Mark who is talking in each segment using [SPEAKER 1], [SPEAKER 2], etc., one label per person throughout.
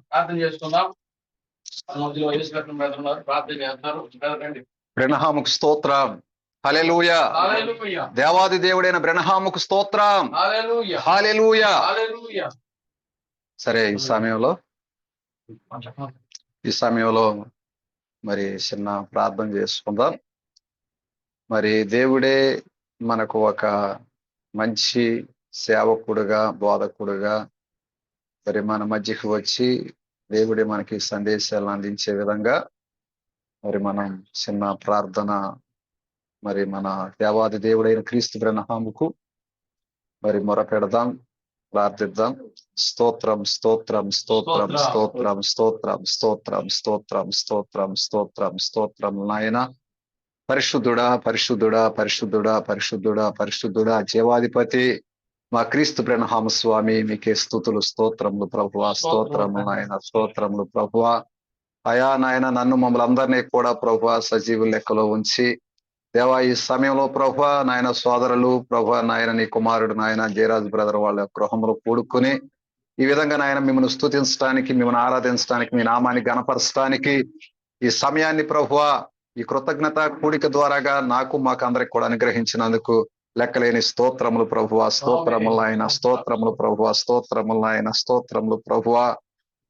[SPEAKER 1] ప్రార్థన చేసుకుందాం. మధ్యలో యేసుకృష్ణ బ్రదర్ ఉన్నారు, ప్రార్థన చేస్తారు. చదవండి.
[SPEAKER 2] బ్రహ్మముకు స్తోత్రం. హల్లెలూయా.
[SPEAKER 1] హల్లెలూయా.
[SPEAKER 2] దేవాది దేవుడైన బ్రహ్మముకు స్తోత్రం.
[SPEAKER 1] హల్లెలూయా.
[SPEAKER 2] హల్లెలూయా.
[SPEAKER 1] హల్లెలూయా.
[SPEAKER 2] సరే, ఈ సమయంలో మరి చిన్న ప్రార్థన చేసుకుందాం. మరి దేవుడే మనకు ఒక మంచి సేవకుడుగా, బోధకుడుగా మరి మన మధ్యకి వచ్చి దేవుడే మనకి సందేశాలను అందించే విధంగా మరి మనం చిన్న ప్రార్థన మరి మన దేవాది దేవుడైన క్రీస్తు బ్రహ్మముకు మరి మొరపెడదాం, ప్రార్థిద్దాం. స్తోత్రం స్తోత్రం స్తోత్రం స్తోత్రం స్తోత్రం స్తోత్రం స్తోత్రం స్తోత్రం స్తోత్రం స్తోత్రం నాయన. పరిశుద్ధుడా పరిశుద్ధుడా పరిశుద్ధుడా పరిశుద్ధుడా పరిశుద్ధుడా జీవాధిపతి మా క్రీస్తు బ్రహ్మ స్వామి, మీకే స్తుతులు స్తోత్రములు ప్రభువా, స్తోత్రములు నాయన, స్తోత్రములు ప్రభువా. అయా నాయన, నన్ను మమ్మల్ని అందరినీ కూడా ప్రభువా సజీవు లెక్కలో ఉంచి దేవా ఈ సమయంలో ప్రభువా నాయన సోదరులు ప్రభువా నాయన నీ కుమారుడు నాయన జయరాజ్ బ్రదర్ వాళ్ళ గృహంలో కూడుకుని ఈ విధంగా నాయన మిమ్మల్ని స్తుతించడానికి, మిమ్మల్ని ఆరాధించడానికి, మీ నామాన్ని గణపరచడానికి ఈ సమయాన్ని ప్రభువా ఈ కృతజ్ఞత కూడిక ద్వారాగా నాకు మాకు అందరికి కూడా అనుగ్రహించినందుకు లెక్కలేని స్తోత్రములు ప్రభువా, స్తోత్రములు ఆయన, స్తోత్రములు ప్రభువా, స్తోత్రములు ఆయన, స్తోత్రములు ప్రభువా.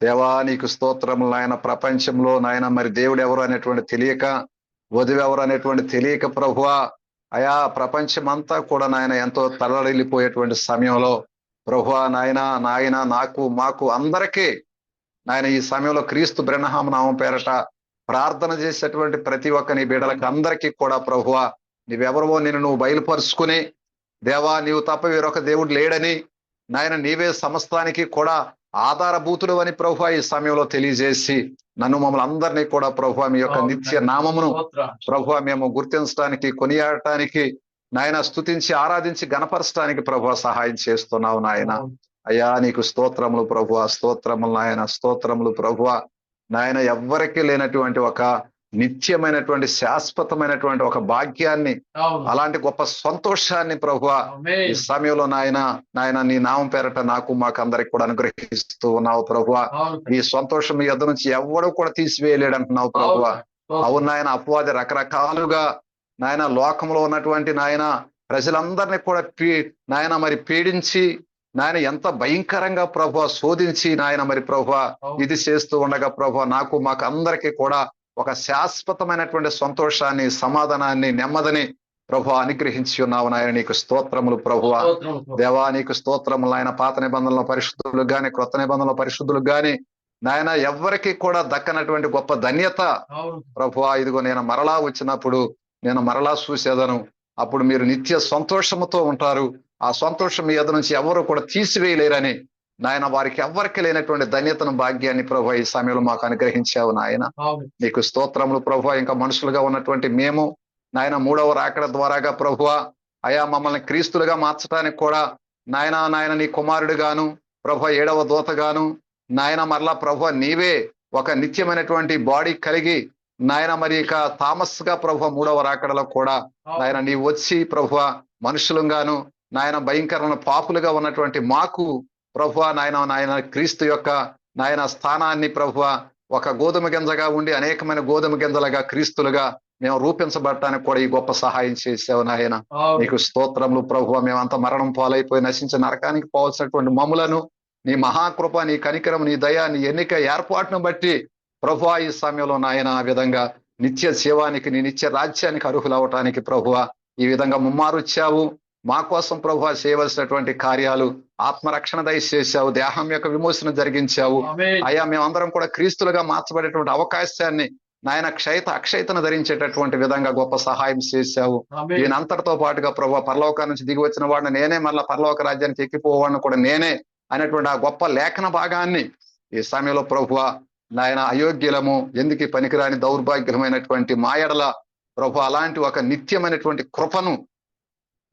[SPEAKER 2] దేవా నీకు స్తోత్రములు నాయన. ప్రపంచంలో నాయన మరి దేవుడు ఎవరు అనేటువంటి తెలియక, వధువు ఎవరు అనేటువంటి తెలియక ప్రభువా అయా ప్రపంచం అంతా కూడా నాయన ఎంతో తల్లడిల్లిపోయేటువంటి సమయంలో ప్రభువా నాయన నాకు మాకు అందరికీ నాయన ఈ సమయంలో క్రీస్తు బ్రహ్మ నామం పేరట ప్రార్థన చేసేటువంటి ప్రతి ఒక్క నీ బిడ్డలకు అందరికీ కూడా ప్రభువా నీవెవరవో నిన్ను నువ్వు బయలుపరుచుకుని దేవా నీవు తప్ప వేరొక దేవుడు లేడని నాయన నీవే సమస్తానికి కూడా ఆధారభూతుడు అని ప్రభువా ఈ సమయంలో తెలియజేసి నన్ను మమ్మల్ని అందరినీ కూడా ప్రభువా మీ యొక్క నిత్య నామమును ప్రభువా మేము గుర్తించడానికి, కొనియాడటానికి నాయన స్తుతించి ఆరాధించి గణపరచడానికి ప్రభువా సహాయం చేస్తున్నావు నాయన. అయ్యా నీకు స్తోత్రములు ప్రభువా, స్తోత్రములు నాయన, స్తోత్రములు ప్రభువా నాయన. ఎవ్వరికీ లేనటువంటి ఒక నిత్యమైనటువంటి శాశ్వతమైనటువంటి ఒక భాగ్యాన్ని, అలాంటి గొప్ప సంతోషాన్ని ప్రభువా ఈ సమయంలో నాయన నీ నామం పేరట నాకు మాకు అందరికి కూడా అనుగ్రహిస్తూ ఉన్నావు ప్రభువా. ఈ సంతోషం మీ యొద్ద నుంచి ఎవడు కూడా తీసివేయలేడు అంటున్నావు ప్రభువా. అవును నాయన, అపవాది రకరకాలుగా నాయన లోకంలో ఉన్నటువంటి నాయన ప్రజలందరినీ కూడా నాయన మరి పీడించి నాయన ఎంత భయంకరంగా ప్రభువా శోధించి నాయన మరి ప్రభువా ఇది చేస్తూ ఉండగా ప్రభువా నాకు మాకు అందరికీ కూడా ఒక శాశ్వతమైనటువంటి సంతోషాన్ని, సమాధానాన్ని, నెమ్మదిని ప్రభువా అనుగ్రహించి ఉన్నావు నాయన. నీకు స్తోత్రములు ప్రభువా. దేవా నీకు స్తోత్రములు నాయన. పాత నిబంధనలో పరిశుద్ధులకు గాని, క్రొత్త నిబంధనలో పరిశుద్ధులకు గాని నాయన ఎవ్వరికి కూడా దక్కనటువంటి గొప్ప ధన్యత ప్రభువా. ఇదిగో నేను మరలా వచ్చినప్పుడు నేను మరలా చూసేదను, అప్పుడు మీరు నిత్య సంతోషముతో ఉంటారు. ఆ సంతోషం మీ ఎదురు నుంచి ఎవరు కూడా తీసివేయలేరని నాయన వారికి ఎవ్వరికి లేనటువంటి ధన్యతను, భాగ్యాన్ని ప్రభు ఈ సమయంలో మాకు అనుగ్రహించావు నాయన. నీకు స్తోత్రములు ప్రభు. ఇంకా మనుషులుగా ఉన్నటువంటి మేము నాయన మూడవ రాకడ ద్వారాగా ప్రభువా అయా మమ్మల్ని క్రీస్తులుగా మార్చడానికి కూడా నాయన నీ కుమారుడుగాను ప్రభు ఏడవ దూతగాను నాయన మరలా ప్రభు నీవే ఒక నిత్యమైనటువంటి బాడీ కలిగి నాయన మరి ఇక థామస్ గా ప్రభు మూడవ రాకడలో కూడా నాయన నీవు వచ్చి ప్రభు మనుషులుగాను నాయన భయంకరమైన పాపులుగా ఉన్నటువంటి మాకు ప్రభువా నాయన క్రీస్తు యొక్క నాయన స్థానాన్ని ప్రభువా ఒక గోధుమ గింజగా ఉండి అనేకమైన గోధుమ గింజలుగా క్రీస్తులుగా మేము రూపించబడటానికి కూడా ఈ గొప్ప సహాయం చేసావు నాయన. నీకు స్తోత్రములు ప్రభువా. మేమంతా మరణం పాలైపోయి నశించిన నరకానికి పోవాల్సినటువంటి మమ్ములను నీ మహాకృప, నీ కనికరం, నీ దయ, నీ ఎన్నిక ఏర్పాటును బట్టి ప్రభువా ఈ సమయంలో నాయన ఆ విధంగా నిత్య జీవానికి, నీ నిత్య రాజ్యానికి అర్హులవటానికి ప్రభువా ఈ విధంగా ముమ్మారుచ్చావు. మా కోసం ప్రభువా చేయవలసినటువంటి కార్యాలు, ఆత్మరక్షణ దయచేసావు, దేహం యొక్క విమోచన జరిగించావు అయ్యా. మేమందరం కూడా క్రీస్తులుగా మార్చబడేటువంటి అవకాశాన్ని నాయన అక్షయతను ధరించేటటువంటి విధంగా గొప్ప సహాయం చేశావు. దీనంతటితో పాటుగా ప్రభువా పరలోక నుంచి దిగి వచ్చిన వాడిని నేనే, మళ్ళా పరలోక రాజ్యానికి ఎక్కిపోవాడిని కూడా నేనే అనేటువంటి ఆ గొప్ప లేఖన భాగాన్ని ఈ సమయంలో ప్రభువా నాయన అయోగ్యులము, ఎందుకు పనికిరాని దౌర్భాగ్యమైనటువంటి మాయడల ప్రభు అలాంటి ఒక నిత్యమైనటువంటి కృపను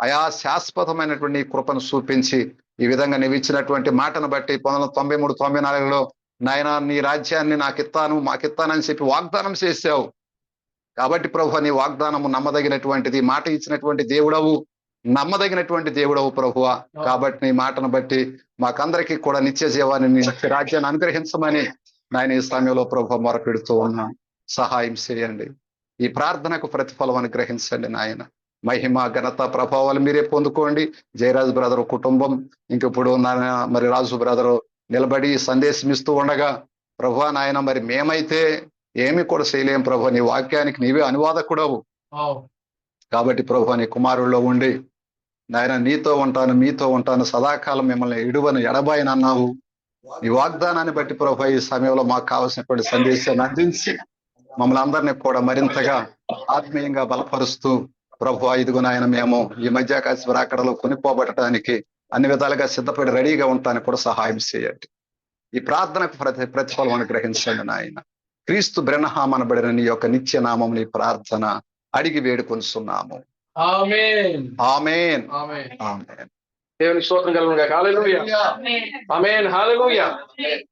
[SPEAKER 2] అయా శాశ్వతమైనటువంటి కృపను చూపించి ఈ విధంగా నీవు ఇచ్చినటువంటి మాటను బట్టి 1993, 1994లో నాయన నీ రాజ్యాన్ని నాకిస్తాను, మాకిస్తానని చెప్పి వాగ్దానం చేశావు. కాబట్టి ప్రభు నీ వాగ్దానము నమ్మదగినటువంటిది, మాట ఇచ్చినటువంటి దేవుడవు నమ్మదగినటువంటి దేవుడవు ప్రభువా. కాబట్టి నీ మాటను బట్టి మాకందరికీ కూడా నిత్య జీవాన్ని నీ రాజ్యాన్ని అనుగ్రహించమని నాయన ఈ సమయంలో ప్రభు మొరపెడుతూ ఉన్నాం. సహాయం చేయండి. ఈ ప్రార్థనకు ప్రతిఫలం అనుగ్రహించండి నాయన. మహిమ ఘనత ప్రభావాలు మీరే పొందుకోండి. జయరాజు బ్రదర్ కుటుంబం ఇంకిప్పుడు మరి రాజు బ్రదరు నిలబడి సందేశం ఇస్తూ ఉండగా ప్రభు నాయన మరి మేమైతే ఏమి కూడా చేయలేం ప్రభు. నీ వాక్యానికి నీవే అనువాదకుడవు కాబట్టి ప్రభు నీ కుమారుల్లో ఉండి నాయన నీతో ఉంటాను మీతో ఉంటాను సదాకాలం మిమ్మల్ని ఇడువను ఎడబాయని అన్నావు. నీ వాగ్దానాన్ని బట్టి ప్రభు ఈ సమయంలో మాకు కావాల్సినటువంటి సందేశాన్ని అందించి మమ్మల్ని అందరినీ కూడా మరింతగా ఆత్మీయంగా బలపరుస్తూ ప్రభు ఇదిగో నాయన మేము ఈ మధ్యాకాశ రాకడలో కొనిపోబట్టడానికి అన్ని విధాలుగా సిద్ధపడి రెడీగా ఉంటానికి కూడా సహాయం చేయండి. ఈ ప్రార్థనకు ప్రతిఫలం అనుగ్రహించండి నాయన. క్రీస్తు బ్రహ్మనబడిన నీ యొక్క నిత్య నామం నీ ప్రార్థన అడిగి వేడుకొనిస్తున్నాము.
[SPEAKER 1] ఆమేన్.
[SPEAKER 2] ఆమేన్.
[SPEAKER 1] ఆమేన్.
[SPEAKER 2] ఆమేన్.
[SPEAKER 1] దేవునికి స్తోత్రం కలుగును గాక. హల్లెలూయా. ఆమేన్. హల్లెలూయా.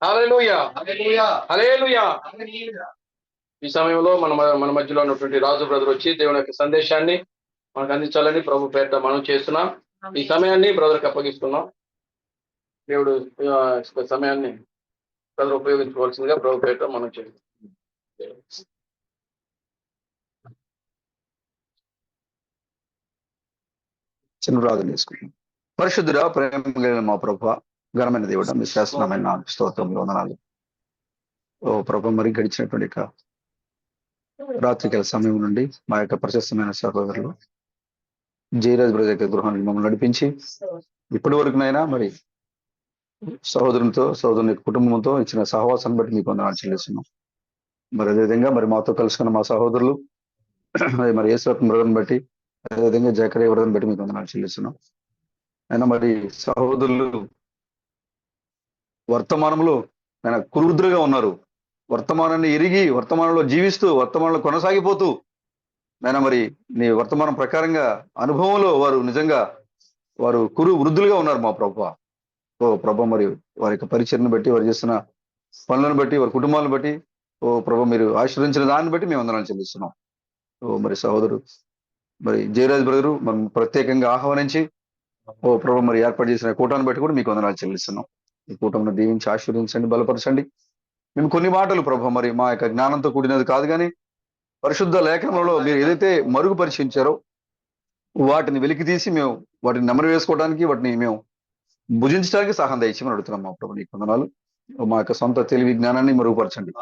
[SPEAKER 1] హల్లెలూయా. హల్లెలూయా. ఈ సమయంలో మన మధ్యలో ఉన్నటువంటి రాజు బ్రదర్ వచ్చి దేవుని యొక్క సందేశాన్ని మనకు అందించాలని ప్రభు పేరిట మనం చేస్తున్నాం. ఈ సమయాన్ని బ్రదర్కి అప్పగిస్తున్నాం. దేవుడు సమయాన్ని బ్రదర్ ఉపయోగించుకోవాల్సిందిగా ప్రభు పేరిట మనం చేస్తున్నాం.
[SPEAKER 2] చిన్న ప్రార్థన చేసుకుంటాం. పరిశుద్ధుడా ప్రేమ కలిగిన మా ప్రభు ఘనమైన దేవుడా మీ శాసనమైన స్తోత్రంలో వందనాలు. ఓ ప్రభు మరి గడిచినటువంటి రాత్రికాల సమయం నుండి మా యొక్క ప్రశస్తమైన సహోదరులు జయరాజ్ బ్రదర్ యొక్క గృహాన్ని మమ్మల్ని నడిపించి ఇప్పటి వరకునైనా మరి సహోదరుని కుటుంబంతో ఇచ్చిన సహవాసాన్ని బట్టి మీకు వందనాలు చెల్లిస్తున్నాం. మరి అదేవిధంగా మరి మాతో కలుసుకున్న మా సహోదరులు మరి యేసురత్న బ్రదర్ని బట్టి అదేవిధంగా జకరియా బ్రదర్ని బట్టి మీకు వందనాలు చెల్లిస్తున్నాం. అయినా మరి సహోదరులు వర్తమానంలో ఆయన కురుద్రుగా ఉన్నారు. వర్తమానాన్ని ఎరిగి వర్తమానంలో జీవిస్తూ వర్తమానంలో కొనసాగిపోతూ ఆయన మరి నీ వర్తమానం ప్రకారంగా అనుభవంలో వారు నిజంగా వారు వృద్ధులుగా ఉన్నారు మా ప్రభు. ఓ ప్రభు మరి వారి యొక్క పరిచయను బట్టి వారు చేస్తున్న పనులను బట్టి వారి కుటుంబాలను బట్టి ఓ ప్రభు మీరు ఆశీర్వదించిన దాన్ని బట్టి మేము వందనాలు చెల్లిస్తున్నాం. ఓ మరి సహోదరు మరి జయరాజ్ బ్రదరు మనం ప్రత్యేకంగా ఆహ్వానించి ఓ ప్రభు మరి ఏర్పాటు చేసిన కూటాన్ని బట్టి కూడా మీకు వందనాలు చెల్లిస్తున్నాం. ఈ కూటమిని దీవించి ఆశీర్వదించండి, బలపరచండి. మేము కొన్ని మాటలు ప్రభు మరి మా యొక్క జ్ఞానంతో కూడినది కాదు కానీ పరిశుద్ధ లేఖనంలో మీరు ఏదైతే మరుగుపరిచించారో వాటిని వెలికి తీసి మేము వాటిని నెమరు వేసుకోవడానికి వాటిని మేము భుజించడానికి సహాయం దయచేయమని అడుగుతున్నాం మా ప్రభు. నీకు వందనాలు. మా యొక్క సొంత తెలివి జ్ఞానాన్ని మరుగుపరచండి.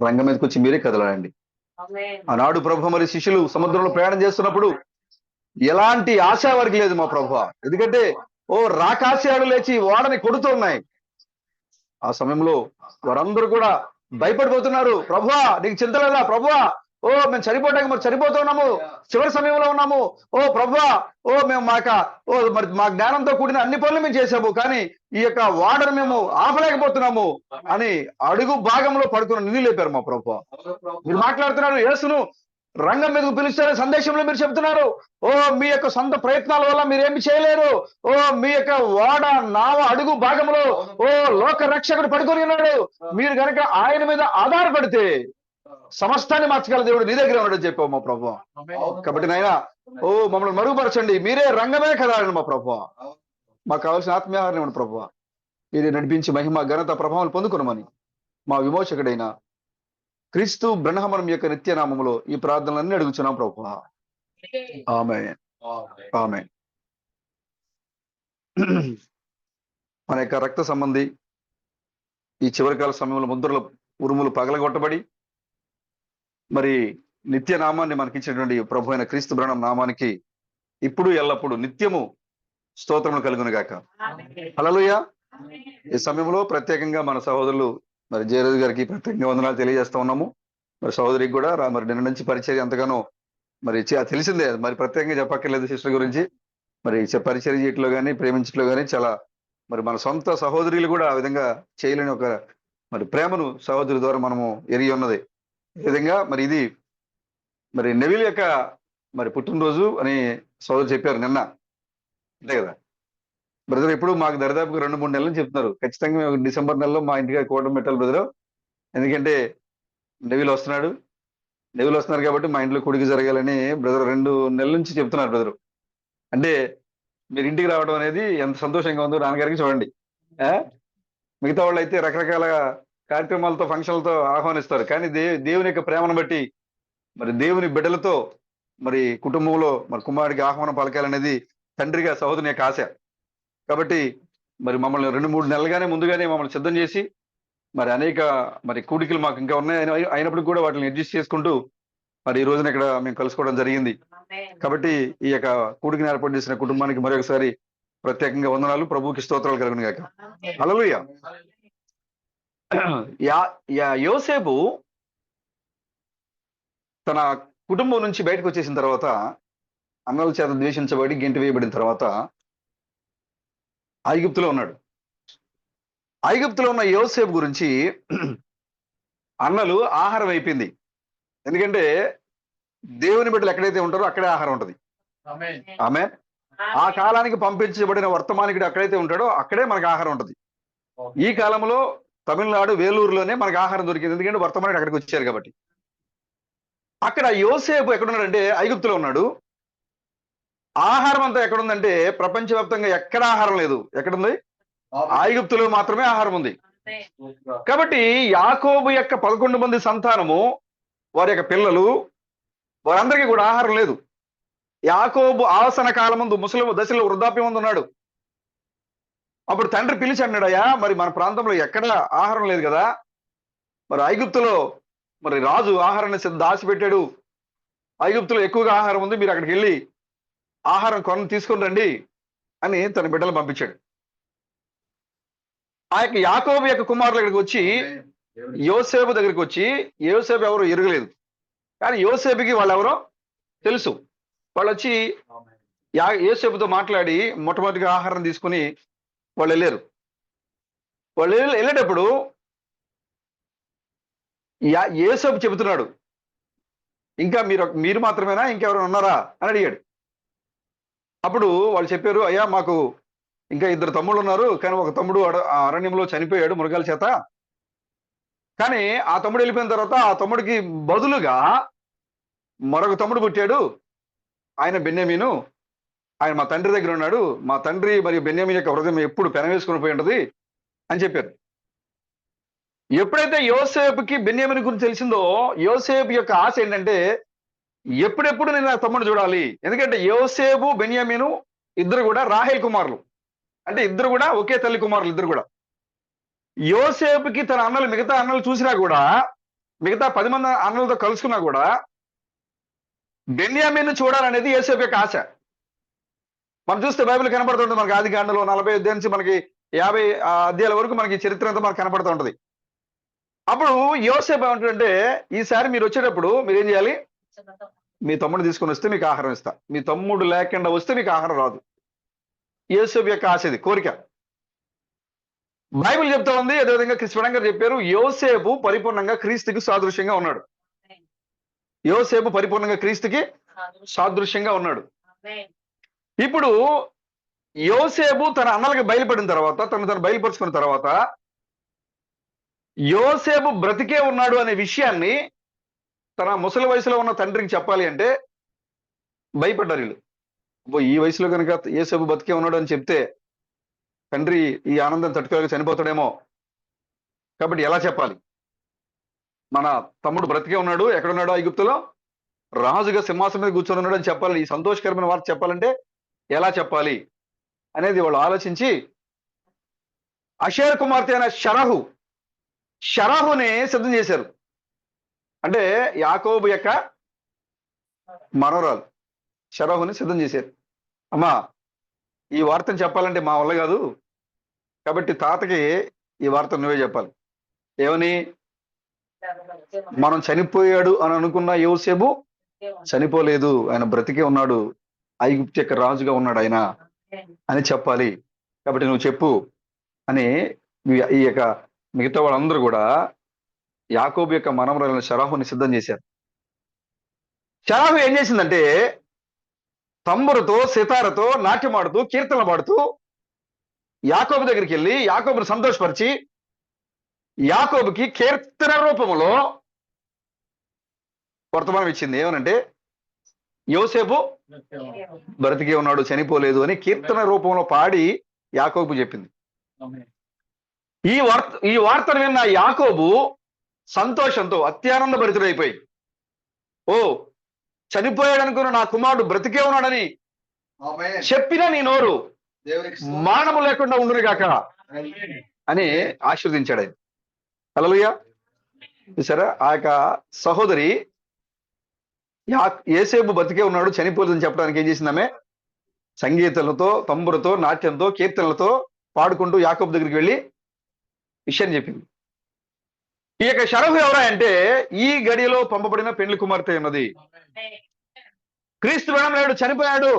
[SPEAKER 2] రంగం మీదకి వచ్చి మీరే కదలాడండి. ఆనాడు ప్రభు మరి శిష్యులు సముద్రంలో ప్రయాణం చేస్తున్నప్పుడు ఎలాంటి ఆశ వారికి లేదు మా ప్రభు. ఎందుకంటే ఓ రాకాశయాలు లేచి ఓడని కొడుతూ ఉన్నాయి. ఆ సమయంలో వారందరూ కూడా భయపడిపోతున్నారు. ప్రభువా నీకు చింత లేదా? ప్రభువా ఓ మేము చనిపోవడానికి మరి చనిపోతున్నాము, చివరి సమయంలో ఉన్నాము. ఓ ప్రభువా ఓ మేము మరి మా జ్ఞానంతో కూడిన అన్ని పనులు మేము చేసాము, కానీ ఈ యొక్క వాడను మేము ఆపలేకపోతున్నాము అని అడుగు భాగంలో పడుకున్న నిధులు లేపారు మా ప్రభువా. మీరు మాట్లాడుతున్నారు యేసును రంగం మీదకు పిలుస్తారనే సందేశంలో మీరు చెప్తున్నారు. ఓ మీ యొక్క సొంత ప్రయత్నాల వల్ల మీరేమి చేయలేరు. ఓ మీ యొక్క వాడ నావ అడుగు భాగంలో ఓ లోక రక్షకుడు పడుకొని ఉన్నాడు. మీరు కనుక ఆయన మీద ఆధారపడితే సమస్తాన్ని మార్చగల దేవుడు నీ దగ్గర ఉన్నాడని చెప్పావు మా ప్రభు. కాబట్టి నాయనా ఓ మమ్మల్ని మరుగుపరచండి. మీరే రంగమే కదారండి మా ప్రభు. మాకు కావాల్సిన ఆత్మీయాహారం ఇవ్వండి ప్రభు. మీరే నడిపించి మహిమ ఘనత ప్రభావాలు పొందుకున్నామని మా విమోచకుడైన క్రీస్తు బ్రహ్మనం యొక్క నిత్యనామములో ఈ ప్రార్థనలన్నీ అడుగుచున్నాం ప్రభు. ఆమేన్. ఆమేన్. మన యొక్క రక్త సంబంధి ఈ చివరికాల సమయంలో ముద్రల ఉరుములు పగలగొట్టబడి మరి నిత్య నామాన్ని మనకిచ్చినటువంటి ప్రభు అయిన క్రీస్తు బ్రహ్మ నామానికి ఇప్పుడు ఎల్లప్పుడు నిత్యము స్తోత్రములు కలుగును గాక. హల్లెలూయా. ఈ సమయంలో ప్రత్యేకంగా మన సహోదరులు మరి జయరాజు గారికి ప్రత్యేకంగా వందనాలు తెలియజేస్తా ఉన్నాము. మరి సహోదరికి కూడా మరి నిన్న నుంచి పరిచర్య ఎంతగానో మరి తెలిసిందే, మరి ప్రత్యేకంగా చెప్పక్కర్లేదు సిస్టర్ గురించి. మరి పరిచర్య చేయట్లో కానీ ప్రేమించట్లో కానీ చాలా మరి మన సొంత సహోదరులు కూడా ఆ విధంగా చేయలేని ఒక మరి ప్రేమను సహోదరి ద్వారా మనము ఎరిగి ఉన్నది. ఈ విధంగా మరి ఇది మరి నెవిల్ యొక్క మరి పుట్టినరోజు అని సోదరు చెప్పారు నిన్న, అంతే కదా బ్రదర్? ఇప్పుడు మాకు దరిదాపుగా 2-3 నెలలు చెప్తున్నారు. ఖచ్చితంగా మేము డిసెంబర్ నెలలో మా ఇంటికి కూటమి పెట్టాలి బ్రదర్. ఎందుకంటే నెవిల్ వస్తున్నారు కాబట్టి మా ఇంట్లో కొడుకు జరగాలని బ్రదర్ 2 నెలల నుంచి చెప్తున్నారు బ్రదర్. అంటే మీరు ఇంటికి రావడం అనేది ఎంత సంతోషంగా ఉందో నాన్నగారికి చూడండి. ఆ? మిగతా వాళ్ళు అయితే రకరకాల కార్యక్రమాలతో ఫంక్షన్లతో ఆహ్వానిస్తారు, కానీ దేవుని యొక్క ప్రేమను బట్టి మరి దేవుని బిడ్డలతో మరి కుటుంబంలో మరి కుమారుడికి ఆహ్వానం పలకాలనేది తండ్రిగా సహోదరుని యొక్క ఆశ. కాబట్టి మరి మమ్మల్ని 2-3 నెలలుగానే ముందుగానే మమ్మల్ని సిద్ధం చేసి మరి అనేక మరి కూడికలు మాకు ఇంకా ఉన్నాయి అయినప్పుడు కూడా వాటిని అడ్జస్ట్ చేసుకుంటూ మరి ఈ రోజున ఇక్కడ మేము కలుసుకోవడం జరిగింది. కాబట్టి ఈ యొక్క కూడికని ఏర్పాటు చేసిన కుటుంబానికి మరొకసారి ప్రత్యేకంగా వందనాలు. ప్రభువుకి స్తోత్రాలు కలుగును గాక. హల్లెలూయా. యోసేపు తన కుటుంబం నుంచి బయటకు వచ్చేసిన తర్వాత, అన్నల చేత ద్వేషించబడి గెంటి వేయబడిన తర్వాత ఐగుప్తులో ఉన్నాడు. ఐగుప్తులో ఉన్న యోసేపు గురించి అన్నలు ఆహారం అయిపోయింది. ఎందుకంటే దేవుని బిడ్డలు ఎక్కడైతే ఉంటారో అక్కడే ఆహారం ఉంటుంది. ఆమె ఆ కాలానికి పంపించబడిన వర్తమానికుడు ఎక్కడైతే ఉంటాడో అక్కడే మనకు ఆహారం ఉంటుంది. ఈ కాలంలో తమిళనాడు వేలూరులోనే మనకు ఆహారం దొరికింది, ఎందుకంటే వర్తమానుడు అక్కడికి వచ్చారు కాబట్టి. అక్కడ యోసేపు ఎక్కడున్నాడంటే ఐగుప్తులో ఉన్నాడు. ఆహారం అంతా ఎక్కడుందంటే ప్రపంచవ్యాప్తంగా ఎక్కడ ఆహారం లేదు. ఎక్కడుంది? ఐగుప్తులో మాత్రమే ఆహారం ఉంది. కాబట్టి యాకోబు యొక్క 11 మంది సంతానము, వారి యొక్క పిల్లలు, వారందరికీ కూడా ఆహారం లేదు. యాకోబు ఆసన కాలం ముందు ముసలి దశలో వృద్ధాప్యం ముందు ఉన్నాడు. అప్పుడు తండ్రి పిలిచి అన్నాడు, అయ్యా మరి మన ప్రాంతంలో ఎక్కడ ఆహారం లేదు కదా, మరి ఐగుప్తులో మరి రాజు ఆహారాన్ని దాచిపెట్టాడు, ఐగుప్తులో ఎక్కువగా ఆహారం ఉంది, మీరు అక్కడికి వెళ్ళి ఆహారం తీసుకొని రండి అని తన బిడ్డలు పంపించాడు. ఆ యొక్క యాకోబు యొక్క కుమారుల దగ్గరికి వచ్చి యోసేపు దగ్గరికి వచ్చి, యోసేపు ఎవరు ఎరగలేదు, కానీ యోసేపుకి వాళ్ళు ఎవరో తెలుసు. వాళ్ళు వచ్చి యోసేపుతో మాట్లాడి మొట్టమొదటిగా ఆహారం తీసుకుని వాళ్ళు వెళ్ళారు. వాళ్ళు వెళ్ళేటప్పుడు యోసేపు చెబుతున్నాడు, ఇంకా మీరు మాత్రమేనా, ఇంకెవరైనా ఉన్నారా అని అడిగాడు. అప్పుడు వాళ్ళు చెప్పారు, అయ్యా మాకు ఇంకా 2 తమ్ముళ్ళు ఉన్నారు, కానీ ఒక తమ్ముడు అరణ్యంలో చనిపోయాడు మృగాల చేత. కానీ ఆ తమ్ముడు వెళ్ళిపోయిన తర్వాత ఆ తమ్ముడికి బదులుగా మరొక తమ్ముడు పుట్టాడు, ఆయన బెన్యామీను. ఆయన మా తండ్రి దగ్గర ఉన్నాడు, మా తండ్రి మరియు బెన్యామీన్ యొక్క హృదయం ఎప్పుడు పెనవేసుకుని పోయి ఉంటది అని చెప్పారు. ఎప్పుడైతే యోసేపుకి బెన్యామీను గురించి తెలిసిందో, యోసేపు యొక్క ఆశ ఏంటంటే ఎప్పుడెప్పుడు నేను నా తమ్ముడు చూడాలి. ఎందుకంటే యోసేపు బెన్యామీను ఇద్దరు కూడా రాహేల్ కుమారులు, అంటే ఇద్దరు కూడా ఒకే తల్లి కుమారులు ఇద్దరు కూడా. యోసేపుకి తన అన్నలు, మిగతా అన్నలు చూసినా కూడా, మిగతా 10 మంది అన్నలతో కలుసుకున్నా కూడా బెన్యామీను చూడాలనేది యోసేపు యొక్క ఆశ. మనం చూస్తే బైబిల్ కనపడుతుంటుంది మనకి. ఆది కాండంలో 40 అధ్యాయం నుంచి మనకి 50 అధ్యాయాల వరకు మనకి చరిత్ర అంతా మనకు కనపడుతూ ఉంటది. అప్పుడు యోసేపు ఏమంటాడంటే, ఈసారి మీరు వచ్చేటప్పుడు మీరేం చేయాలి, మీ తమ్ముడు తీసుకొని వస్తే మీకు ఆహారం ఇస్తా, మీ తమ్ముడు లేకుండా వస్తే మీకు ఆహారం రాదు. యోసేపు యొక్క ఆశ ఇది, కోరిక. బైబిల్ చెప్తా ఉంది, అదేవిధంగా కృష్ణ గారు చెప్పారు, యోసేపు పరిపూర్ణంగా క్రీస్తుకి సాదృశ్యంగా ఉన్నాడు. యోసేపు పరిపూర్ణంగా క్రీస్తుకి సాదృశ్యంగా ఉన్నాడు. ఇప్పుడు యోసేపు తన అన్నలకు బయలుపడిన తర్వాత, తను బయలుపరుచుకున్న తర్వాత, యోసేపు బ్రతికే ఉన్నాడు అనే విషయాన్ని తన ముసలి వయసులో ఉన్న తండ్రికి చెప్పాలి అంటే భయపడ్డారు వీళ్ళు. ఈ వయసులో కనుక యోసేపు బతికే ఉన్నాడు అని చెప్తే తండ్రి ఈ ఆనందం తట్టుకోలేక చనిపోతాడేమో, కాబట్టి ఎలా చెప్పాలి, మన తమ్ముడు బ్రతికే ఉన్నాడు, ఎక్కడున్నాడో ఐగుప్తులో రాజుగా సింహాసనం మీద కూర్చొని ఉన్నాడు అని చెప్పాలి, ఈ సంతోషకరమైన వార్త చెప్పాలంటే ఎలా చెప్పాలి అనేది వాళ్ళు ఆలోచించి అషేర్ కుమార్తె అయిన షరహుని సిద్ధం చేశారు. అంటే యాకోబు యొక్క మనవరాలు షరహుని సిద్ధం చేశారు. అమ్మా, ఈ వార్తను చెప్పాలంటే మా వల్ల కాదు, కాబట్టి తాతకి ఈ వార్త నువ్వే చెప్పాలి. ఏమని? మనం చనిపోయాడు అని అనుకున్న యోసేపు చనిపోలేదు, ఆయన బ్రతికే ఉన్నాడు, ఐగుప్తు యొక్క రాజుగా ఉన్నాడు ఆయన అని చెప్పాలి, కాబట్టి నువ్వు చెప్పు అని ఈ యొక్క మిగతా వాళ్ళందరూ కూడా యాకోబు యొక్క మనమరాలైన షరాహుని సిద్ధం చేశారు. షరాహు ఏం చేసిందంటే తంబురతో సితారతో నాట్యమాడుతూ కీర్తనలు పాడుతూ యాకోబు దగ్గరికి వెళ్ళి యాకోబుని సంతోషపరిచి యాకోబుకి కీర్తన రూపంలో వర్తమానం ఇచ్చింది. ఏమనంటే, యోసేపు బ్రతికే ఉన్నాడు, చనిపోలేదు అని కీర్తన రూపంలో పాడి యాకోబు చెప్పింది. ఈ వార్తను విన్న యాకోబు సంతోషంతో అత్యానంద భరితుడైపోయి, ఓ చనిపోయాడు అనుకున్న నా కుమారుడు బ్రతికే ఉన్నాడని చెప్పిన నీ నోరు మానము లేకుండా ఉండును గాక అని ఆశీర్వదించాడు ఆయన. హల్లెలూయా. చూసారా, ఆ యొక్క సహోదరి యోసేపు బతికే ఉన్నాడు, చనిపోలేదని చెప్పడానికి ఏం చేసిందామే? సంగీతాలతో, తంబురతో, నాట్యంతో, కీర్తనలతో పాడుకుంటూ యాకోబు దగ్గరికి వెళ్ళి విషయం చెప్పింది. ఈ యొక్క షరహు ఎవరా అంటే ఈ గడియలో పంపబడిన పెండ్లి కుమార్తె ఉన్నది. క్రీస్తు బెణం లేడు, చనిపోయాడు.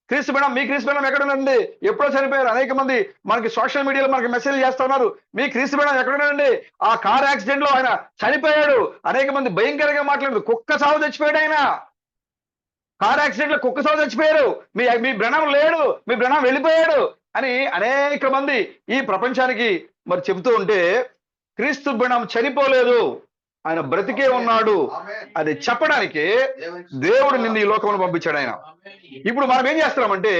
[SPEAKER 2] క్రీస్తు బెణం, మీ క్రీస్తు బెణం ఎక్కడ ఉందండి? ఎప్పుడో చనిపోయారు. అనేక మంది మనకి సోషల్ మీడియాలో మనకి మెసేజ్ చేస్తా ఉన్నారు, మీ క్రీస్తు బెణం ఎక్కడ ఉన్నాడండి? ఆ కార్ యాక్సిడెంట్ లో ఆయన చనిపోయాడు. అనేక మంది భయంకరంగా మాట్లాడారు, కుక్క సాగు చచ్చిపోయాడు ఆయన. కార్ యాక్సిడెంట్ లో కుక్క సాగు చచ్చిపోయారు, మీ బ్రణం లేడు, మీ బ్రణం వెళ్ళిపోయాడు అని అనేక మంది ఈ ప్రపంచానికి మరి చెబుతూ ఉంటే, క్రీస్తు బెణం చనిపోలేదు, ఆయన బ్రతికే ఉన్నాడు అది చెప్పడానికి దేవుడు నిన్ను ఈ లోకంలో పంపించాడు ఆయన. ఇప్పుడు మనం ఏం చేస్తున్నామంటే,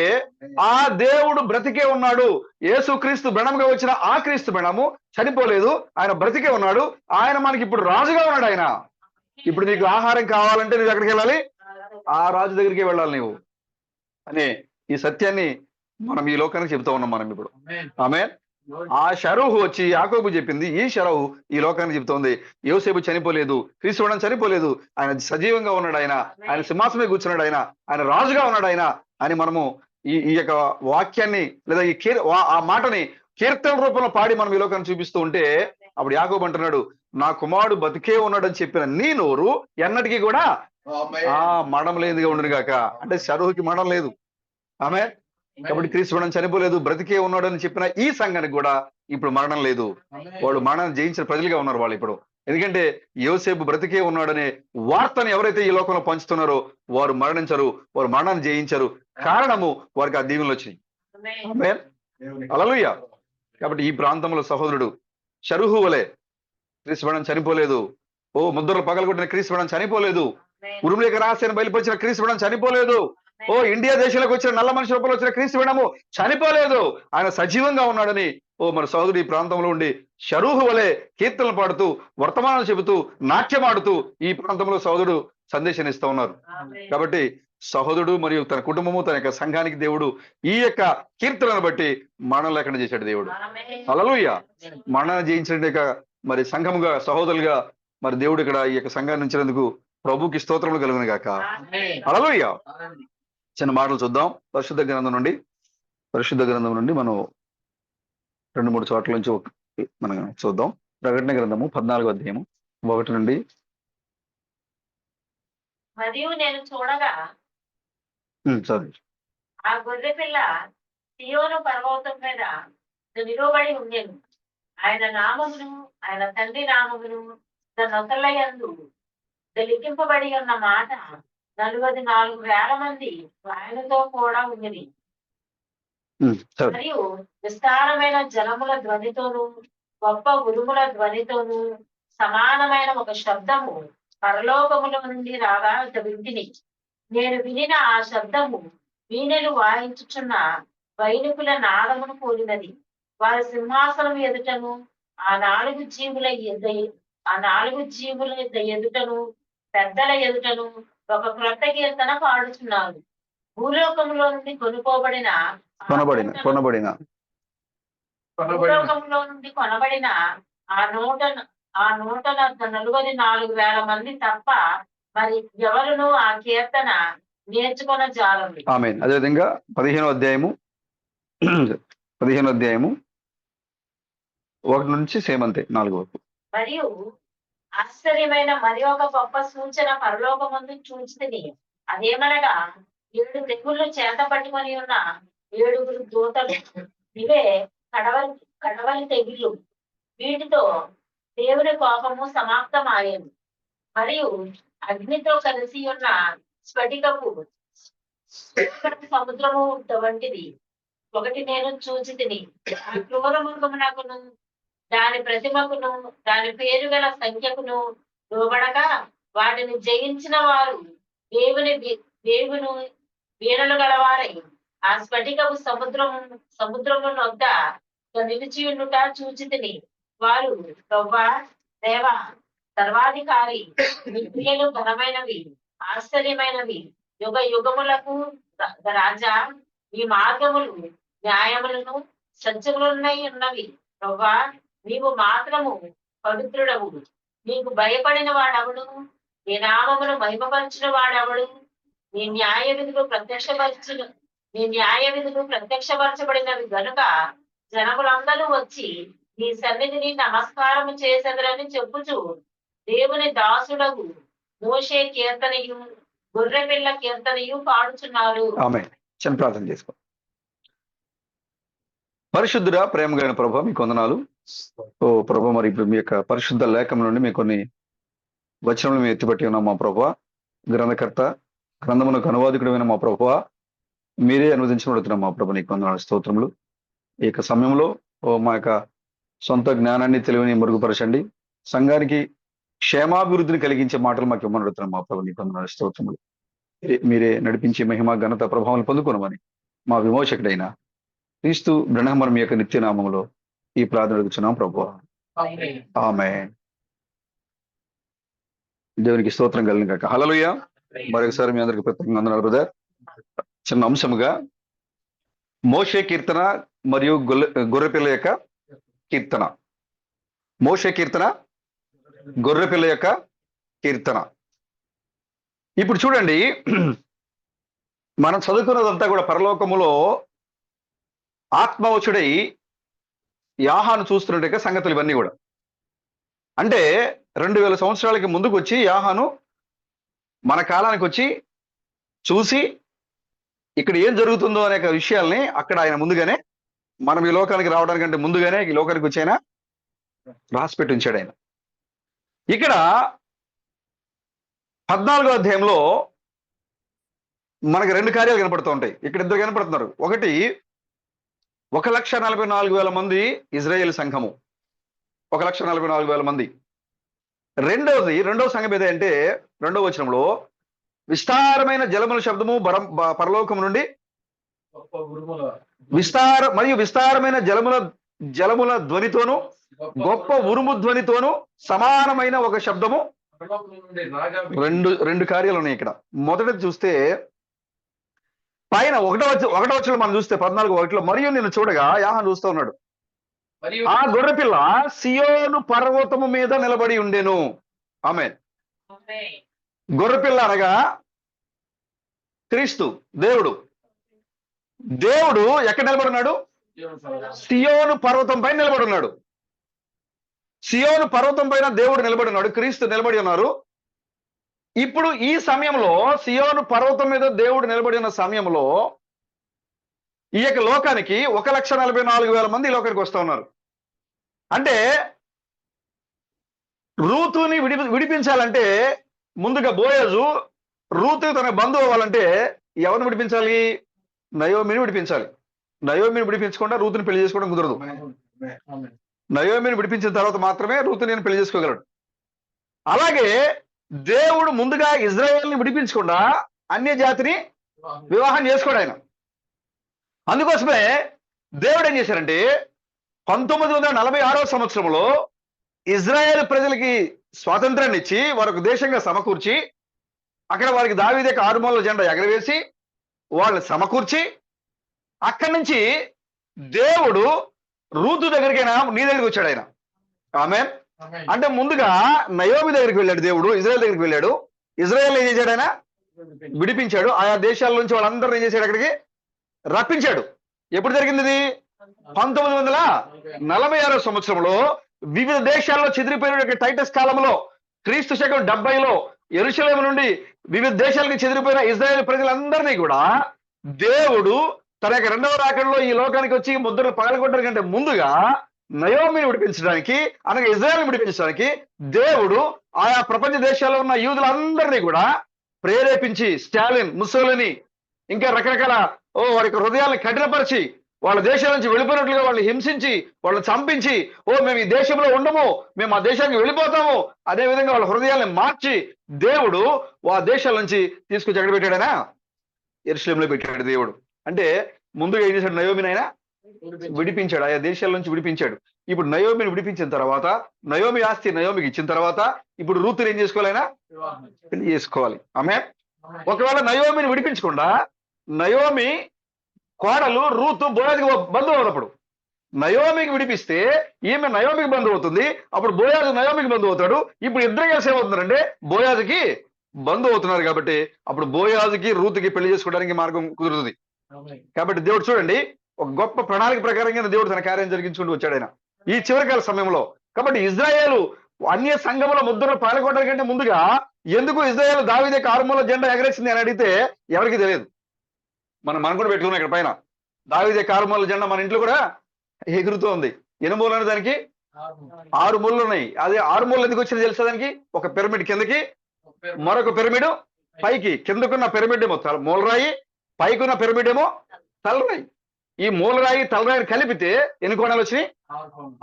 [SPEAKER 2] ఆ దేవుడు బ్రతికే ఉన్నాడు, యేసు క్రీస్తు బెణంగా వచ్చిన ఆ క్రీస్తు బెణము చనిపోలేదు, ఆయన బ్రతికే ఉన్నాడు, ఆయన మనకి ఇప్పుడు రాజుగా ఉన్నాడు ఆయన. ఇప్పుడు నీకు ఆహారం కావాలంటే నువ్వు ఎక్కడికి వెళ్ళాలి? ఆ రాజు దగ్గరికి వెళ్ళాలి నీవు అనే ఈ సత్యాన్ని మనం ఈ లోకానికి చెబుతా ఉన్నాం మనం ఇప్పుడు. ఆమేన్. ఆ షరహు వచ్చి యాకోబు చెప్పింది, ఈ షరహు ఈ లోకానికి చెబుతోంది, యోసేపు చనిపోలేదు, క్రీస్తు బెణం చనిపోలేదు, ఆయన సజీవంగా ఉన్నాడు, ఆయన సింహాసనమే కూర్చున్నాడు, ఆయన రాజుగా ఉన్నాడు ఆయన అని మనము ఈ యొక్క వాక్యాన్ని లేదా ఆ మాటని కీర్తన రూపంలో పాడి మనం ఈ లోకాన్ని చూపిస్తూ ఉంటే, అప్పుడు యాకోబు అంటున్నాడు, నా కుమారుడు బతికే ఉన్నాడు అని చెప్పిన నీ నోరు ఎన్నటికీ కూడా మడం లేదుగా ఉండును గాక. అంటే షరహుకి మడం లేదు. ఆమె కాబట్టి క్రీస్తు బెణం చనిపోలేదు, బ్రతికే ఉన్నాడు అని చెప్పిన ఈ సంఘానికి కూడా ఇప్పుడు మరణం లేదు. వాళ్ళు మరణాన్ని జయించిన ప్రజలుగా ఉన్నారు వాళ్ళు ఇప్పుడు. ఎందుకంటే యోసేపు బ్రతికే ఉన్నాడనే వార్తను ఎవరైతే ఈ లోకంలో పంచుతున్నారో వారు మరణించరు, వారు మరణాన్ని జయించరు. కారణము వారికి ఆ దీవెనలు వచ్చినాయి. ఆమేన్. హల్లెలూయా. కాబట్టి ఈ ప్రాంతంలో సహోదరుడు షరహు వలె క్రీస్తు బెణం చనిపోలేదు, ఓ ముద్రలు పగలగొట్టిన క్రీస్తు బెణం చనిపోలేదు, ఉరుములేక రహస్యాన్ని బయలుపరిచిన క్రీస్తు బెణం చనిపోలేదు, ఓ ఇండియా దేశంలోకి వచ్చిన నల్ల మనిషి రూపంలో వచ్చిన క్రీస్తు బెణము చనిపోలేదు, ఆయన సజీవంగా ఉన్నాడని ఓ మన సహోదరుడు ఈ ప్రాంతంలో ఉండి షరహు వలె కీర్తనలు పాడుతూ, వర్తమానాలు చెబుతూ, నాట్యమాడుతూ ఈ ప్రాంతంలో సహోదరుడు సందేశాన్ని ఇస్తా ఉన్నారు. కాబట్టి సహోదరుడు మరియు తన కుటుంబము, తన యొక్క సంఘానికి దేవుడు ఈ యొక్క కీర్తనను బట్టి మరణం లేకుండా చేశాడు దేవుడు. హల్లెలూయా. మరణాన్ని జయించిన మరి సంఘముగా, సహోదరులుగా మరి దేవుడు ఇక్కడ ఈ యొక్క సంఘాన్ని ఉంచినందుకు ప్రభుకి స్తోత్రములు కలుగును గాక. హల్లెలూయా. చిన్న మాటలు చూద్దాం. పరిశుద్ధ గ్రంథం నుండి మనం 2-3 చోట్ల నుంచి మనం చూద్దాం. ప్రకటన గ్రంథము 14వ అధ్యాయము 1 నుండి.
[SPEAKER 3] మరియు నేను చూడగా ఆ గొర్రె పిల్ల సియోను పర్వతం మీద నిలువబడి ఉండెను. ఆయన నామమును, ఆయన తండ్రి నామమును నొసలయందు లిఖింపబడి ఉన్న మాట 44,000 మంది ఆయనతో కూడా ఉన్నది. మరియు విస్తారమైన జలముల ధ్వనితోను, గొప్ప ఉరుముల ధ్వనితోను సమానమైన ఒక శబ్దము పరలోకముల నుండి రాగా వింటిని. నేను వినిన ఆ శబ్దము వీణెలు వాయించుచున్న వైనుకుల నాదమును పోలినది. వారి సింహాసనం ఎదుటను ఆ నాలుగు జీవుల ఎదుటను పెద్దల ఎదుటను ఒక క్రొత్త కీర్తన పాడుచున్నారు. భూలోకంలో నుండి కొనబడిన ఆ 144,000 మంది తప్ప మరి ఎవరును ఆ కీర్తన నేర్చుకున్న జాలండి.
[SPEAKER 2] ఆమేన్. అదేవిధంగా 15వ అధ్యాయము 1 నుంచి సేమ్ అంతే 4 వరకు.
[SPEAKER 3] మరియు ఆశ్చర్యమైన మరి ఒక గొప్ప సూచన పరలోకమందు చూచితిని. అదేమనగా 7 తెగుళ్ళు చేత పట్టుకొని ఉన్న 7 దూతలు. ఇవే కడవలి తెగుళ్ళు. వీటితో దేవుని కోపము సమాప్తమాయేను. మరియు అగ్నితో కలిసి ఉన్న స్ఫటికపు సముద్రము వంటిది ఒకటి నేను చూచితిని. ఆ క్రూర మృగమునకును దాని ప్రతిమకును దాని పేరు గల సంఖ్యకును లోబడక వాటిని జయించిన వారు దేవును వీణలు గలవారై ఆ స్ఫటికపు సముద్రము నొద్ద నిలిచి ఉండుట చూచితిని. వారు ప్రవ్వా, దేవా, సర్వాధికారి, నీ క్రియలు ఘనమైనవి, ఆశ్చర్యమైనవి, యుగ యుగములకు రాజా, ఈ మార్గములు న్యాయములను సత్యములున్నై ఉన్నవి. ప్రవ్వా, నీవు మాత్రము పవిత్రుడవు. నీకు భయపడిన వాడెవడు? నీ నామమును మహిమపరిచిన వాడెవడు? నీ న్యాయ విధులు ప్రత్యక్షపరచబడినవి గనుక జనములందరూ వచ్చి నీ సన్నిధిని నమస్కారము చేసెదరని చెప్పుచు దేవుని దాసుడగు మోషే కీర్తనయు గొర్రెపిల్ల కీర్తనయు పాడుచున్నారు.
[SPEAKER 2] ఆమేన్. చిన్న ప్రార్థన చేసుకో. పరిశుద్ధుడా, ప్రేమ కలిగిన ప్రభు, మీకు వందనాలు. ఓ ప్రభు, మరి ఇప్పుడు మీ యొక్క పరిశుద్ధ లేఖం నుండి మీ కొన్ని వచనములు మేము ఎత్తిపట్టి ఉన్నాం మా ప్రభు. గ్రంథకర్త, గ్రంథమునకు అనువాదికుడమైన మా ప్రభు, మీరే అనువదించబడుతున్నాం మా ప్రభు. నీకు వందనాలు, స్తోత్రములు. ఈ యొక్క సమయంలో మా యొక్క సొంత జ్ఞానాన్ని, తెలివిని మెరుగుపరచండి. సంఘానికి క్షేమాభివృద్ధిని కలిగించే మాటలు మాకు ఇవ్వమని అడుగుతున్నాం మా ప్రభు. నీకు వందనాలు, స్తోత్రములు. మీరే నడిపించే మహిమ, ఘనత, ప్రభావం పొందుకోనమని మా విమోచకుడైన క్రీస్తు బ్రహ్మం యొక్క నిత్యనామంలో ఈ ప్రార్థన అడుగుతున్నాం ప్రభు. ఆమేన్. దేవునికి స్తోత్రం కలిగిన కాక. హల్లెలూయా. మరొకసారి మీ అందరికి ప్రత్యేకంగా వందనాలు బ్రదర్. చిన్న అంశముగా మోషే కీర్తన మరియు గొర్రెపిల్ల యొక్క కీర్తన. మోషే కీర్తన, గొర్రెపిల్ల యొక్క కీర్తన. ఇప్పుడు చూడండి, మనం చదువుకున్నదంతా కూడా పరలోకములో ఆత్మవచుడై యాహాను చూస్తున్నట్టుగా సంగతులు ఇవన్నీ కూడా. అంటే 2000 సంవత్సరాలకి ముందుకు వచ్చి యాహాను మన కాలానికి వచ్చి చూసి ఇక్కడ ఏం జరుగుతుందో అనే విషయాల్ని అక్కడ ఆయన ముందుగానే, మనం ఈ లోకానికి రావడానికంటే ముందుగానే ఈ లోకానికి వచ్చి ఆయన రాసిపెట్టి ఉంచాడు. ఆయన ఇక్కడ 14వ అధ్యాయంలో మనకి 2 కార్యాలు కనపడుతూ ఉంటాయి. ఇక్కడ ఇద్దరు కనపడుతున్నారు. ఒకటి 1,44,000 మంది ఇజ్రాయేల్ సంఘము, 1,44,000 మంది. రెండవ సంఘం ఏదంటే 2వ వచనంలో విస్తారమైన జలముల శబ్దము పరలోకం నుండి విస్తారమైన జలముల ధ్వనితోను గొప్ప ఉరుము ధ్వనితోను సమానమైన ఒక శబ్దము. రెండు కార్యాలు ఉన్నాయి ఇక్కడ. మొదటిది చూస్తే పైన ఒకటో వచనం మనం చూస్తే 14:1 మరియు నేను చూడగా యాహాను చూస్తూ ఉన్నాడు, ఆ గొర్రెపిల్ల సియోను పర్వతము మీద నిలబడి ఉండెను. ఆమేన్. గొర్రెపిల్ల అనగా క్రీస్తు, దేవుడు. దేవుడు ఎక్కడ నిలబడున్నాడు? సియోను పర్వతం పైన నిలబడి ఉన్నాడు. సియోను పర్వతం పైన దేవుడు నిలబడి ఉన్నాడు, క్రీస్తు నిలబడి ఉన్నారు. ఇప్పుడు ఈ సమయంలో సియోను పర్వతం మీద దేవుడు నిలబడి ఉన్న సమయంలో ఈ యొక్క లోకానికి 1,44,000 మంది ఈ లోకానికి వస్తూ ఉన్నారు. అంటే రూతుని విడిపించాలంటే ముందుగా బోయజు రూతు తన బంధువు అవ్వాలంటే ఎవరిని విడిపించాలి? నయోమిని విడిపించాలి. నయోమిని విడిపించకుండా రూతుని పెళ్లి చేసుకోవడం కుదరదు. నయోమిని విడిపించిన తర్వాత మాత్రమే రూతుని నేను పెళ్లి చేసుకోగలడు. అలాగే దేవుడు ముందుగా ఇజ్రాయేల్ని విడిపించకుండా అన్య జాతిని వివాహం చేసుకోడు ఆయన. అందుకోసమే దేవుడు ఏం చేశారంటే 1946వ సంవత్సరంలో ఇజ్రాయేల్ ప్రజలకి స్వాతంత్రాన్ని ఇచ్చి వారికి దేశంగా సమకూర్చి అక్కడ వారికి దావీదు యొక్క 6 మూలల జెండా ఎగరవేసి వాళ్ళని సమకూర్చి అక్కడి నుంచి దేవుడు రూతు దగ్గరికైనా నీ దగ్గరికి వచ్చాడు ఆయన. ఆమేన్. అంటే ముందుగా నయోమి దగ్గరికి వెళ్ళాడు దేవుడు, ఇజ్రాయెల్ దగ్గరికి వెళ్ళాడు. ఇజ్రాయెల్ ఏం చేశాడు? ఆయన విడిపించాడు. ఆయా దేశాల నుంచి వాళ్ళందరూ ఏం చేశాడు? అక్కడికి రప్పించాడు. ఎప్పుడు జరిగింది ఇది? 1946వ సంవత్సరంలో వివిధ దేశాల్లో చెదిరిపోయిన టైటస్ కాలంలో క్రీస్తు శకం 70లో యెరూషలేము నుండి వివిధ దేశాలకు చెదిరిపోయిన ఇజ్రాయెల్ ప్రజలందరినీ కూడా దేవుడు తన యొక్క 2వ రాకడలో ఈ లోకానికి వచ్చి ముద్రలు పగలగొట్టడం కంటే ముందుగా నయోమిని విడిపించడానికి, అనగా ఇజ్రాయెల్ని విడిపించడానికి దేవుడు ఆయా ప్రపంచ దేశాల్లో ఉన్న యూదులందరినీ కూడా ప్రేరేపించి, స్టాలిన్, ముస్సోలిని ఇంకా రకరకాల వారి హృదయాలను కఠినపరిచి వాళ్ళ దేశం నుంచి వెళ్ళిపోయినట్లుగా వాళ్ళని హింసించి వాళ్ళని చంపించి మేము ఈ దేశంలో ఉండము, మేము ఆ దేశానికి వెళ్ళిపోతాము, అదే విధంగా వాళ్ళ హృదయాలను మార్చి దేవుడు ఆ దేశాల నుంచి తీసుకొచ్చి ఎక్కడ పెట్టాడైనా యెరూషలేములో పెట్టాడు దేవుడు. అంటే ముందుగా ఏం చేశాడు? నయోమిని ఆయన విడిపించాడు, ఆయా దేశాల నుంచి విడిపించాడు. ఇప్పుడు నయోమిని విడిపించిన తర్వాత, నయోమి ఆస్తి నయోమికి ఇచ్చిన తర్వాత, ఇప్పుడు రూతుని ఏం చేసుకోవాలి? ఆయన పెళ్లి చేసుకోవాలి. ఆమేన్. ఒకవేళ నయోమిని విడిపించకుండా నయోమి కోడలు రూతు బోయాజుకి బంధువు అవునప్పుడు, నయోమికి విడిపిస్తే ఈమె నయోమికి బంధువు అవుతుంది, అప్పుడు బోయాజు నయోమికి బంధువు అవుతాడు. ఇప్పుడు ఇద్దరు కలిసి ఏమవుతున్నారంటే బోయాజుకి బంధువు అవుతున్నారు. కాబట్టి అప్పుడు బోయాజుకి రూతుకి పెళ్లి చేసుకోవడానికి మార్గం కుదురుతుంది. కాబట్టి దేవుడు చూడండి, ఒక గొప్ప ప్రణాళిక ప్రకారంగా దేవుడు తన కార్యం జరిగించుకుంటూ వచ్చాడు ఆయన ఈ చివరికాల సమయంలో. కాబట్టి ఇజ్రాయేలు అన్య సంఘముల ముద్రలు పాల్గొనడం కంటే ముందుగా ఎందుకు ఇజ్రాయేల్ దావీదు యొక్క 6 మూల జెండా ఎగరేసింది అని అడిగితే ఎవరికి తెలియదు. మనం కూడా పెట్టుకున్నాం ఇక్కడ పైన దావీదు యొక్క 6 మూల జెండా మన ఇంట్లో కూడా ఎగురుతూ ఉంది. ఎన్ని మూలలు ఉన్నాయి దానికి? 6 మూలలు ఉన్నాయి. అదే 6 మూలలు ఎందుకు వచ్చింది తెలుసా? దానికి ఒక పిరమిడ్ కిందకి, మరొక పిరమిడ్ పైకి. కిందకున్న పిరమిడ్ ఏమో మూలరాయి, పైకున్న పిరమిడ్ ఏమో తలరాయి. ఈ మూలరాయి తలరాయిని కలిపితే ఎన్ని కోణాలు వచ్చినాయి?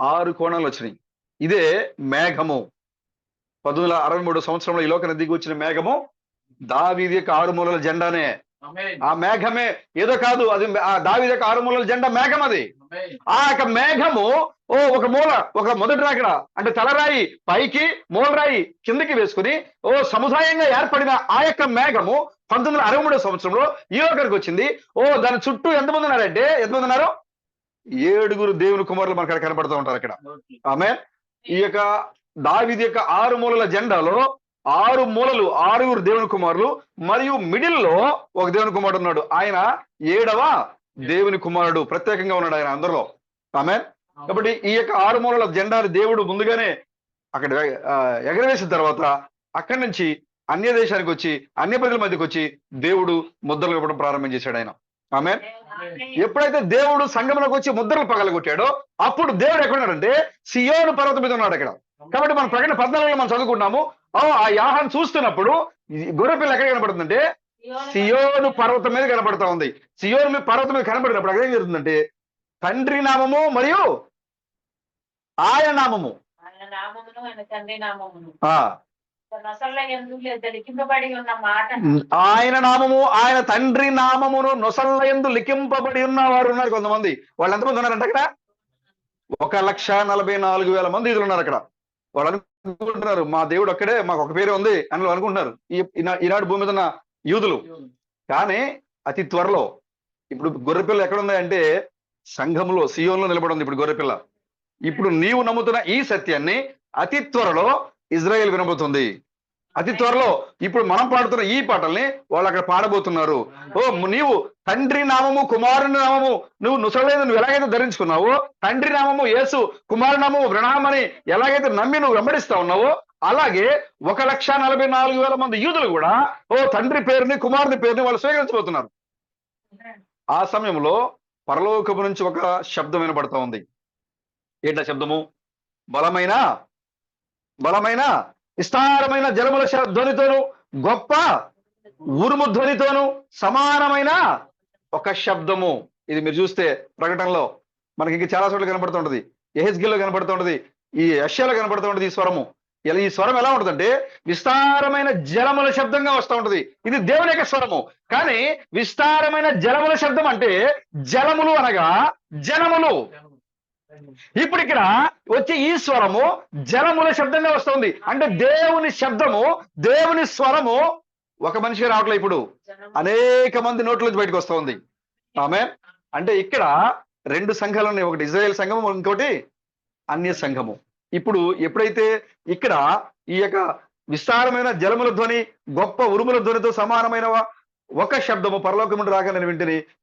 [SPEAKER 2] 6 కోణాలు వచ్చినాయి. ఇదే మేఘము. 1963 సంవత్సరంలో ఈ లోకానికి దిగి వచ్చిన మేఘము దావీదు యొక్క 6 మూలల జెండానే. ఆ మేఘమే ఏదో కాదు, అది ఆ దావీదు యొక్క 6 మూలల జెండా మేఘం. అది ఆ యొక్క మేఘము ఒక మూల, ఒక మొదటి రాకడ అంటే తలరాయి పైకి, మూలరాయి కిందకి వేసుకుని సముదాయంగా ఏర్పడిన ఆ యొక్క మేఘము 1963 సంవత్సరంలో ఈ లోకానికి వచ్చింది. దాని చుట్టూ ఎంతమంది ఉన్నారంటే, ఎంతమంది ఉన్నారు? 7 దేవుని కుమారులు మనకు అక్కడ కనపడుతూ ఉంటారు అక్కడ. ఆమె ఈ యొక్క దావీదు యొక్క 6 మూలల జెండాలో 6 మూలలు 6 దేవుని కుమారులు, మరియు మిడిల్ లో ఒక దేవుని కుమారుడు ఉన్నాడు. ఆయన 7వ దేవుని కుమారుడు, ప్రత్యేకంగా ఉన్నాడు ఆయన అందరిలో. ఆమె కాబట్టి ఈ యొక్క 6 మూలల జెండాని దేవుడు ముందుగానే అక్కడ ఎగరవేసిన తర్వాత అక్కడి నుంచి అన్య దేశానికి వచ్చి, అన్య ప్రజల మధ్యకి వచ్చి దేవుడు ముద్రలు ఇవ్వడం ప్రారంభం చేశాడు ఆయన. ఆమె ఎప్పుడైతే దేవుడు సంఘంలోకి వచ్చి ముద్రలు పగలగొట్టాడో అప్పుడు దేవుడు ఎక్కడున్నాడంటే సియోను పర్వతం మీద ఉన్నాడు అక్కడ. కాబట్టి మనం ప్రకటన 14లో మనం చదువుకుంటున్నాము, ఆ యాహాను చూస్తున్నప్పుడు గొర్రెపిల్ల ఎక్కడ కనపడుతుందంటే సియోను పర్వతం మీద కనపడతా ఉంది. సియోను పర్వతం మీద కనపడినప్పుడు అక్కడ ఏం జరుగుతుందంటే తండ్రి నామము మరియు ఆయన నామము, ఆయన నామము, ఆయన తండ్రి నామమును నొసళ్ళ యందు లిఖింపబడి ఉన్న వారు ఉన్నారు కొంతమంది. వాళ్ళు ఎంతమంది ఉన్నారంటే అక్కడ 1,44,000 మంది ఇదులు ఉన్నారు అక్కడ. వాళ్ళు అనుకుంటున్నారు మా దేవుడు అక్కడే, మాకు ఒక పేరు ఉంది అని అనుకుంటున్నారు ఈనాడు భూమి మీద ఉన్న యూదులు. కానీ అతి త్వరలో ఇప్పుడు గొర్రెపిల్ల ఎక్కడుంది అంటే సంఘంలో సియోన్లో నిలబడి ఉంది ఇప్పుడు గొర్రెపిల్ల. ఇప్పుడు నీవు నమ్ముతున్న ఈ సత్యాన్ని అతి త్వరలో ఇజ్రాయెల్ వినబోతుంది. అతి త్వరలో ఇప్పుడు మనం పాడుతున్న ఈ పాటల్ని వాళ్ళు అక్కడ పాడబోతున్నారు. నీవు తండ్రి నామము కుమారుని నామము నువ్వు నుసలేదు, నువ్వు ఎలాగైతే ధరించుకున్నావో, తండ్రి నామము యేసు, కుమారు నామము బ్రహ్మని ఎలాగైతే నమ్మి నువ్వు వెంబడిస్తా ఉన్నావో, అలాగే 1,44,000 మంది యూదులు కూడా తండ్రి పేరుని కుమారుని పేరుని వాళ్ళు స్వీకరించబోతున్నారు. ఆ సమయంలో పరలోకము నుంచి ఒక శబ్దం వినబడతా ఉంది. ఏంటా శబ్దము? బలమైన విస్తారమైన జలముల ధ్వనితోను గొప్ప ఉరుము ధ్వనితోను సమానమైన ఒక శబ్దము. ఇది మీరు చూస్తే ప్రకటనలో మనకి ఇంకా చాలా చోట్ల కనపడుతూ ఉంటది, యెహెజ్కేలులో కనపడుతూ ఉంటది, ఈ యెషయాలో కనపడుతూ ఉంటది. ఈ స్వరము ఈ స్వరం ఎలా ఉంటుందంటే విస్తారమైన జలముల శబ్దంగా వస్తూ ఉంటది. ఇది దేవుని యొక్క స్వరము. కానీ విస్తారమైన జలముల శబ్దం అంటే జలములు అనగా జనములు. ఇప్పుడు ఇక్కడ వచ్చే ఈ స్వరము జలముల శబ్దంగా వస్తుంది. అంటే దేవుని శబ్దము, దేవుని స్వరము ఒక మనిషిగా రావట్లే, ఇప్పుడు అనేక మంది నోట్లోంచి బయటకు వస్తూ ఉంది. ఆమె అంటే ఇక్కడ 2 సంఘాలు ఉన్నాయి, ఒకటి ఇజ్రాయెల్ సంఘము, ఇంకోటి అన్య సంఘము. ఇప్పుడు ఎప్పుడైతే ఇక్కడ ఈ యొక్క విస్తారమైన జలముల ధ్వని గొప్ప ఉరుముల ధ్వనితో సమానమైన ఒక శబ్దము పరలోకం నుండి రాగా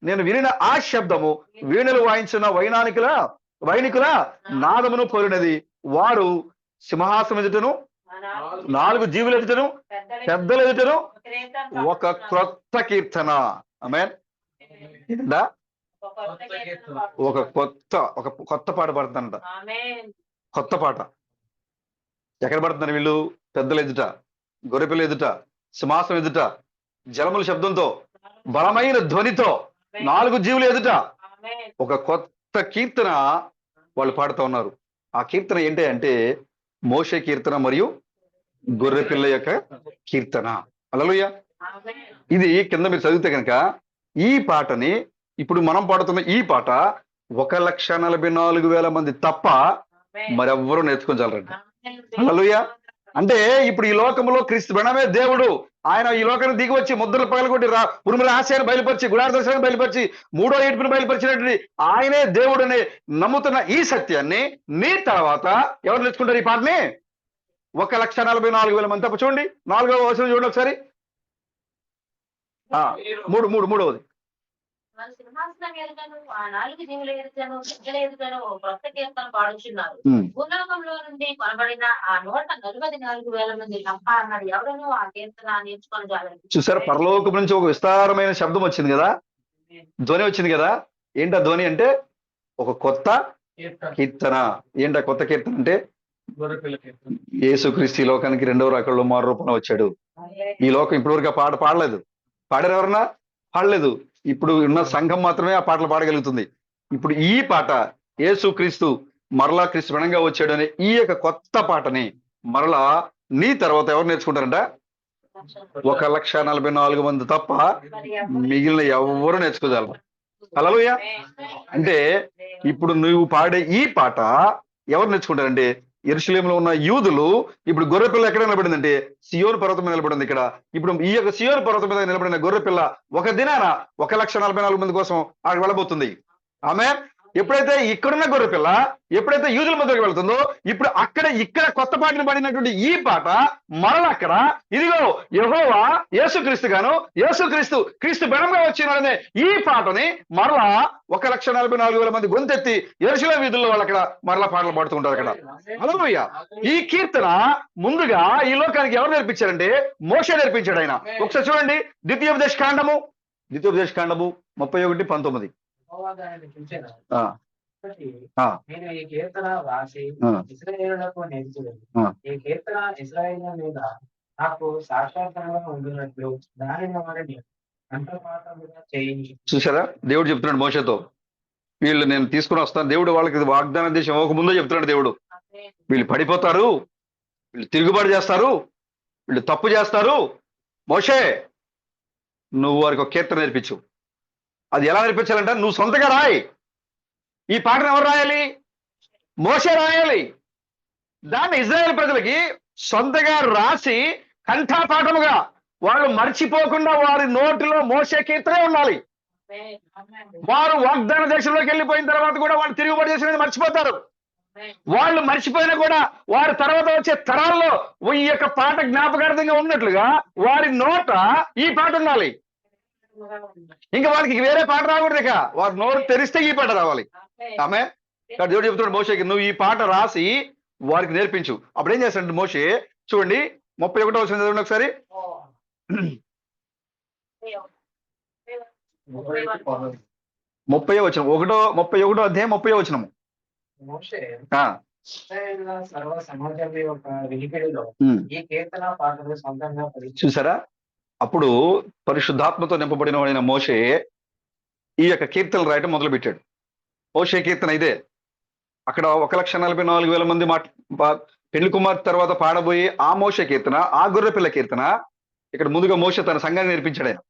[SPEAKER 2] నేను వినిన ఆ శబ్దము వీణలు వాయించిన వైనికుల నాదమును పోలినది. వారు సింహాసనం ఎదుటను 4 జీవుల ఎదుటను పెద్దల ఎదుటను ఒక క్రొత్త కీర్తన. ఆమేన్. ఏంటా? ఒక కొత్త పాట పడుతుందంట. కొత్త పాట ఎక్కడ పడుతున్నారు వీళ్ళు? పెద్దల ఎదుట, గొర్రెపిల్ల ఎదుట, సింహాసనం ఎదుట, జలముల శబ్దంతో, బలమైన ధ్వనితో, 4 జీవుల ఎదుట ఒక కొత్త కీర్తన వాళ్ళు పాడుతూ ఉన్నారు. ఆ కీర్తన ఏంటి అంటే మోషే కీర్తన మరియు గొర్రెపిల్ల యొక్క కీర్తన. హల్లెలూయా. ఇది కింద మీరు చదివితే కనుక ఈ పాటని ఇప్పుడు మనం పాడుతున్న ఈ పాట 1,44,000 మంది తప్ప మరెవ్వరూ నేర్చుకోగలరండి. హల్లెలూయా. అంటే ఇప్పుడు ఈ లోకంలో క్రీస్తు బెణమే దేవుడు. ఆయన ఈ లోకానికి దిగి వచ్చి ముద్రలు పగలగొట్టి ఉరుముల ఆశయాన్ని బయలుపరిచి గుడార దర్శనాన్ని బయలుపరిచి మూడో ఏడుపుని బయలుపరిచినటువంటి ఆయనే దేవుడు అని నమ్ముతున్న ఈ సత్యాన్ని నీ తర్వాత ఎవరు నేర్చుకుంటారు ఈ పాటని? 1,44,000 మంది తప్ప. చూడండి 4వ వచనం చూడండి ఒకసారి. మూడవది.
[SPEAKER 3] సింహాసనం ఎదుటను ఆ 4 జీవుల ఎదుటను ప్రజల ఎదుటను ఓ కొత్త కీర్తన పాడుచున్నారు. భూలోకంలో నుండి కొనబడిన ఆ 144,000 మంది తప్ప అన్నాడు ఎవడనూ ఆ కీర్తన నేర్చుకొని జాలరు.
[SPEAKER 2] చూసారా, పరలోకం నుంచి ఒక విస్తారమైన శబ్దం వచ్చింది కదా, ధ్వని వచ్చింది కదా. ఏంటా ధ్వని అంటే? ఒక కొత్త కీర్తన. ఏంటా కొత్త కీర్తన అంటే? యేసుక్రీస్తు ఈ లోకానికి 2వ రాకడలో మారు రూపంలో వచ్చాడు. ఈ లోకం ఇప్పటివరకు ఆ పాట పాడలేదు. పాడారు ఎవరన్నా? పాడలేదు. ఇప్పుడు ఉన్న సంఘం మాత్రమే ఆ పాటలు పాడగలుగుతుంది. ఇప్పుడు ఈ పాట యేసుక్రీస్తు మరలా క్రీస్తు బెణంగా వచ్చాడు అనే ఈ యొక్క కొత్త పాటని మరలా నీ తర్వాత ఎవరు నేర్చుకుంటారంట? 1,44,000 మంది తప్ప మిగిలిన ఎవరు నేర్చుకోగలరు. హల్లెలూయా. అంటే ఇప్పుడు నువ్వు పాడే ఈ పాట ఎవరు నేర్చుకుంటారంటే యెరూషలేములో ఉన్న యూదులు. ఇప్పుడు గొర్రెపిల్ల ఎక్కడ నిలబడిందంటే సియోను పర్వతం మీద నిలబడింది. ఇక్కడ ఇప్పుడు ఈ యొక్క సియోను పర్వతం మీద నిలబడిన గొర్రెపిల్ల ఒక దినాన 1,44,000 మంది కోసం అక్కడికి వెళ్ళబోతుంది. ఆమె ఎప్పుడైతే ఇక్కడున్న గొర్రెపిల్ల ఎప్పుడైతే యూదుల మధ్యకి వెళ్తుందో ఇప్పుడు ఇక్కడ కొత్త పాటను పాడినటువంటి ఈ పాట మరలా అక్కడ ఇదిగో యెహోవా యేసుక్రీస్తు గాను యేసుక్రీస్తు క్రీస్తు బెణంగా వచ్చినాడనే ఈ పాటని మరలా 1,44,000 మంది గొంతెత్తి యెరూషలేము వీధుల్లో వాళ్ళు అక్కడ మరలా పాటలు పాడుతూ ఉంటారు అక్కడ. హల్లెలూయా. ఈ కీర్తన ముందుగా ఈ లోకానికి ఎవరు నేర్పించారంటే మోషే నేర్పించాడు. ఆయన ఒకసారి చూడండి ద్వితీయోపదేశ కాండము 31:19.
[SPEAKER 4] నేను ఈ కీర్తన రాసి ఇశ్రాయేలులకు నేర్చుకుని ఈ కీర్తన ఇశ్రాయేలు మీద నాకు సాక్షాత్కారంగా ఉంటున్నట్లు దానిని వారిని కంఠపాఠముగా చేయించు.
[SPEAKER 2] చూసారా, దేవుడు చెప్తున్నాడు మోషేతో, వీళ్ళు నేను తీసుకుని వస్తాను. దేవుడు వాళ్ళకి వాగ్దాన దేశం ఇవ్వకముందే చెప్తున్నాడు దేవుడు, వీళ్ళు పడిపోతారు, వీళ్ళు తిరుగుబాటు చేస్తారు, వీళ్ళు తప్పు చేస్తారు. మోషే నువ్వు వారికి ఒక కీర్తన నేర్పించు. అది ఎలా నేర్పించాలంటే నువ్వు సొంతగా రాయి. ఈ పాటను ఎవరు రాయాలి? మోషే రాయాలి. దాన్ని ఇజ్రాయేల్ ప్రజలకి సొంతగా రాసి కంఠపాఠముగా వాళ్ళు మర్చిపోకుండా వారి నోటిలో మోషే కీర్తనే ఉండాలి. వారు వాగ్దాన దేశంలోకి వెళ్ళిపోయిన తర్వాత కూడా వాళ్ళు తిరుగుబాటు చేసినది మర్చిపోతారు. వాళ్ళు మర్చిపోయినా కూడా వారి తర్వాత వచ్చే తరాల్లో ఈ యొక్క పాట జ్ఞాపకార్థంగా ఉన్నట్లుగా వారి నోట ఈ పాట ఉండాలి. ఇంకా వాళ్ళకి వేరే పాట రాకూడదు. ఇక వారి నోరు తెరిస్తే ఈ పాట రావాలి. ఆమె దేవుడు చెప్తున్నాడు మోషేకి, నువ్వు ఈ పాట రాసి వారికి నేర్పించు. అప్పుడు ఏం చేస్తాడు మోషే? చూడండి 31వ వచనం చదవండి ఒకసారి. 30వ వచనం 31వ అధ్యాయం 30వ వచనము.
[SPEAKER 4] మోషే సర్వ సమాజం యొక్క వినికిడిలో ఈ కీర్తన పాటలు సొంతంగా
[SPEAKER 2] చూసారా, అప్పుడు పరిశుద్ధాత్మతో నింపబడిన వాడైన మోషే ఈ యొక్క కీర్తనలు రాయటం మొదలు పెట్టాడు. మోషే కీర్తన ఇదే. అక్కడ 1,44,000 మంది పెళ్లి కుమార్తె తర్వాత పాడబోయే ఆ మోషే కీర్తన, ఆ గొర్రెపిల్ల కీర్తన ఇక్కడ ముందుగా మోషే తన సంఘాన్ని నేర్పించాడు. ఆయన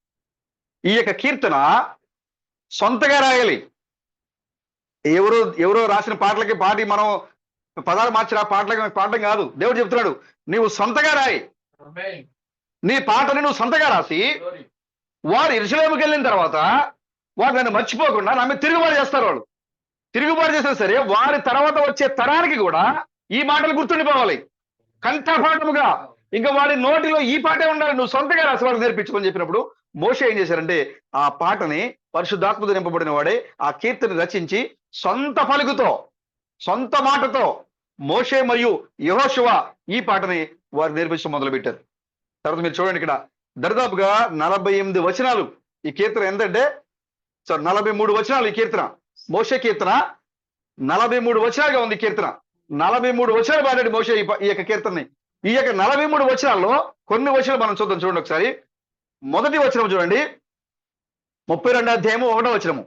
[SPEAKER 2] ఈ యొక్క కీర్తన సొంతగా రాయాలి. ఎవరో రాసిన పాటలకి పాటి మనం పదాలు మార్చి ఆ పాటలకి పాడటం కాదు. దేవుడు చెప్తున్నాడు నీవు సొంతగా రాయి. నీ పాటని నువ్వు సొంతగా రాసి వారు యెరూషలేముకి వెళ్ళిన తర్వాత వారు దాన్ని మర్చిపోకుండా నా మీద తిరుగుబాటు చేస్తారు. వాళ్ళు తిరుగుబాటు చేసినా సరే వారి తర్వాత వచ్చే తరానికి కూడా ఈ మాటలు గుర్తుండిపోవాలి కంఠపాఠముగా. ఇంకా వారి నోటిలో ఈ పాటే ఉండాలి. నువ్వు సొంతగా రాసి వాళ్ళకి నేర్పించుకొని చెప్పినప్పుడు మోషే ఏం చేశారంటే ఆ పాటని పరిశుద్ధాత్మతో నింపబడిన వాడే ఆ కీర్తని రచించి సొంత పలుకుతో సొంత మాటతో మోషే మరియు యెహోషువ ఈ పాటని వారు నేర్పించడం మొదలు పెట్టారు. తర్వాత మీరు చూడండి ఇక్కడ దరిదాపుగా 48 వచనాలు ఈ కీర్తన. ఎంతంటే 43 వచనాలు ఈ కీర్తన. మోషే కీర్తన 43 వచనాలుగా ఉంది కీర్తన. 43 వచనాలు పాడాడు మోషే ఈ యొక్క కీర్తనని. ఈ యొక్క 43 వచనాల్లో కొన్ని వచనాలు మనం చూద్దాం. చూడండి ఒకసారి. మొదటి వచనం చూడండి, 32వ అధ్యాయము 1వ వచనము.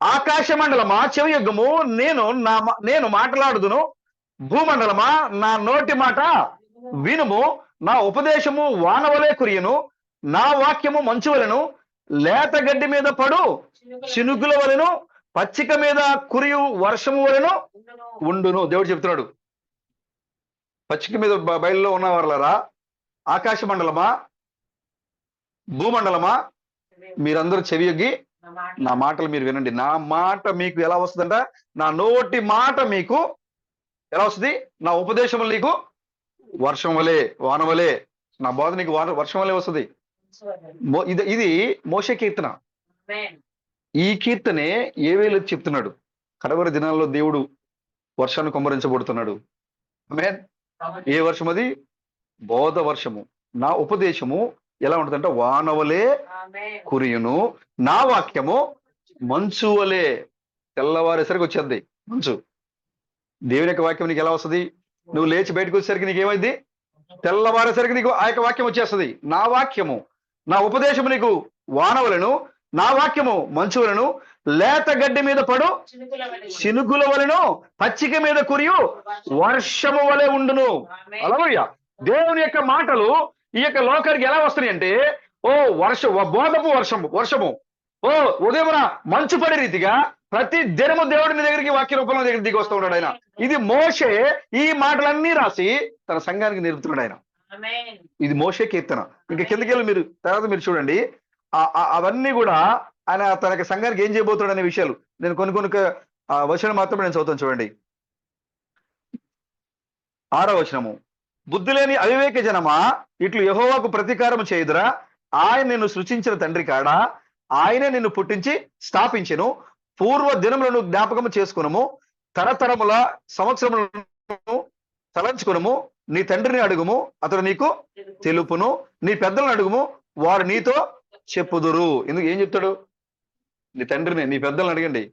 [SPEAKER 2] ఆకాశ మండలమా చెవి యొగ్గము, నేను మాట్లాడుదును. భూమండలమా నా నోటి మాట వినుము. నా ఉపదేశము వానవలే కురియను, నా వాక్యము మంచు వలెను, లేత గడ్డి మీద పడు చినుకుల వలెను, పచ్చిక మీద కురియు వర్షము వలెను ఉండును. దేవుడు చెప్తున్నాడు, పచ్చిక మీద బయలులో ఉన్న వాళ్ళరా, ఆకాశ మండలమా భూమండలమా మీరందరూ చెవియొగ్గి నా మాటలు మీరు వినండి. నా మాట మీకు ఎలా వస్తుందంట? నా నోటి మాట మీకు ఎలా వస్తుంది? నా ఉపదేశములు నీకు వర్షం వలె, వాన వలె, నా బోధ నీకు వర్షం వలె వస్తుంది. ఇది మోషే కీర్తన. ఈ కీర్తనే ఏవేలు చెప్తున్నాడు. కడవరి దినాల్లో దేవుడు వర్షాన్ని కుమ్మరించబడుతున్నాడు. ఆమేన్. ఏ వర్షం అది? బోధ వర్షము. నా ఉపదేశము ఎలా ఉంటుందంటే వానవలే కురియును, నా వాక్యము మంచు వలె. తెల్లవారేసరికి వచ్చేద్ది మంచు. దేవుని యొక్క వాక్యం నీకు ఎలా వస్తుంది? నువ్వు లేచి బయటకు వచ్చేసరికి నీకేమైంది? తెల్లవారేసరికి నీకు ఆ యొక్క వాక్యం వచ్చేస్తుంది. నా వాక్యము, నా ఉపదేశము నీకు వానవలను, నా వాక్యము మంచు వలను, లేత గడ్డి మీద పడు చినుకుల వలెను, పచ్చిక మీద కురియు వర్షము వలె ఉండును. హల్లెలూయా. దేవుని యొక్క మాటలు ఈ యొక్క లోకానికి ఎలా వస్తున్నాయి అంటే, ఓ బోధపు వర్షము, ఓ ఉదయమున మంచు పడే రీతిగా ప్రతి దినము దేవుడిని దగ్గరికి వాక్య రూపంలో దగ్గర దిగి వస్తూ ఉన్నాడు ఆయన. ఇది మోషే ఈ మాటలన్నీ రాసి తన సంఘానికి నేర్పుతున్నాడు ఆయన. ఇది మోషే కీర్తన. ఇంకా కిందకెళ్ళి మీరు తర్వాత మీరు చూడండి, అవన్నీ కూడా ఆయన తనకి సంఘానికి ఏం చేయబోతున్నాడు అనే విషయాలు నేను కొన్ని వచనం మాత్రమే నేను చదువుతాను. చూడండి, 6వ వచనము. బుద్ధి లేని అవివేక జనమా, ఇట్లు యెహోవాకు ప్రతీకారం చేయుదురా. ఆయన నిన్ను సృష్టించిన తండ్రి కాడా, ఆయనే నిన్ను పుట్టించి స్థాపించెను. పూర్వ దినములను జ్ఞాపకము చేసుకునము, తరతరముల సంవత్సరములను తలంచుకునము. నీ తండ్రిని అడుగుము, అతడు నీకు తెలుపును. నీ పెద్దలను అడుగుము, వారు నీతో చెప్పుదురు. ఎందుకు ఏం చెప్తాడు? నీ తండ్రిని, నీ పెద్దలను అడగండి.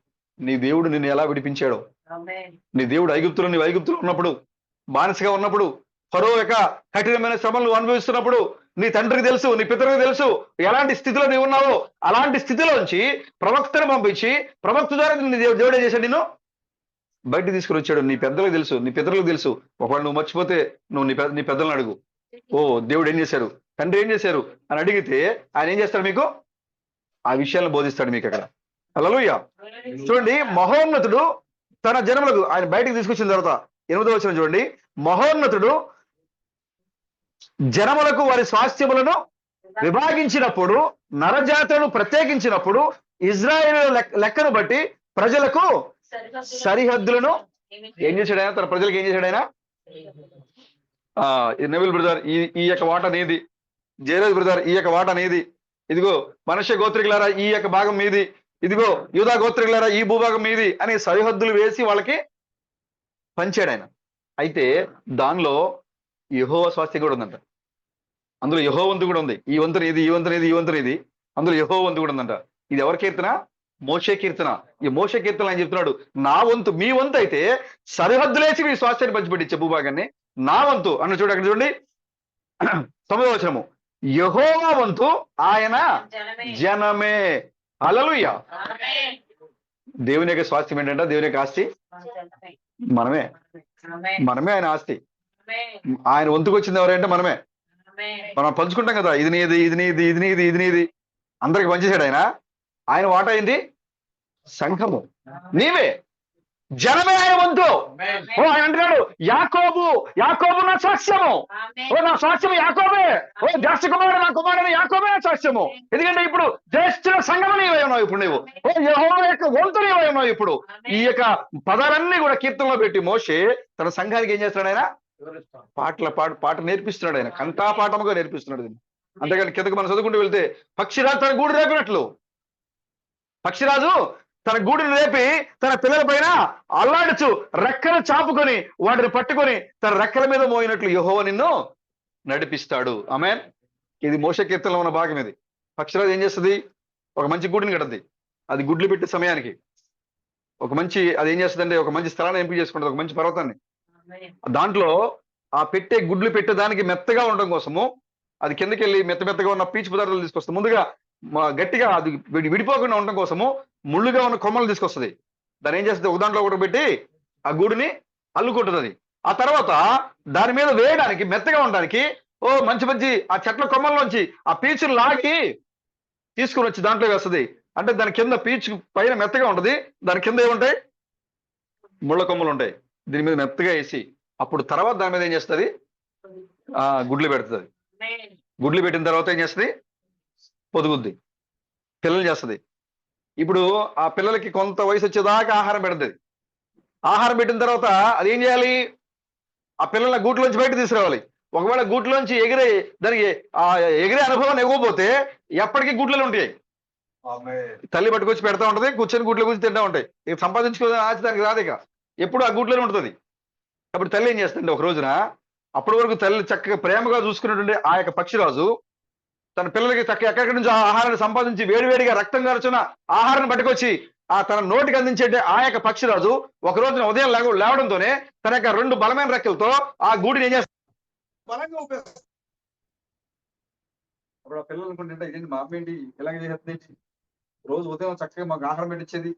[SPEAKER 2] నీ దేవుడు నిన్ను ఎలా విడిపించాడో, నీ దేవుడు ఐగుప్తులో ఉన్నప్పుడు, బానిసగా ఉన్నప్పుడు, ఫరో యొక్క కఠినమైన శ్రమలు అనుభవిస్తున్నప్పుడు నీ తండ్రికి తెలుసు, నీ పితరులకు తెలుసు ఎలాంటి స్థితిలో నీవు ఉన్నావో. అలాంటి స్థితిలోంచి ప్రవక్తను పంపించి ప్రవక్త ద్వారా దేవుడు ఏం చేశాడు? నిన్ను బయట తీసుకుని వచ్చాడు. నీ పెద్దలకు తెలుసు, నీ పితరులకు తెలుసు. ఒకవేళ నువ్వు మర్చిపోతే నువ్వు నీ పెద్దలను అడుగు. ఓ దేవుడు ఏం చేశారు, తండ్రి ఏం చేశారు అని అడిగితే ఆయన ఏం చేస్తాడు? మీకు ఆ విషయాలను బోధిస్తాడు మీకు అక్కడ. హల్లెలూయా. చూడండి, మహోన్నతుడు తన జనములకు ఆయన బయటకు తీసుకొచ్చిన తర్వాత 8వ వచనం చూడండి. మహోన్నతుడు జనములకు వారి స్వాస్థ్యములను విభాగించినప్పుడు, నరజాతులను ప్రత్యేకించినప్పుడు, ఇజ్రాయేలు లెక్కను బట్టి ప్రజలకు సరిహద్దులను ఏం చేశాడు ఆయన? తన ప్రజలకు ఏం చేశాడు ఆయన? నెవిల్ బ్రదర్ ఈ యొక్క వాట నీది, జయరాజ్ బ్రదర్ ఈ యొక్క వాట నీది, ఇదిగో మనష్య గోత్రికులారా ఈ యొక్క భాగం మీది, ఇదిగో యూదా గోత్రికులారా ఈ భూభాగం మీది అని సరిహద్దులు వేసి వాళ్ళకి పంచాడు ఆయన. అయితే దానిలో యెహోవా స్వాస్థ్యం కూడా ఉందంట. అందులో యెహోవా వంతు కూడా ఉంది. ఈ వంతుని ఇది, ఈ వంతుని ఇది, ఈ వంతుని ఇది, అందులో యెహోవా వంతు కూడా ఉందంట. ఇది ఎవరి కీర్తన? మోషే కీర్తన. ఈ మోషే కీర్తన అని చెప్తున్నాడు, నా వంతు, మీ వంతు అయితే సరిహద్దులేసి మీ స్వాస్థ్యాన్ని పంచిపెట్టించే భూభాగాన్ని, నా వంతు అన్న చూడండి. అక్కడ చూడండి 9వ వచనము. యెహోవా వంతు ఆయన జనమే. హల్లెలూయా. దేవుని యొక్క స్వాస్థ్యం ఏంటంటే, దేవుని యొక్క ఆస్తి మనమే ఆయన ఆస్తి. ఆయన వంతుకు వచ్చింది ఎవరంటే మనమే. మనం పంచుకుంటాం కదా, ఇది నీది, ఇది నీది, ఇది నీది, ఇది నీది, అందరికి పంచేశాడు ఆయన. ఆయన వాటా ఏంది? సంఘము, నీవే, జనమే ఆయన వంతు. ఓ ఆయన అంటున్నాడు, యాకోబు నా సాక్ష్యము, ఓ నా సాక్ష్యము యాకోబే, ఓ జ్యేష్ఠ కుమారుడు నా కుమారుడు యాకోబే నా సాక్ష్యము. ఎందుకంటే ఇప్పుడు జ్యేష్ఠుల సంఘము నీవై ఉన్నావు. ఇప్పుడు నువ్వు ఓ యెహోవా యొక్క వంతు నీవై ఉన్నావు. ఇప్పుడు ఈ యొక్క పదాలన్నీ కూడా కీర్తనలో పెట్టి మోషే తన సంఘానికి ఏం చేస్తున్నాడు? ఆయన పాట నేర్పిస్తున్నాడు. ఆయన కంఠాపాఠముగా నేర్పిస్తున్నాడు. అంతేగాని కిందకు మనం చదువుకుంటూ వెళ్తే, పక్షిరాజు తన గూడు రేపినట్లు, పక్షిరాజు తన గూడును రేపి తన పిల్లల పైన అల్లాడుచు రెక్కలు చాపుకొని వాటిని పట్టుకొని తన రెక్కల మీద మోయినట్లు యెహోవా నిన్ను నడిపిస్తాడు. ఆమేన్. ఇది మోషే కీర్తనలో ఉన్న భాగం. ఇది పక్షిరాజు ఏం చేస్తుంది? ఒక మంచి గూడుని కడద్ది. అది గుడ్లు పెట్టే సమయానికి అది ఏం చేస్తుంది? ఒక మంచి స్థలాన్ని ఎంపిక చేసుకుంటుంది, ఒక మంచి పర్వతాన్ని. దాంట్లో ఆ గుడ్లు పెట్టే దానికి మెత్తగా ఉండడం కోసము అది కిందకి వెళ్ళి మెత్తగా ఉన్న పీచు పదార్థాలు తీసుకొస్తుంది. ముందుగా గట్టిగా అది విడిపోకుండా ఉండడం కోసము ముళ్ళుగా ఉన్న కొమ్మలు తీసుకొస్తుంది. దాన్ని ఏం చేస్తుంది, ఒక దాంట్లో ఒకటి పెట్టి ఆ గూడుని అల్లుకుంటుంది అది. ఆ తర్వాత దాని మీద వేయడానికి, మెత్తగా ఉండడానికి మంచి మంచి ఆ చెట్ల కొమ్మల్లోంచి ఆ పీచులు లాగి తీసుకుని వచ్చి దాంట్లో వేస్తుంది. అంటే దాని కింద పీచు పైన మెత్తగా ఉంటది, దాని కింద ఏముంటాయి, ముళ్ళ కొమ్మలు ఉంటాయి. దీని మీద మెత్తగా వేసి అప్పుడు తర్వాత దాని మీద ఏం చేస్తుంది, గుడ్లు పెడుతుంది. గుడ్లు పెట్టిన తర్వాత ఏం చేస్తుంది, పొదుగుద్ది, పిల్లలు చేస్తుంది. ఇప్పుడు ఆ పిల్లలకి కొంత వయసు వచ్చేదాకా ఆహారం పెడుతుంది. ఆహారం పెట్టిన తర్వాత అది ఏం చేయాలి, ఆ పిల్లల గూట్లోంచి బయట తీసుకురావాలి. ఒకవేళ గూట్లోంచి దానికి ఆ ఎగిరే అనుభవాన్ని ఇవ్వకపోతే ఎప్పటికీ గూట్లలో ఉంటాయి. తల్లి పట్టుకొచ్చి పెడతా ఉంటది, కూర్చొని గూట్లో కూర్చొని తింటా ఉంటాయి. ఇక సంపాదించుకోవాలని ఆశ దానికి రాదు, ఇక ఎప్పుడు ఆ గూట్లోనే ఉంటుంది. కాబట్టి తల్లి ఏం చేస్తుంది, ఒక రోజున అప్పటి వరకు తల్లి చక్కగా ప్రేమగా చూసుకున్నటువంటి ఆ యొక్క పక్షిరాజు తన పిల్లలకి చక్కగా ఎక్కడి నుంచి ఆహారాన్ని సంపాదించి వేడివేడిగా రక్తం గారుచున్న ఆహారాన్ని పట్టుకొచ్చి తన నోటికి అందించే ఆ యొక్క పక్షిరాజు ఒక రోజున ఉదయం లేవడంతోనే తన యొక్క 2 బలమైన రెక్కలతో ఆ గూడిని ఏం చేస్తాడు, బలంగా ఊపేస్తాడు. అప్పుడు ఆ పిల్లలు అనుకుంటుంటే, ఇదేంటి మా అమ్మ ఏంటి ఇలాగే చేస్తుంది, రోజు ఉదయం చక్కగా మాకు ఆహారం పెట్టించేది,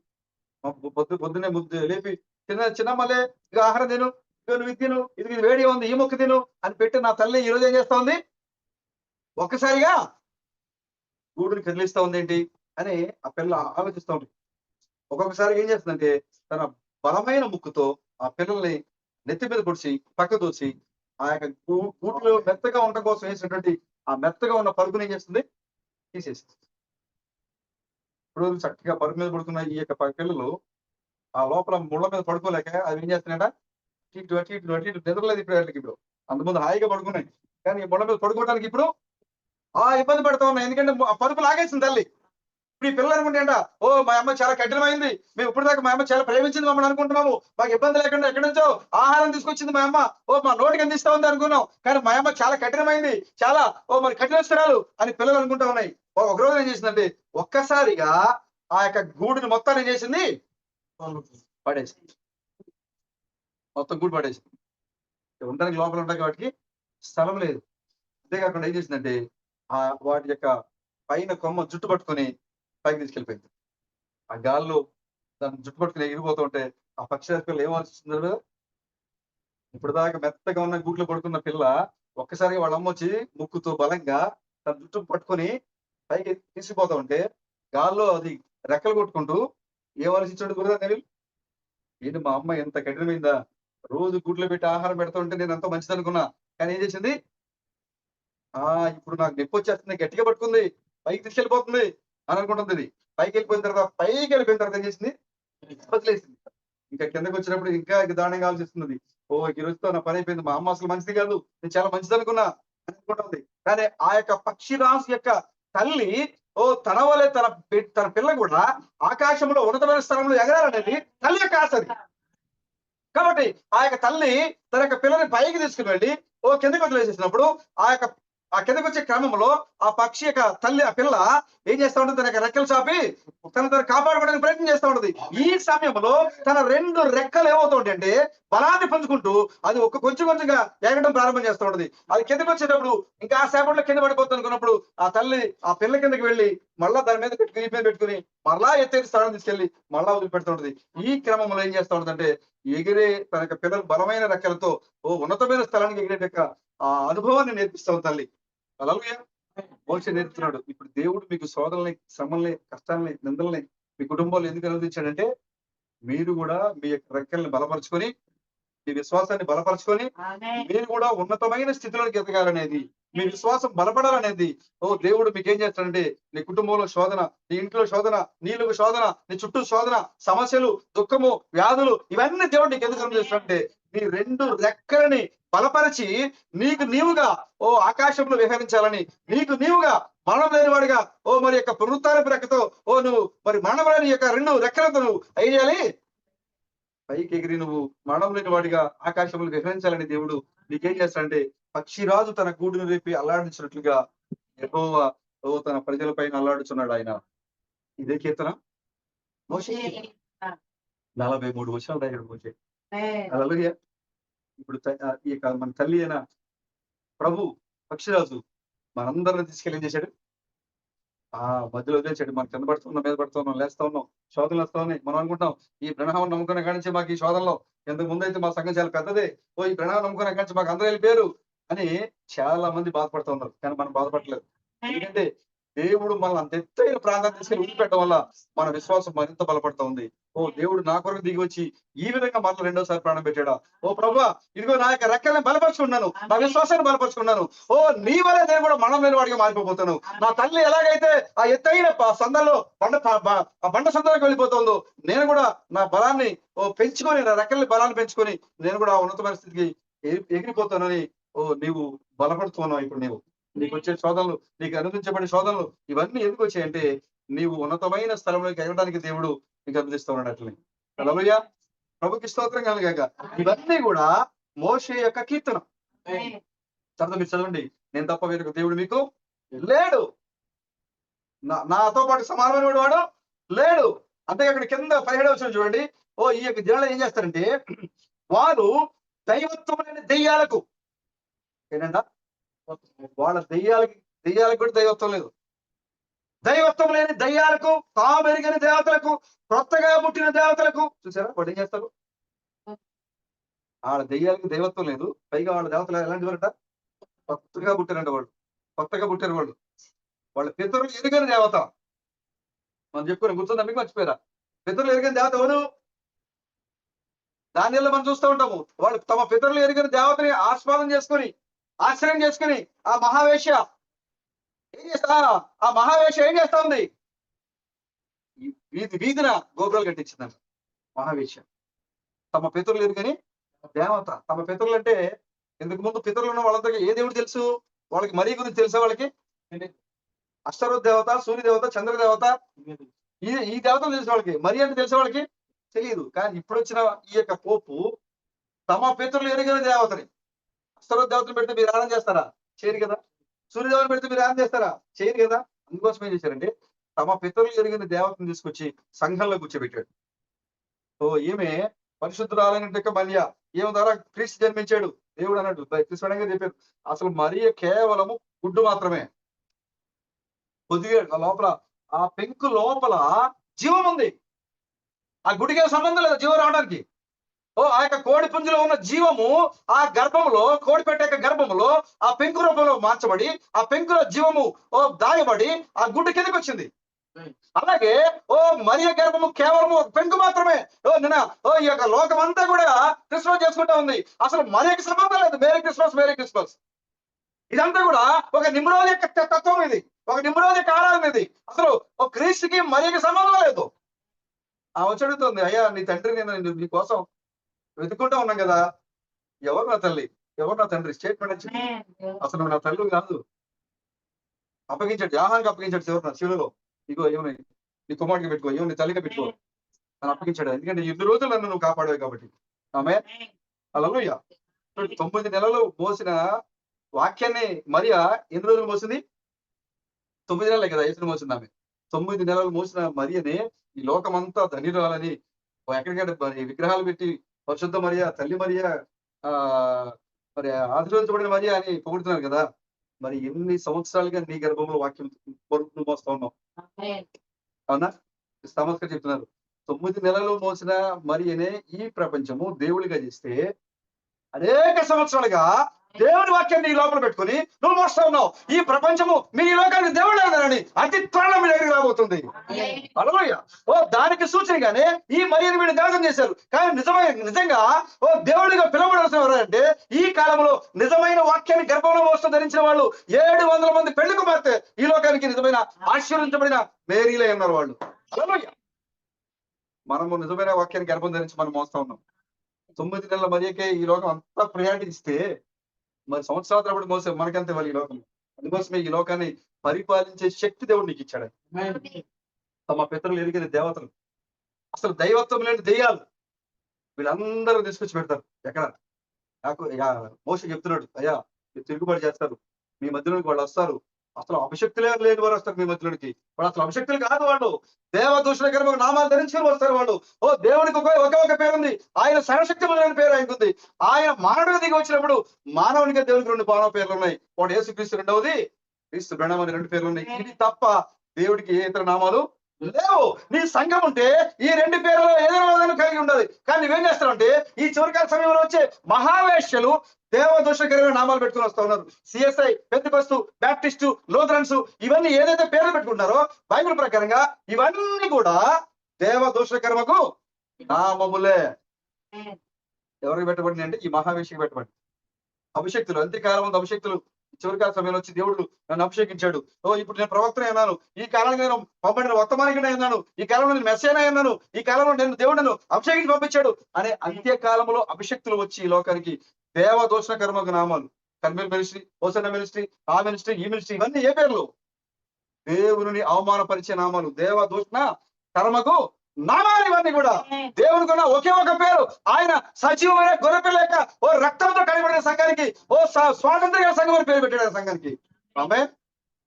[SPEAKER 2] మాకు పొద్దున్నే ముద్దు లేపి చిన్నమ్మలే ఇక ఆహారం తిను, ఇక నువ్వు ఇది తిను, ఇది వేడిగా ఉంది, ఈ మొక్క తిను అని పెట్టి నా తల్లి ఈ రోజు ఏం చేస్తా ఉంది, ఒక్కసారిగా గూడుని కదిలిస్తా ఉంది ఏంటి అని ఆ పిల్ల ఆలోచిస్తూ ఉంటుంది. ఒక్కొక్కసారి ఏం చేస్తుందంటే తన బలమైన ముక్కుతో ఆ పిల్లల్ని నెత్తి మీద పొడిచి పక్క తోచి ఆ యొక్క గూట్లో మెత్తగా ఉండడం కోసం వేసినటువంటి ఆ మెత్తగా ఉన్న పరుపుని ఏం చేస్తుంది, తీసేస్తుంది. ఇప్పుడు చక్కగా పరుపు మీద పడుకున్న ఈ యొక్క పిల్లలు ఆ లోపల ముళ్ళ మీద పడుకోలేక అవి ఏం చేస్తున్నాయట, అటు ఇటు నిద్రలేదు ఇప్పుడు వాళ్ళకి. ఇప్పుడు అంతకుముందు హాయిగా పడుకున్నాయి, కానీ ఈ ముళ్ళ మీద పడుకోవడానికి ఇప్పుడు ఇబ్బంది పడుతూ ఉన్నాయి. ఎందుకంటే ఆ పరుపు లాగేసింది తల్లి. ఇప్పుడు ఈ పిల్లలు అనుకుంటేంట, మా అమ్మ చాలా కఠినమైంది, మేము ఇప్పుడు దాకా మా అమ్మ చాలా ప్రేమించింది మమ్మల్ని అనుకుంటున్నాము, మాకు ఇబ్బంది లేకుండా ఎక్కడి నుంచో ఆహారం తీసుకొచ్చింది మా అమ్మ, మా నోటికి అందిస్తా ఉంది అనుకున్నాం, కానీ మా అమ్మ చాలా కఠినమైంది, చాలా మరి కఠినస్తురాలు అని పిల్లలు అనుకుంటా ఉన్నాయి. ఒక రోజు ఏం చేసిందంటే ఒక్కసారిగా ఆ యొక్క గూడుని మొత్తాన్ని ఏం చేసింది, పడేసింది. మొత్తం గూడు పడేసింది. ఉండడానికి లోపల ఉంటాయి వాటికి స్థలం లేదు. అంతేకాకుండా ఏం చేసిందంటే వాటి యొక్క పైన కొమ్మ జుట్టు పట్టుకొని పైకి తీసుకెళ్ళిపోయింది. ఆ గాల్లో దాన్ని జుట్టు పట్టుకుని ఎగిరిపోతూ ఉంటే ఆ పక్షి పిల్ల ఏం ఆలోచిస్తుందో కదా, ఇప్పుడు దాకా మెత్తగా ఉన్న గూట్లో పడుకున్న పిల్ల ఒక్కసారిగా వాళ్ళ అమ్మ వచ్చి ముక్కుతో బలంగా తన జుట్టు పట్టుకొని పైకి తీసుకుపోతా ఉంటే గాల్లో అది రెక్కలు కొట్టుకుంటూ ఏం ఆలోచించాడు గురుదా నవీల్, ఏంటి మా అమ్మ ఎంత కఠినమైందా, రోజు గూట్లో పెట్టి ఆహారం పెడతా ఉంటే నేను ఎంతో మంచిది అనుకున్నా, కానీ ఏం చేసింది, ఇప్పుడు నాకు నొప్పి వచ్చేస్తుంది, గట్టిగా పట్టుకుంది, పైకి తీసుకెళ్ళిపోతుంది అని అనుకుంటుంది. ఇది పైకి వెళ్ళిపోయిన తర్వాత ఏం చేసింది, వదిలేసింది. ఇంకా కిందకి వచ్చినప్పుడు ఇంకా దారుణంగా ఆలోచిస్తుంది, ఈ రోజుతో నా పని అయిపోయింది, మా అమ్మ అసలు మంచిది కాదు, నేను చాలా మంచిది అనుకున్నా అనుకుంటుంది. కానీ ఆ యొక్క పక్షిరాజు యొక్క తల్లి తన వలే తన పిల్ల కూడా ఆకాశంలో ఉన్నతమైన స్థలంలో ఎగరాలనేది తల్లి యొక్క ఆశ. కాబట్టి ఆ యొక్క తల్లి తన యొక్క పిల్లని పైకి తీసుకుని వెళ్ళి కిందకి వదిలేసేసినప్పుడు ఆ కిందకి వచ్చే క్రమంలో ఆ పక్షి యొక్క తల్లి, ఆ పిల్ల ఏం చేస్తా ఉంటుంది, తన యొక్క రెక్కలు చాపి తను కాపాడుకోవడానికి ప్రయత్నం చేస్తూ ఉంటుంది. ఈ సమయంలో తన 2 రెక్కలు ఏమవుతాయి అంటే బలాన్ని పంచుకుంటూ అది కొంచెంగా ఎగడం ప్రారంభం చేస్తూ ఉంటుంది. అది కిందకి వచ్చేటప్పుడు ఇంకా ఆ సేపట్లో కింద పడిపోతుంది అనుకున్నప్పుడు ఆ తల్లి ఆ పిల్ల కిందకి వెళ్ళి మళ్ళా దాని మీద పెట్టుకుని మళ్ళా ఎత్తైన స్థానం తీసుకెళ్లి మళ్ళా వదిలిపెడుతుంటది. ఈ క్రమంలో ఏం చేస్తూ ఉంటుందంటే ఎగిరే తన యొక్క పిల్లలు బలమైన రెక్కలతో ఉన్నతమైన స్థలానికి ఎగిరే ఆ అనుభవాన్ని నేర్పిస్తాం తల్లి. అలాగే మోషే నేర్పుతున్నాడు. ఇప్పుడు దేవుడు మీకు శోధనల్ని, శ్రమల్ని, కష్టాలని, నిందల్ని మీ కుటుంబంలో ఎందుకు అనుమతించాడంటే మీరు కూడా మీ యొక్క రెక్కల్ని బలపరుచుకొని, మీ విశ్వాసాన్ని బలపరుచుకొని మీరు కూడా ఉన్నతమైన స్థితిలోకి ఎదగాలనేది, మీ విశ్వాసం బలపడాలనేది దేవుడు మీకు ఏం చేస్తాడంటే నీ కుటుంబంలో శోధన, నీ ఇంట్లో శోధన, నీళ్ళకు శోధన, నీ చుట్టూ శోధన, సమస్యలు, దుఃఖము, వ్యాధులు, ఇవన్నీ దేవుడు నీకు ఎందుకు అనుమతిస్తాడంటే నీ 2 రెక్కలని బలపరిచి నీకు నీవుగా ఆకాశంలో విహరించాలని, నీకు నీవుగా మరణం లేనివాడిగా మరి యొక్క పునరుత్థానపు రెక్కతో నువ్వు మరి మరణం లేని యొక్క 2 రెక్కలతో నువ్వు ఏం చేయాలి, పైకి ఎగిరి నువ్వు మరణం లేని వాడిగా ఆకాశంలో విహరించాలని దేవుడు నీకేం చేస్తాడంటే పక్షిరాజు తన గూడును రేపి అల్లాడించినట్లుగా యెహోవా తన ప్రజల పైన అల్లాడుచున్నాడు ఆయన. ఇదే కీర్తన మోషే 43 వర్షాలు రాయడు మోషే. హల్లెలూయా. ఇప్పుడు ఈ యొక్క మన తల్లి అయిన ప్రభు పక్షిరాజు మనందరిని తీసుకెళ్ళి ఏం చేశాడు, మధ్యలో వదిలేసాడు. మనం కింద పడుతున్నాం, మీద పడుతున్నాం, లేస్తా ఉన్నాం, శోధనలు వస్తా ఉన్నాయి. మనం అనుకుంటాం ఈ ప్రణామం నమ్ముకునే కానించి మాకు ఈ శోధనలో, ఇంతకు ముందు అయితే మా సంఘం చాలా పెద్దదే, ఈ ప్రణామం నమ్ముకునే కానించి మాకు అందరూ వెళ్ళిపోయారు అని చాలా మంది బాధపడుతూ ఉన్నారు. కానీ మనం బాధపడలేదు. ఎందుకంటే దేవుడు మనల్ని అంత ఎత్తైన ప్రాంతాన్ని తీసుకెళ్ళి వదిలిపెట్టడం వల్ల మన విశ్వాసం మరింత బలపడుతూ ఉంది. దేవుడు నా కొరకు దిగి వచ్చి ఈ విధంగా మనలో రెండోసారి ప్రాణం పెట్టాడా. ప్రభువా, ఇదిగో నా యొక్క రెక్కల్ని బలపరుచుకున్నాను, నా విశ్వాసాన్ని బలపరుచుకున్నాను. నీ వల్ల నేను కూడా మనం లేని వాడిగా మారిపోతాను. నా తల్లి ఎలాగైతే ఆ ఎత్తైన సందల్లో బండ సందలోకి వెళ్ళిపోతుందో, నేను కూడా నా బలాన్ని పెంచుకొని, నా రెక్కల్ని బలాన్ని పెంచుకొని నేను కూడా ఆ ఉన్నతమైన స్థితికి ఎగిరిపోతానని నీవు బలపడుతున్నావు. ఇప్పుడు నీకు వచ్చే శోధనలు, నీకు అనుమతించబడిన శోధనలు ఇవన్నీ ఎందుకు వచ్చాయంటే నీవు ఉన్నతమైన స్థలంలోకి ఎగరడానికి దేవుడు నీకు అనుమతిస్తూ ఉన్నాడు. అట్లనే హల్లెలూయా, ప్రభుకి స్తోత్రం కలుగాక. ఇవన్నీ కూడా మోషే యొక్క కీర్తన. తర్వాత మీరు చదవండి, నేను తప్ప వేరొక దేవుడు మీకు లేడు, నాతో పాటు సమానమైన వాడు లేడు. అంతే అక్కడ కింద 17వ వచనం చూడండి. ఈ యొక్క జనాలు ఏం చేస్తారంటే వారు దైవత్వమైన దెయ్యాలకు, ఏంటంట, వాళ్ళ దెయ్యాలకు కూడా దైవత్వం లేదు. దైవత్వం లేని దయ్యాలకు, తామెరిగని దేవతలకు, కొత్తగా పుట్టిన దేవతలకు, చూసారా వాడు ఏం చేస్తారు? వాళ్ళ దెయ్యాలకు దైవత్వం లేదు, పైగా వాళ్ళ దేవతలు ఎలాంటి వారట? కొత్తగా పుట్టినంట వాళ్ళు, కొత్తగా పుట్టిన వాళ్ళు. వాళ్ళ పితరులు ఎరుగని దేవత. మనం చెప్పుకుని గుర్తుందా మీకు? మర్చిపోయారా? పితరులు ఎరుగని దేవత ఎవరు? దానిలో మనం చూస్తూ ఉంటాము. వాళ్ళు తమ పితరులు ఎరుగని దేవతని ఆస్వాదం చేసుకుని, ఆశ్రయం చేసుకుని ఆ మహావేశ్య ఏం చేస్తా ఉంది? వీధిన గోపురాలు కట్టించిందంట మహావేశ్య. తమ పితరులు ఎరుగని దేవత. తమ పితరులు అంటే ఇంతకు ముందు పితరులు ఉన్న వాళ్ళందరికీ ఏ దేవుడు తెలుసు? వాళ్ళకి మరీ గురించి తెలుసా? వాళ్ళకి అష్టరోధ దేవత, సూర్య దేవత, చంద్ర దేవత, ఈ దేవతలు తెలుసు వాళ్ళకి. మరి అంటే తెలిసే వాళ్ళకి తెలియదు. కానీ ఇప్పుడు వచ్చిన ఈ యొక్క పోపు తమ పితరులు ఎరుగని దేవతని, అష్టరోధ దేవతలు పెడితే మీరు ఆనందం చేస్తారా? చేయరు కదా. సూర్యదేవతను పెడితే మీరు ఆనందం చేస్తారా? చేయరు కదా. అందుకోసం ఏం చేశారంటే తమ పితరులు ఎరిగిన దేవతను తీసుకొచ్చి సంఘంలో కూర్చోబెట్టాడు. ఈమె పరిశుద్ధురాలైన మరియ, ఈమె ద్వారా క్రీస్తు జన్మించాడు దేవుడు అన్నట్టు క్రీస్తుగా చెప్పారు. అసలు మరియ కేవలము గుడ్డు మాత్రమే. కొద్దిగా లోపల ఆ పెంకు లోపల జీవం ఉంది. ఆ గుడికి సంబంధం లేదు జీవం రావడానికి. ఆ యొక్క కోడి పుంజులో ఉన్న జీవము ఆ గర్భములో, కోడి పెట్టే గర్భములో ఆ పెంకు రూపంలో మార్చబడి, ఆ పెంకులో జీవము దాయబడి ఆ గుడ్డు కిందకి వచ్చింది. అలాగే మరియ గర్భము కేవలము పెంకు మాత్రమే. ఈ యొక్క లోకం అంతా కూడా క్రిస్మస్ చేసుకుంటా ఉంది. అసలు మరియకి సంబంధం లేదు. Merry Christmas, merry Christmas. ఇదంతా కూడా ఒక నిమ్రోధ యొక్క తత్వం, ఇది ఒక నిమ్రోధ యొక్క ఆరాధన. ఇది అసలు క్రీస్తుకి మరియకి సంబంధం లేదు. వచ్చి అడుగుతుంది, అయ్యా నీ తండ్రి నేను నీ కోసం వెతుక్కుంటా ఉన్నాం కదా, ఎవరు నా తల్లి, ఎవరు నా తండ్రి? స్టేట్మెంట్ వచ్చింది. అసలు నువ్వు నా తల్లి కాదు. అప్పగించాడు, యాహానికి అప్పగించాడు శివులో. ఇగో ఏమని నీ కుమారుడికి పెట్టుకో, ఏమో నీ తల్లిగా పెట్టుకో అని అప్పగించాడు. ఎందుకంటే 2 రోజులు నన్ను నువ్వు కాపాడావు కాబట్టి. ఆమె హల్లెలూయా. 9 నెలలు మోసిన వాక్యాన్ని మరియా ఎన్ని రోజులు మోసింది? 9 నెలలే కదా యేసుని మోసింది ఆమె. 9 నెలలు మోసిన మరియనే ఈ లోకమంతా ధన్యురాలని ఎక్కడికంటే మరి విగ్రహాలు పెట్టి పరిశుద్ధ మరియా, తల్లి మరియా, మరి ఆశీర్వదించబడిన మరియా అని పొగుడుతున్నారు కదా. మరి ఎన్ని సంవత్సరాలుగా నీ గర్భంలో వాక్యం మోస్తా ఉన్నావు? అవునా? సమస్య చెప్తున్నారు. 9 నెలలు మోసిన మరియనే ఈ ప్రపంచము దేవుడిగా చేస్తే అనేక సంవత్సరాలుగా దేవుని వాక్యాన్ని ఈ లోపల పెట్టుకుని నువ్వు మోస్తా ఉన్నావు. ఈ ప్రపంచము మీ లోకానికి దేవుడు లేదని అతి త్వరలో మీ దగ్గరికి రాబోతుంది. హల్లెలూయా. దానికి సూచనగానే ఈ మరియని వీళ్ళు దేవతం చేశారు. కానీ నిజంగా దేవుడిగా పిలవబడాల్సిన ఎవరంటే ఈ కాలంలో నిజమైన వాక్యాన్ని గర్భంలో మోస్తూ ధరించిన వాళ్ళు 700 మంది పెళ్లి కుమార్తె ఈ లోకానికి నిజమైన ఆశీర్వదించబడిన మేరీలే ఉన్నారు వాళ్ళు. హల్లెలూయా. మనము నిజమైన వాక్యాన్ని గర్భం ధరించి మనం మోస్తా ఉన్నాం. 9 నెలల మరియకే ఈ లోకం అంతా ప్రయారిటీ ఇస్తే మరి సంవత్సరాల తరబడి మోసే మనకంతే వాళ్ళు ఈ లోకం. అందుకోసమే ఈ లోకాన్ని పరిపాలించే శక్తి దేవుడు నీకు ఇచ్చాడు. తమ పితరులు ఎరిగిన దేవతలు, అసలు దైవత్వం లేని దెయ్యాలు వీళ్ళందరూ తీసుకొచ్చి పెడతారు. ఎక్కడ మోషే చెప్తున్నాడు, అయ్యా మీరు తిరుగుబాటు చేస్తారు, మీ మధ్యలోకి వాళ్ళు వస్తారు, అసలు అభిషక్తులే లేని వారు వస్తారు మీ మధ్యలోకి. వాళ్ళు అసలు అభిషక్తులు కాదు, వాళ్ళు దేవదూషణ గారు ఒక నామాలు ధరించుకుని వస్తారు వాళ్ళు. దేవునికి ఒక పేరు ఉంది, ఆయన సర్వశక్తి పేరు ఆయనకు ఉంది. ఆయన మానవుడిగా దిగి వచ్చినప్పుడు మానవునిగా దేవునికి 2 మానవ పేర్లు ఉన్నాయి. ఒకటి యేసుక్రీస్తు, రెండవది క్రీస్తు బ్రహ్మ అని 2 పేర్లు ఉన్నాయి. ఇది తప్ప
[SPEAKER 5] దేవుడికి ఏ ఇతర నామాలు లేవు. నీ సంఘం ఉంటే ఈ రెండు పేర్లలో ఏదైనా కలిగి ఉండదు. కానీ నువ్వేం చేస్తావంటే ఈ చివరికాల సమయంలో వచ్చే మహావేశ్యలు దేవదోషకరమైన నామాలు పెట్టుకుని వస్తా ఉన్నారు. సిఎస్ఐ, పెంతెకొస్తు, బ్యాప్టిస్టు, లూథరన్స్ ఇవన్నీ ఏదైతే పేర్లు పెట్టుకుంటారో బైబిల్ ప్రకారంగా ఇవన్నీ కూడా దేవదోషకరమకు నామములే. ఎవరికి పెట్టబడింది అంటే ఈ మహావేశ్యకి పెట్టబడి అభిషక్తులు, అంత్యకాలం ముందు అభిషక్తులు చివరికాల సమయంలో వచ్చి దేవుడు నన్ను అభిషేకించాడు. ఇప్పుడు నేను ప్రవక్తనే అన్నాను, ఈ కాలంలో నేను పంపడిన వర్తమానికనే అన్నాను, ఈ కాలంలో నేను మెస్సేనే అన్నాను, ఈ కాలంలో నేను దేవుడు నన్ను అభిషేకించి పంపించాడు అనే అంత్యకాలంలో అభిషక్తులు వచ్చి ఈ లోకానికి దేవదోషణ కర్మకు నామాలు. కర్మేల్ మినిస్ట్రీ, హోసన్న మినిస్ట్రీ, ఆ మినిస్ట్రీ, ఈ మినిస్ట్రీ ఇవన్నీ ఏ పేర్లు? దేవుని అవమానపరిచే నామాలు, దేవదోషణ కర్మకు నామాలు. ఇవన్నీ కూడా దేవునికి ఉన్న ఒకే ఒక పేరు. ఆయన సజీవమైన గొర్రెపిల్ల యొక్క ఓ రక్తంతో కడిగిన సంఘానికి ఓ స్వాతంత్ర సంఘం అని పేరు పెట్టాడు సంఘానికి. ఆమె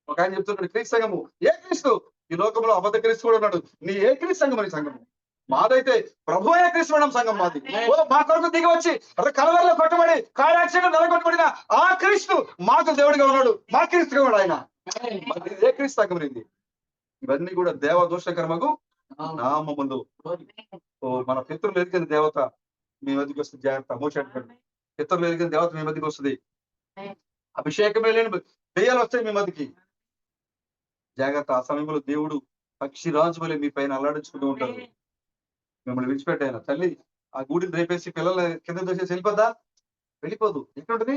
[SPEAKER 5] ఒక ఆయన చెప్తున్నాడు క్రీస్తు సంఘము. ఏ క్రీస్తు? ఈ లోకంలో అబద్ధ క్రీస్తు కూడా ఉన్నాడు. నీ ఏ క్రీస్తు సంఘం అని సంఘము? మాదైతే ప్రభు అనే క్రీస్తు మేడం సంఘం మాది. ఓ మా కొరకు దిగి వచ్చి కలవరలో కొట్టబడి కార్ యాక్సిడెంట్ నెలకొట్టబడిన ఆ క్రీస్తు మాకు దేవుడిగా ఉన్నాడు, మా క్రీస్తుగా ఉన్నాడు ఆయన. ఏ క్రీస్తు సంఘం ఇది? ఇవన్నీ కూడా దేవదోష కర్మకు నామములు. మన పితరులు ఎదిగిన దేవత మీ మధ్యకి వస్తుంది. జాగ్రత్త. మోసాడు పితరులు ఎదిగిన దేవత మీ మధ్యకి వస్తుంది. అభిషేకమే లేని దెయ్యాలు వస్తాయి మీ మధ్యకి. జాగ్రత్త. ఆ సమయంలో దేవుడు పక్షి రాజు వలె మీ పైన అల్లాడించుకుంటూ ఉంటాడు. మిమ్మల్ని విడిచిపెట్టాయన తల్లి ఆ గూడిని రేపేసి పిల్లలు కింద దోసేసి వెళ్ళిపోద్దా? వెళ్ళిపోదు. ఎక్కడ ఉంటది?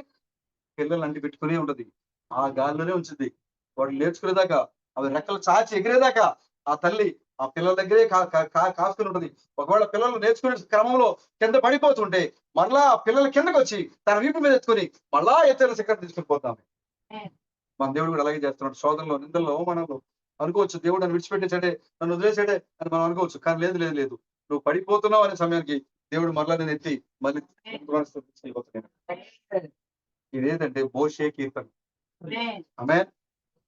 [SPEAKER 5] పిల్లలు అంటి పెట్టుకునే ఉంటది. ఆ గాలిలోనే ఉంచుద్ది. వాడు నేర్చుకునేదాకా, అవి రెక్కలు చాచి ఎగిరేదాకా ఆ తల్లి ఆ పిల్లల దగ్గరే కాసుకుని ఉంటది. ఒకవేళ పిల్లలు నేర్చుకునే క్రమంలో కింద పడిపోతుంటే మళ్ళా ఆ పిల్లల కిందకు వచ్చి తన వీపు మీద ఎత్తుకుని మళ్ళా ఎత్తైన శిఖరం తీసుకుని పోతాం. మన దేవుడు కూడా అలాగే చేస్తున్నాడు. శోధనలో, నిందల్లో, అవమానంలో అనుకోవచ్చు దేవుడు నన్ను విడిచిపెట్టేసాడే, నన్ను వదిలేసాడే అని మనం అనుకోవచ్చు. కానీ లేదు లేదు లేదు, నువ్వు పడిపోతున్నావు అనే సమయానికి దేవుడు మరలా నేను ఎత్తి మళ్ళీ ఇదేంటంటే మోషే కీర్తన. ఆమె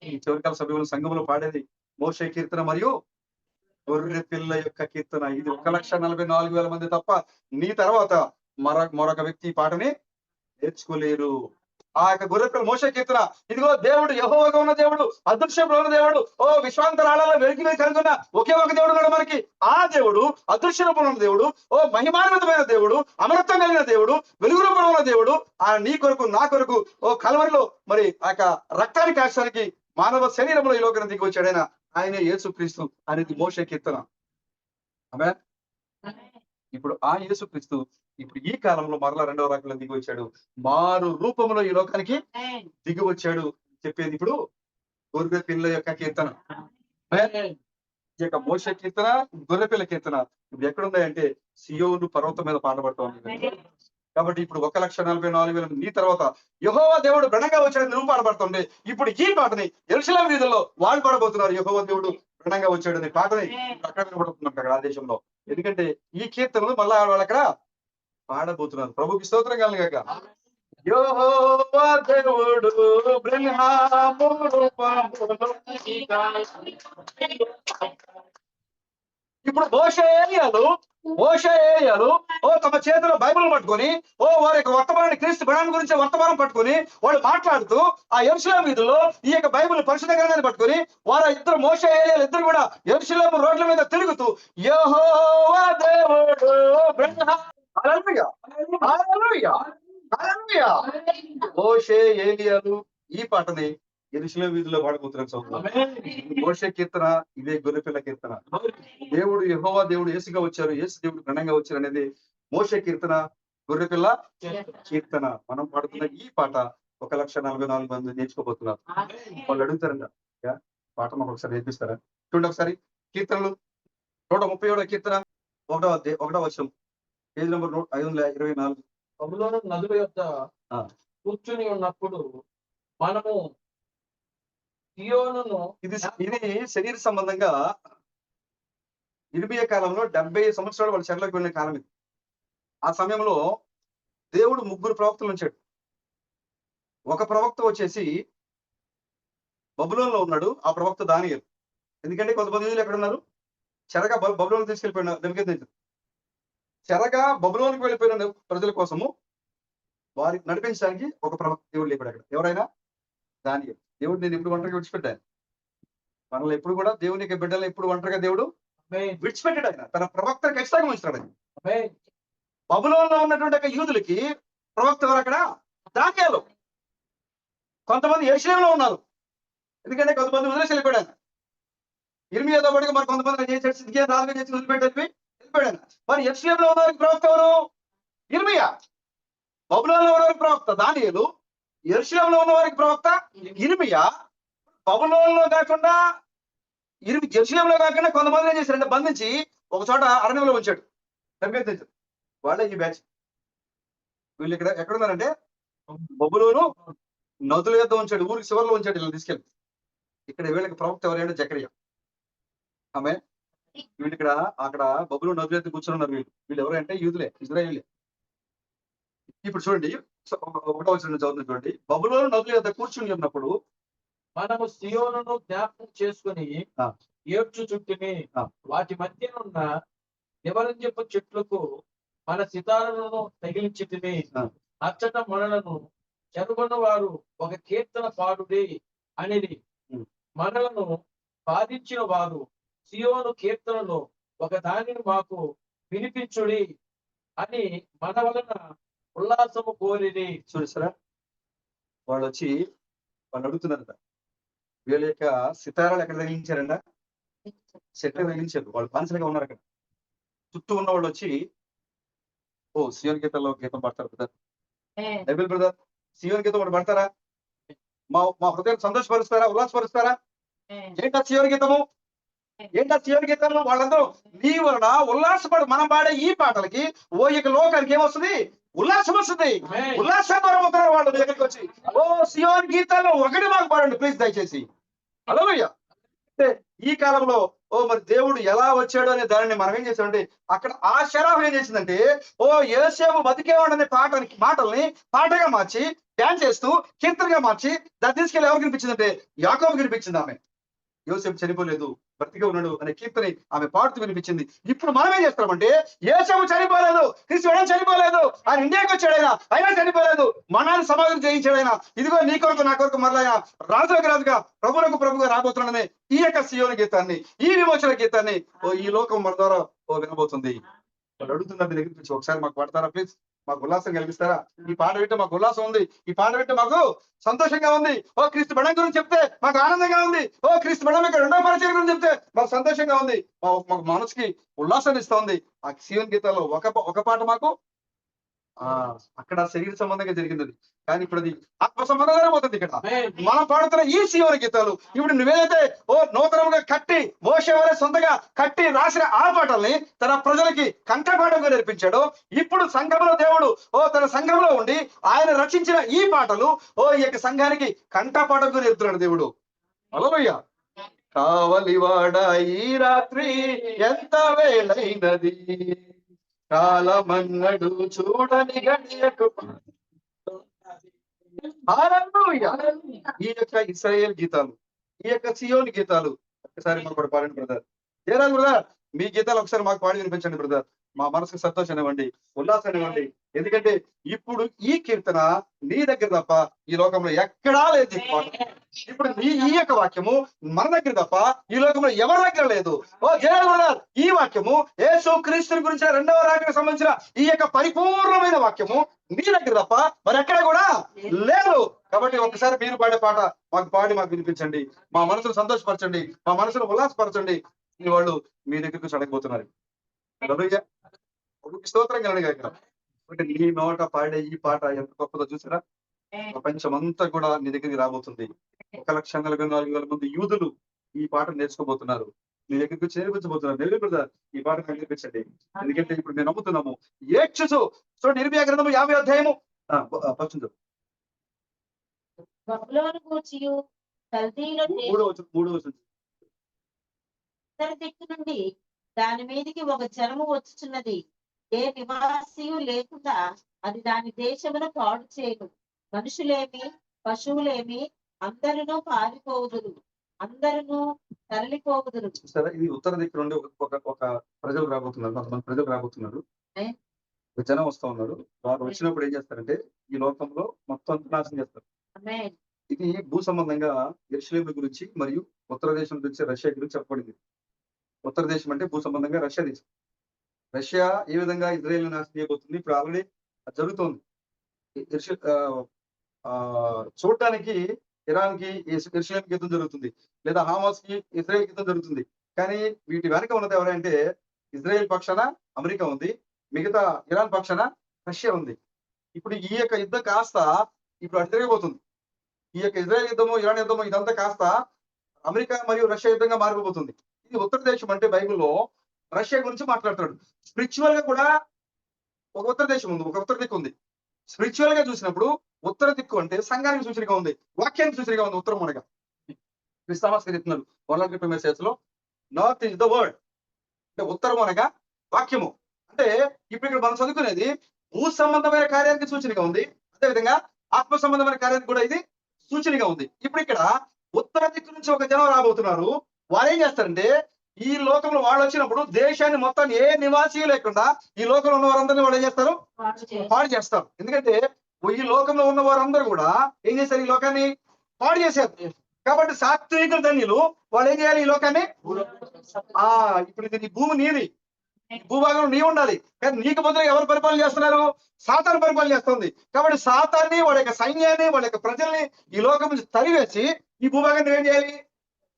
[SPEAKER 5] ఈ చివరికాల సభ్యులు సంఘంలో పాడేది మోషే కీర్తన మరియు గొర్రె పిల్ల యొక్క కీర్తన. ఇది 1,44,000 మంది తప్ప నీ తర్వాత మరొక వ్యక్తి ఈ పాటని నేర్చుకోలేరు. ఆ యొక్క గొర్రె పిల్ల మోషే కీర్తన. ఇదిగో దేవుడు యెహోవాగా ఉన్న దేవుడు, అదృశ్యంలో ఉన్న దేవుడు, ఓ విశ్వాంతరాళాల్లో వెలికి మీద కలుగుతున్న ఒకే ఒక దేవుడు ఉన్నాడు మనకి. ఆ దేవుడు అదృశ్య రూపంలో ఉన్న దేవుడు, ఓ మహిమాన్వితమైన దేవుడు, అమరత్వం కలిగిన దేవుడు, వెలుగు రూపంలో ఉన్న దేవుడు. ఆ నీ కొరకు నా కొరకు ఓ కలవరిలో మరి ఆ యొక్క రక్తాన్ని కాచడానికి మానవ శరీరంలో ఈ లోకానికి దిగి వచ్చాడైనా ఆయనే యేసుక్రీస్తు అనేది మోషే కీర్తన. ఆమె ఇప్పుడు ఆ యేసుక్రీస్తు ఇప్పుడు ఈ కాలంలో మరలా రెండవ రాకలో దిగి వచ్చాడు. మారు రూపంలో ఈ లోకానికి దిగి వచ్చాడు చెప్పేది ఇప్పుడు గొర్రె పిల్ల యొక్క కీర్తన. ఈ యొక్క మోషే కీర్తన, గొర్రె పిల్ల కీర్తన ఇప్పుడు ఎక్కడున్నాయంటే సియోను పర్వతం మీద పాటపడుతూ ఉంది. కాబట్టి ఇప్పుడు 1,44,000 నీ తర్వాత యెహోవా దేవుడు బృందంగా వచ్చాడని నువ్వు పాడబడుతుండే ఇప్పుడు ఈ పాటని యెరూషలేము వీధుల్లో వాళ్ళు పాడబోతున్నారు. యెహోవా దేవుడు బృందంగా వచ్చాడని పాటని అక్కడ వినబడుతున్నారు అక్కడ ఆ దేశంలో. ఎందుకంటే ఈ కీర్తనలు మళ్ళా వాళ్ళు అక్కడ పాడబోతున్నారు. ప్రభుకి స్తోత్రం కలుగాక. యెహోవా దేవుడు బ్రహ్మాము రూపములో ఇప్పుడు మోషేయాలు ఓ తమ చేతిలో బైబిల్ పట్టుకొని ఓ వారి యొక్క వర్తమానాన్ని క్రీస్తు బృందాన్ని గురించి వర్తమానం పట్టుకొని వాళ్ళు మాట్లాడుతూ ఆ యెరూషలేము వీధుల్లో ఈ యొక్క బైబిల్ పరిశుద్ధ గ్రంథాన్ని పట్టుకొని వారు ఇద్దరు మోషేయాలు ఇద్దరు కూడా యెరూషలేము రోడ్ల మీద తిరుగుతూ యెహోవా దేవుడు హల్లెలూయా హల్లెలూయా హల్లెలూయా మోషే ఏలియాలు ఈ పాటని యెరూషలేము వీధుల్లో పాడబోతున్నారు. చదువు మోషే కీర్తన, ఇదే గొర్రెపిల్ల కీర్తన. దేవుడు యెహోవా దేవుడు యేసుగా వచ్చారు, యేసు దేవుడు ఘనంగా వచ్చారు అనేది మోషే కీర్తన, గొర్రెపిల్ల కీర్తన. మనం పాడుతున్న ఈ పాట 1,44,000 మంది నేర్చుకోబోతున్నారు. వాళ్ళు అడుగుతారంట పాట మాకు ఒకసారి నేర్పిస్తారా? చూడండి ఒకసారి కీర్తనలు 137 కీర్తన 1వ వచనం, పేజ్ నెంబర్ 524.
[SPEAKER 1] బబులోను నదుల యొక్క కూర్చుని ఉన్నప్పుడు మనము సియోనును
[SPEAKER 5] ఇది శరీర సంబంధంగా ఇర్మియా కాలంలో 70 సంవత్సరాలు వాళ్ళు చెరలోకి వెళ్ళిన కాలం ఇది. ఆ సమయంలో దేవుడు 3 ప్రవక్తలు ఉంచాడు. ఒక ప్రవక్త వచ్చేసి బబులోనులో ఉన్నాడు. ఆ ప్రవక్త దానియేలు. ఎందుకంటే కొంతమంది యూదులు ఎక్కడ ఉన్నారు? చెరగా బబులోను తీసుకెళ్ళిపోయిన నెబుకద్నెజరు. చెరగా బబులోనికి వెళ్ళిపోయిన ప్రజల కోసము వారికి నడిపించడానికి ఒక ప్రవక్త దేవుడు లేపాడు అక్కడ. ఎవరైనా దానియేలు. దేవుడు నేను ఇప్పుడు ఒంటరిగా విడిచిపెట్టాను. మనల్ని ఎప్పుడు కూడా దేవుని యొక్క బిడ్డలు ఎప్పుడు ఒంటరిగా దేవుడు విడిచిపెట్టాడు. ఆయన తన ప్రవక్త ఖచ్చితంగా ఉంచుతాడు. బబులోనులో ఉన్నటువంటి యొక్క యూదులకి ప్రవక్త ఎవరు అక్కడ? దానియేలు. కొంతమంది యెరూషలేములో ఉన్నారు, ఎందుకంటే కొంతమంది వదిలేసి వెళ్ళిపోయాడు. ఇర్మియాతో పాటుగా మరి కొంతమంది చేసి సిద్కియా రాజుగా చేసి వెళ్ళిపోయాడు. మరి యెరూషలేములో ఉన్న వారికి ప్రవక్త ఎవరు? ఇర్మియా. బబులోనులో ఉన్న వారికి ప్రవక్త దానియేలు, యెరూషలేములో ఉన్న వారికి ప్రవక్త ఇర్మియా. బబులోనులో కాకుండా యెరూషలేములో కాకుండా కొంతమంది ఏం చేశారంటే బంధించి ఒక చోట అరణ్యంలో ఉంచాడు. చంపేశాడు. వాళ్ళే ఈ బ్యాచ్. వీళ్ళు ఇక్కడ ఎక్కడున్నారంటే బబులోను నదుల యొద్ద ఉంచాడు, ఊరికి చివరిలో ఉంచాడు. వీళ్ళని తీసుకెళ్ళి ఇక్కడ వీళ్ళకి ప్రవక్త ఎవరైనా జకరియా. ఆమె వీళ్ళు ఇక్కడ అక్కడ బబులోను నదుల యొద్ద కూర్చొని ఉన్నారు. వీళ్ళు ఎవరంటే యూదులే, ఇజ్రాయేలే. ఇప్పుడు చూడండి, ఒకటో వచనం చదువుతుంది చూడండి. బబులోను నదుల యొద్ద కూర్చుని ఉన్నప్పుడు
[SPEAKER 6] మనము సియోనును జ్ఞాపకం చేసుకుని ఏడ్చు చుట్టిని వాటి మధ్యనున్న నివరంజపు చెట్లకు మన సితారలను తగిలించితిని. అచ్చట మనలను చెరుగొన్న వారు ఒక కీర్తన పాడుడి అనేది. మనలను బాధించిన వారు సియోను కీర్తనలో ఒక దానిని మాకు వినిపించుడి అని మన వలన ఉల్లాసము కోరిని.
[SPEAKER 5] చూసారా, వాళ్ళు వచ్చి వాళ్ళు అడుగుతున్నారట, వీళ్ళ యొక్క సితారాలు ఎక్కడ తగిలించారంట? చెట్లు తగిలించారు. వాళ్ళు బానిసలుగా ఉన్నారు అక్కడ. చుట్టూ ఉన్న వాళ్ళు వచ్చి, ఓ సియోన్ గీతాల్లో గీతం పడతారు బ్రదర్, బైబిల్ బ్రదర్, సియోన్ గీతం ఒకటి పడతారా? మా హృదయం సంతోషపరుస్తారా, ఉల్లాసపరుస్తారా? ఏంటా సియోన్ గీతము? ఏంటా సియోన్ గీతము? వాళ్ళందరూ నీ వలన ఉల్లాసపడు. మనం పాడే ఈ పాటలకి ఓ ఇక లోకానికి ఏమొస్తుంది? ఉల్లాసం వస్తుంది. ఉల్లాసపరం అవుతారు వాళ్ళు దగ్గరికి వచ్చి, ఓ సియోన్ గీతాల్లో ఒకటి మాకు పాడండి ప్లీజ్ దయచేసి. హల్లెలూయా. అంటే ఈ కాలంలో ఓ మరి దేవుడు ఎలా వచ్చాడు అనే దానిని మనం ఏం చేసామంటే, అక్కడ ఆ శరాఫ్ ఏం చేసిందంటే, ఓ యేసేపు బతికేవాడు అనే మాటల్ని పాటగా మార్చి డ్యాన్స్ చేస్తూ కీర్తనగా మార్చి దాన్ని తీసుకెళ్ళి ఎవరికి వినిపించిందంటే యాకోబుకి వినిపించింది. ఆమె యోసేపు చనిపోలేదు, బ్రతిగా ఉన్నాడు అనే కీర్తని ఆమె పాడుతూ వినిపించింది. ఇప్పుడు మనం ఏం చేస్తామంటే, యేసేపు చనిపోలేదు, క్రీస్తు చనిపోలేదు, ఆయన ఇండియాకి వచ్చాడు, అయినా చనిపోలేదు, మనాన్ని సమాధానం చేయించాడు. ఆయన ఇదిగో నీ కొరకు నా కొరకు మరలా ఆయన రాజులకు రాజుగా ప్రభువులకు ప్రభుగా రాబోతున్నాడని ఈ యొక్క సియోను గీతాన్ని, ఈ విమోచన గీతాన్ని ఈ లోకం మన ద్వారా వినబోతుంది. వాళ్ళు అడుగుతున్నారు మీ దగ్గరికి వచ్చి, ఒకసారి మాకు పడతారా ప్లీజ్, మాకు ఉల్లాసం కలిగిస్తారా? ఈ పాట వింటే మాకు ఉల్లాసం ఉంది, ఈ పాట వింటే మాకు సంతోషంగా ఉంది. ఓ క్రీస్తు బడం గురించి చెప్తే మాకు ఆనందంగా ఉంది. ఓ క్రీస్తు బడం యొక్క రెండో పరిచయం గురించి చెప్తే మాకు సంతోషంగా ఉంది. మాకు మనసుకి ఉల్లాసాన్ని ఇస్తా ఉంది. ఆ సియోను గీతాల్లో ఒక పాట మాకు అక్కడ శరీర సంబంధంగా జరిగింది, కానీ ఇప్పుడు అది ఆత్మ సంబంధంగానే పోతుంది. ఇక్కడ మనం పాడుతున్న ఈ సియోను గీతాలు ఇప్పుడు నువ్వేదైతే నూతనంగా కట్టి మోషే వలె సొంతగా కట్టి రాసిన ఆ పాటల్ని తన ప్రజలకి కంఠపాఠంగా నేర్పించాడు. ఇప్పుడు సంఘంలో దేవుడు తన సంఘంలో ఉండి ఆయన రచించిన ఈ పాటలు ఈ యొక్క సంఘానికి కంఠపాఠంగా నేర్పుతున్నాడు దేవుడు. హల్లెలూయా. కావలివాడ ఈ రాత్రి ఎంత వేళైనది, కాలమన్నడు చూడని గడియకు. ఈ యొక్క ఇశ్రాయేల్ గీతాలు, ఈ యొక్క సియోను గీతాలు ఒకసారి మాకు కూడా పాడండి బ్రదర్. ఏరా బ్రదర్, మీ గీతాలు ఒకసారి మాకు పాడి వినిపించండి బ్రదర్. మా మనసుకు సంతోషం ఇవ్వండి, ఉల్లాసాన్ని ఇవ్వండి. ఎందుకంటే ఇప్పుడు ఈ కీర్తన నీ దగ్గర తప్ప ఈ లోకంలో ఎక్కడా లేదు. ఇప్పుడు ఈ యొక్క వాక్యము మన దగ్గర తప్ప ఈ లోకంలో ఎవరి దగ్గర లేదు. ఈ వాక్యము యేసు క్రీస్తుని గురించిన రెండవ రాకడకు సంబంధించిన ఈ యొక్క పరిపూర్ణమైన వాక్యము నీ దగ్గర తప్ప మరి ఎక్కడ కూడా లేదు. కాబట్టి ఒకసారి మీరు పాడే పాట మాకు పాడి మాకు వినిపించండి, మా మనసును సంతోషపరచండి, మా మనసును ఉల్లాసపరచండి. ఈ వాళ్ళు మీ దగ్గరకు అడగబోతున్నారు. స్తోత్రం కలగాక. నీ నోట పాడే ఈ పాట ఎంత గొప్పదో చూసారా? ప్రపంచం అంతా కూడా నీ దగ్గరికి రాబోతుంది. 1,44,000 మంది యూదులు ఈ పాట నేర్చుకోబోతున్నారు, నీ దగ్గరికి చేర్పించబోతున్నారు. నిలబడతారు, ఈ పాట నేర్పించండి. ఎందుకంటే ఇప్పుడు మేము నమ్ముతున్నాము. ఏడ్చుచు చూడండి, ఇర్మియా గ్రంథము 50వ అధ్యాయము 3వ
[SPEAKER 3] దిక్కు నుండి దాని మీదకి ఒక జనము వచ్చుచున్నది, ఏ నివాసియు లేకుండా అది దాని దేశమును పాడు చేయదు. మనుషులేమి పశువులేమి అందరూ పారిపోవుదురు, అందరూ తరలిపోవుదురు.
[SPEAKER 5] సరే, ఇది ఉత్తర దిక్కు నుండి ఒక ప్రజలు రాబోతున్నారు, కొంతమంది ప్రజలు రాబోతున్నారు, జనం వస్తూ ఉన్నారు. వారు వచ్చినప్పుడు ఏం చేస్తారంటే ఈ లోకంలో మొత్తం నాశనం చేస్తారు. ఇది భూ సంబంధంగా యెరూషలేము గురించి మరియు ఉత్తర దేశం గురించి రష్యా గురించి చెప్పబడింది. ఉత్తర దేశం అంటే భూ సంబంధంగా రష్యా దేశం. రష్యా ఏ విధంగా ఇజ్రాయెల్ నాశనం చేయబోతుంది ఇప్పుడు ఆల్రెడీ జరుగుతోంది. చూడటానికి ఇరాన్ కి యెరూషలేం యుద్ధం జరుగుతుంది, లేదా హామాస్ కి ఇజ్రాయెల్ యుద్ధం జరుగుతుంది. కానీ వీటి వెనక ఉన్నది ఎవరంటే ఇజ్రాయెల్ పక్షాన అమెరికా ఉంది, మిగతా ఇరాన్ పక్షాన రష్యా ఉంది. ఇప్పుడు ఈ యొక్క యుద్ధం కాస్త ఇప్పుడు అటు తిరగబోతుంది. ఈ యొక్క ఇజ్రాయెల్ యుద్ధము, ఇరాన్ యుద్ధము ఇదంతా కాస్త అమెరికా మరియు రష్యా యుద్ధంగా మారిపోతుంది. ఇది ఉత్తర దేశం అంటే బైబిల్లో రష్యా గురించి మాట్లాడతాడు. స్పిరిచువల్ గా కూడా ఒక ఉత్తర దేశం ఉంది, ఒక ఉత్తర దిక్కు ఉంది. స్పిరిచువల్ గా చూసినప్పుడు ఉత్తర దిక్కు అంటే సంఘానికి సూచనగా ఉంది, వాక్యానికి సూచనగా ఉంది. ఉత్తరం అనగా క్రిస్తామస్ చెప్తున్నారు 150 మెసేజ్ లో నార్త్ ఇస్ ద వర్డ్ అంటే ఉత్తరం అనగా వాక్యము. అంటే ఇప్పుడు ఇక్కడ మనం చదువుకునేది భూ సంబంధమైన కార్యానికి సూచనగా ఉంది, అదేవిధంగా ఆత్మ సంబంధమైన కార్యానికి కూడా ఇది సూచనగా ఉంది. ఇప్పుడు ఇక్కడ ఉత్తర దిక్కు నుంచి ఒక జనం రాబోతున్నారు. వారు ఏం చేస్తారంటే ఈ లోకంలో వాళ్ళు వచ్చినప్పుడు దేశాన్ని మొత్తాన్ని ఏ నివాసీ లేకుండా ఈ లోకంలో ఉన్న వారందరినీ వాళ్ళు ఏం చేస్తారు, పాడు చేస్తారు. ఎందుకంటే ఈ లోకంలో ఉన్న వారందరూ కూడా ఏం చేశారు, ఈ లోకాన్ని పాడు చేశారు. కాబట్టి సాత్వికుల ధన్యులు వాళ్ళు ఏం చేయాలి, ఈ లోకాన్ని ఇప్పుడు ఇది భూమి నీది, భూభాగంలో నీ ఉండాలి. కానీ నీకు బదులు ఎవరు పరిపాలన చేస్తున్నారు, సాతాను పరిపాలన చేస్తుంది. కాబట్టి సాతాన్ని, వాడి యొక్క సైన్యాన్ని, వాడి యొక్క ప్రజల్ని ఈ లోకం నుంచి తరివేసి ఈ భూభాగాన్ని ఏం చేయాలి,